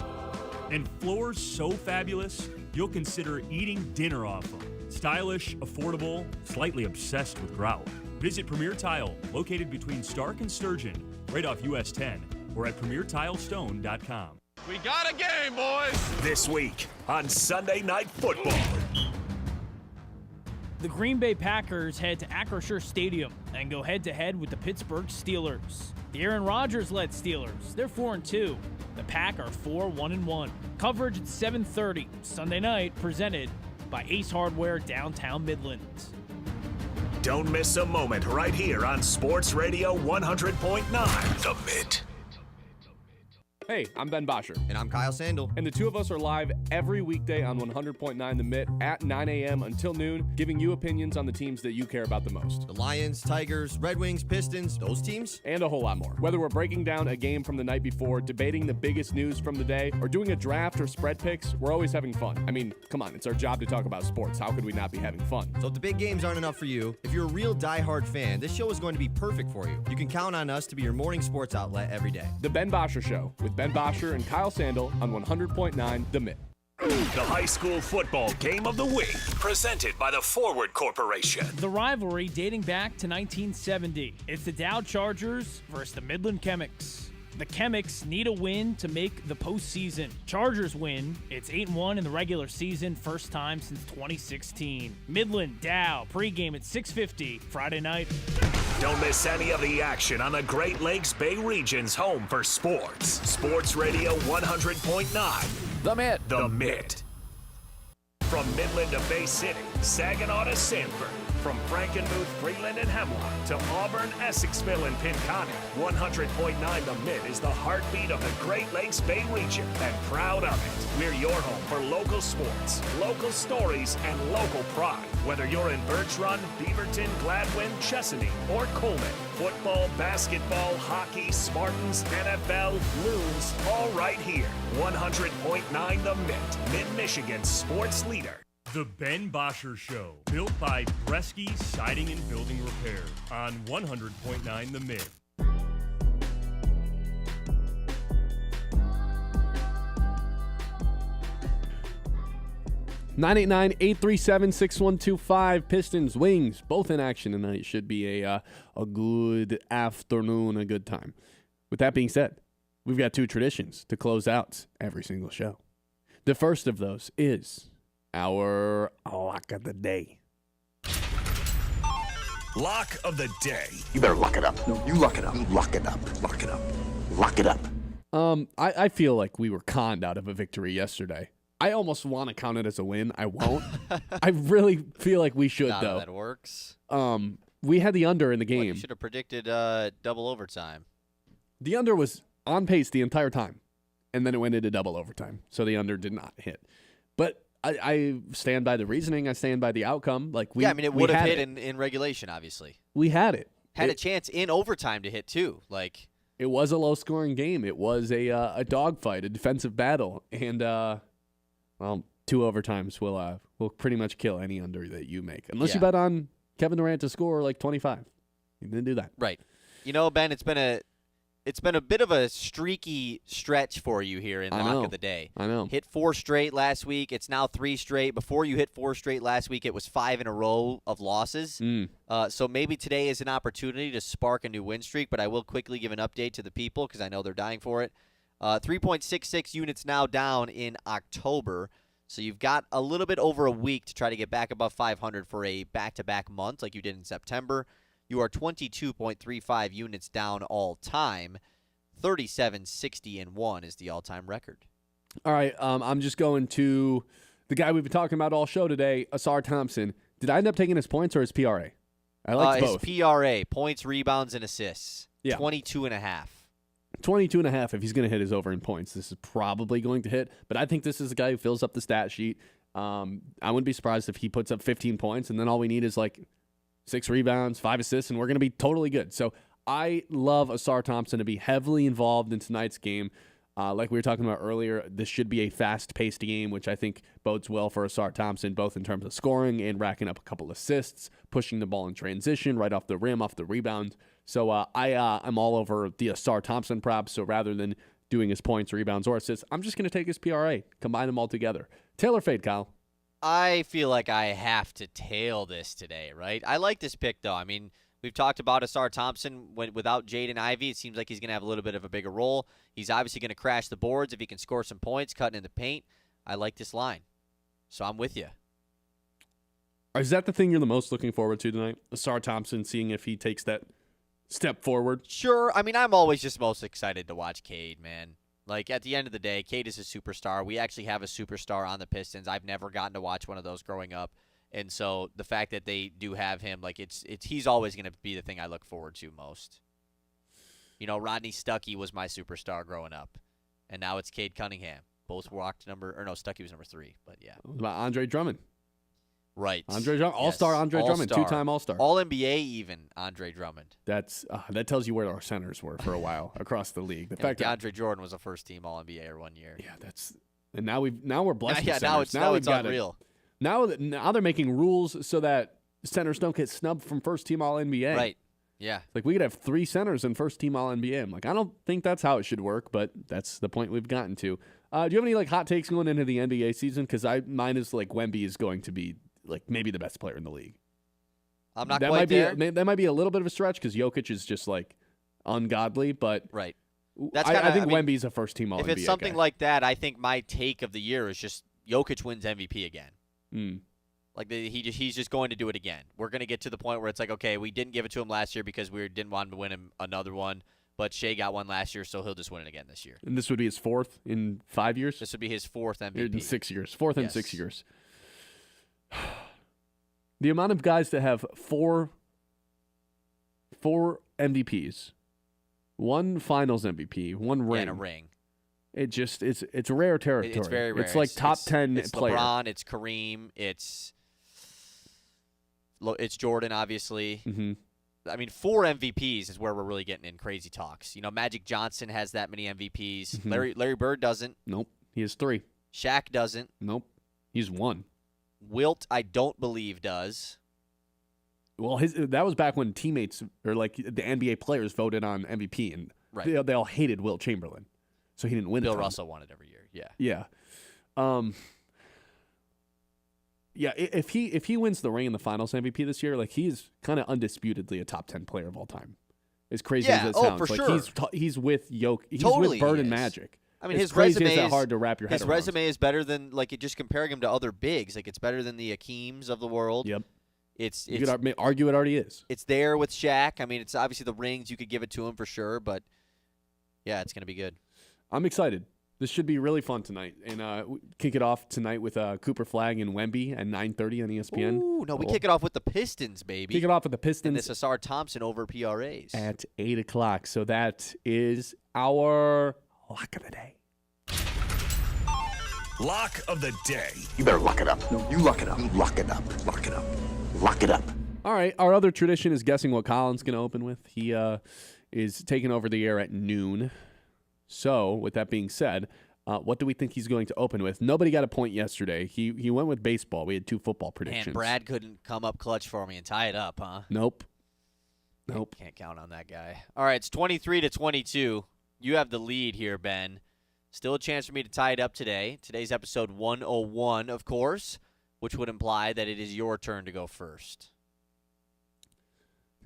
And floors so fabulous, you'll consider eating dinner off them. Stylish, affordable, slightly obsessed with grout. Visit Premier Tile, located between Stark and Sturgeon, right off US 10. Or at PremierTileStone.com. We got a game, boys! This week on Sunday Night Football. The Green Bay Packers head to Acrisure Stadium and go head-to-head with the Pittsburgh Steelers. The Aaron Rodgers-led Steelers, they're 4-2. The Pack are 4-1-1. Coverage at 7:30 Sunday night, presented by Ace Hardware, downtown Midland. Don't miss a moment right here on Sports Radio 100.9 The Mitt. Hey, I'm Ben Bosscher. And I'm Kyle Sandel. And the two of us are live every weekday on 100.9 The Mitt at 9 a.m. until noon, giving you opinions on the teams that you care about the most. The Lions, Tigers, Red Wings, Pistons, those teams. And a whole lot more. Whether we're breaking down a game from the night before, debating the biggest news from the day, or doing a draft or spread picks, we're always having fun. I mean, come on, it's our job to talk about sports. How could we not be having fun? So if the big games aren't enough for you, if you're a real diehard fan, this show is going to be perfect for you. You can count on us to be your morning sports outlet every day. The Ben Bosscher Show with Ben Bosscher and Kyle Sandel on 100.9 The Mitt. The high school football game of the week, presented by the Forward Corporation. The rivalry dating back to 1970. It's the Dow Chargers versus the Midland Chemics. The Chemics need a win to make the postseason. Chargers win. It's 8-1 in the regular season, first time since 2016. Midland Dow pregame at 6:50 Friday night. Don't miss any of the action on the Great Lakes Bay region's home for sports. Sports Radio 100.9. The Mitt. The Mitt. From Midland to Bay City, Saginaw to Sanford. From Frankenmuth, Freeland, and Hemlock to Auburn, Essexville, and Pinconning, 100.9 The Mitt is the heartbeat of the Great Lakes Bay region, and proud of it. We're your home for local sports, local stories, and local pride. Whether you're in Birch Run, Beaverton, Gladwin, Chesaning, or Coleman, football, basketball, hockey, Spartans, NFL, Loons, all right here. 100.9 The Mitt, Mid-Michigan's sports leader. The Ben Bosscher Show, built by Bresky Siding and Building Repair on 100.9 The Mitt. (989-837-6125). Pistons, Wings, both in action tonight. Should be a good afternoon, a good time. With that being said, we've got two traditions to close out every single show. The first of those is our lock of the day. Lock of the day. You better lock it up. No, you lock it up. Lock it up. Lock it up. Lock it up. I feel like we were conned out of a victory yesterday. I almost want to count it as a win. I won't. I really feel like we should, though. That works. We had the under in the game. You should have predicted double overtime. The under was on pace the entire time, and then it went into double overtime, so the under did not hit. But I stand by the reasoning. I stand by the outcome. It would have hit in regulation, obviously. We had it. Had a chance in overtime to hit, too. It was a low-scoring game. It was a dogfight, a defensive battle, and two overtimes will pretty much kill any under that you make, unless you bet on Kevin Durant to score 25. You didn't do that, right? You know, Ben, it's been a bit of a streaky stretch for you here in the Lock of the Day. I know. Hit 4 straight last week. It's now 3 straight. Before you hit 4 straight last week, it was 5 in a row of losses. So maybe today is an opportunity to spark a new win streak, but I will quickly give an update to the people because I know they're dying for it. 3.66 units now down in October. So you've got a little bit over a week to try to get back above 500 for a back-to-back month like you did in September. You are 22.35 units down all time. 37-60-1 is the all-time record. All right, I'm just going to the guy we've been talking about all show today, Ausar Thompson. Did I end up taking his points or his PRA? I liked both. His PRA, points, rebounds, and assists, Yeah. 22.5. 22.5 if he's going to hit his over in points. This is probably going to hit, but I think this is the guy who fills up the stat sheet. I wouldn't be surprised if he puts up 15 points, and then all we need is like 6 rebounds, 5 assists, and we're going to be totally good. So I love Ausar Thompson to be heavily involved in tonight's game. Like we were talking about earlier, this should be a fast-paced game, which I think bodes well for Ausar Thompson, both in terms of scoring and racking up a couple assists, pushing the ball in transition, right off the rim, off the rebound. So I'm all over the Ausar Thompson prop. So rather than doing his points, rebounds, or assists, I'm just going to take his PRA, combine them all together. Taylor fade, Kyle. I feel like I have to tail this today, right? I like this pick, though. I mean, we've talked about Ausar Thompson. Without Jaden Ivey, it seems like he's going to have a little bit of a bigger role. He's obviously going to crash the boards if he can score some points, cutting in the paint. I like this line. So I'm with you. Is that the thing you're the most looking forward to tonight? Ausar Thompson, seeing if he takes that step forward? Sure. I mean, I'm always just most excited to watch Cade, man. Like, at the end of the day, Cade is a superstar. We actually have a superstar on the Pistons. I've never gotten to watch one of those growing up. And so the fact that they do have him, like, he's always going to be the thing I look forward to most. You know, Rodney Stuckey was my superstar growing up. And now it's Cade Cunningham. Both walked Stuckey was number 3, but yeah. What about Andre Drummond? Right. Andre Drummond, All-Star Andre Drummond, 2-time All-Star. All-NBA even, Andre Drummond. That tells you where our centers were for a while across the league. The fact that DeAndre Jordan was a first-team All-NBA 1 year. Yeah, and now we're blessed. Yeah, with now centers. it's unreal. Now they're making rules so that centers don't get snubbed from first-team All-NBA. Right. Yeah. Like, we could have 3 centers and first-team All-NBA. I'm like, I don't think that's how it should work, but that's the point we've gotten to. Do you have any hot takes going into the NBA season? Because mine is Wemby is going to be maybe the best player in the league. I'm not quite there. That might be a little bit of a stretch because Jokic is just ungodly, but right. I think Wemby's a first-team All-NBA If it's something guy. like that, I think my take of the year is just Jokic wins MVP again. He's just going to do it again. We're going to get to the point where it's like, okay, we didn't give it to him last year because we didn't want him to win him another one, but Shea got one last year, so he'll just win it again this year. And this would be his 4th in 5 years? This would be his 4th MVP. In 6 years. 4th in 6 years. The amount of guys that have four MVPs, 1 Finals MVP, 1 ring. And a ring. It's rare territory. It's very rare. It's like top 10 it's player. LeBron, it's Kareem, it's Jordan, obviously. Mm-hmm. I mean, 4 MVPs is where we're really getting in crazy talks. You know, Magic Johnson has that many MVPs. Mm-hmm. Larry Bird doesn't. Nope. He has 3. Shaq doesn't. Nope. He's 1. Wilt, I don't believe, does. Well, that was back when teammates or the NBA players voted on MVP, and they all hated Wilt Chamberlain, so he didn't win. Bill Russell won it every year. Yeah. Yeah. Yeah. If he wins the ring in the Finals MVP this year, he's kind of undisputedly a top 10 player of all time. As crazy as it sounds, for sure. He's with Jokic. He's Totally with Bird he and is. Magic. I mean, it's his crazy resume is hard to wrap your head around. His resume is better than just comparing him to other bigs. It's better than the Hakeems of the world. Yep. You could argue it already is. It's there with Shaq. I mean, it's obviously the rings. You could give it to him for sure, but yeah, it's going to be good. I'm excited. This should be really fun tonight, and we kick it off tonight with Cooper Flagg and Wemby at 9:30 on ESPN. Ooh, no, we kick it off with the Pistons, baby. Kick it off with the Pistons. And this is Ausar Thompson over PRAs at 8 o'clock. So that is our lock of the day. Lock of the day. You better lock it up. No, you lock it up. You lock it up. Lock it up. Lock it up. All right. Our other tradition is guessing what Colin's going to open with. He is taking over the air at noon. So, with that being said, what do we think he's going to open with? Nobody got a point yesterday. He went with baseball. We had 2 football predictions. And Brad couldn't come up clutch for me and tie it up, huh? Nope. Can't count on that guy. All right, it's 23-22. You have the lead here, Ben. Still a chance for me to tie it up today. Today's episode 101, of course, which would imply that it is your turn to go first.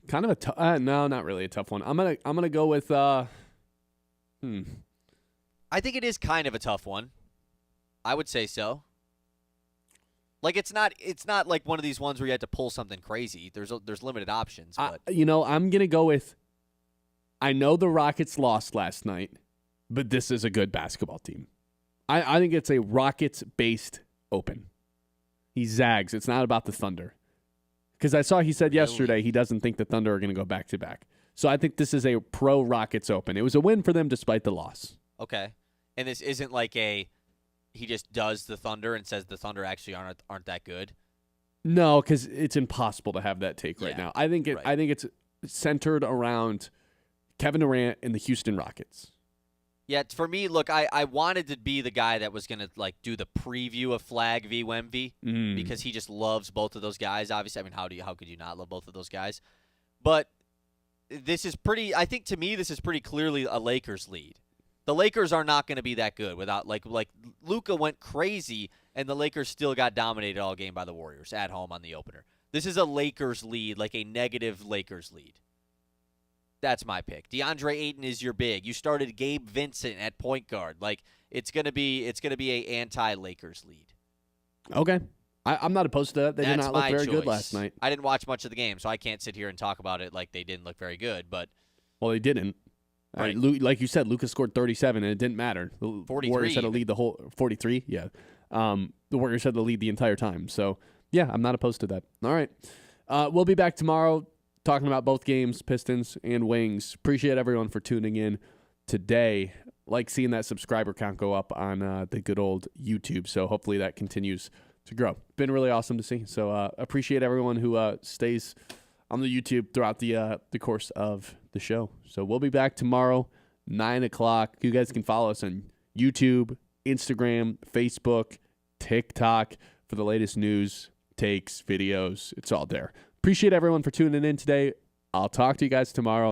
Kind of a tough. No, not really a tough one. I'm gonna go with. I think it is kind of a tough one. I would say so. It's not like one of these ones where you have to pull something crazy. There's limited options. But I'm gonna go with. I know the Rockets lost last night, but this is a good basketball team. I think it's a Rockets-based Open. He zags. It's not about the Thunder. Because I saw he said yesterday he doesn't think the Thunder are going to go back-to-back. So I think this is a pro-Rockets Open. It was a win for them despite the loss. Okay. And this isn't like he just does the Thunder and says the Thunder actually aren't that good? No, because it's impossible to have that take right now. I think it's centered around Kevin Durant and the Houston Rockets. Yeah, for me, look, I wanted to be the guy that was going to do the preview of Flag v. Wemby because he just loves both of those guys. Obviously, I mean, how could you not love both of those guys? But this is pretty. I think to me, this is pretty clearly a Lakers lead. The Lakers are not going to be that good without like Luka went crazy and the Lakers still got dominated all game by the Warriors at home on the opener. This is a Lakers lead, like a negative Lakers lead. That's my pick. DeAndre Ayton is your big. You started Gabe Vincent at point guard. Like it's gonna be a anti-Lakers lead. Okay, I'm not opposed to that. They did not look very good last night. I didn't watch much of the game, so I can't sit here and talk about it like they didn't look very good. But they didn't. Right. Like you said, Lucas scored 37, and it didn't matter. The 43. Warriors had to lead the whole 43. Yeah, the Warriors had to lead the entire time. So yeah, I'm not opposed to that. All right, we'll be back tomorrow. Talking about both games, Pistons and Wings. Appreciate everyone for tuning in today. Like seeing that subscriber count go up on the good old YouTube. So hopefully that continues to grow. Been really awesome to see. So appreciate everyone who stays on the YouTube throughout the course of the show. So we'll be back tomorrow, 9 o'clock. You guys can follow us on YouTube, Instagram, Facebook, TikTok for the latest news, takes, videos. It's all there. Appreciate everyone for tuning in today. I'll talk to you guys tomorrow.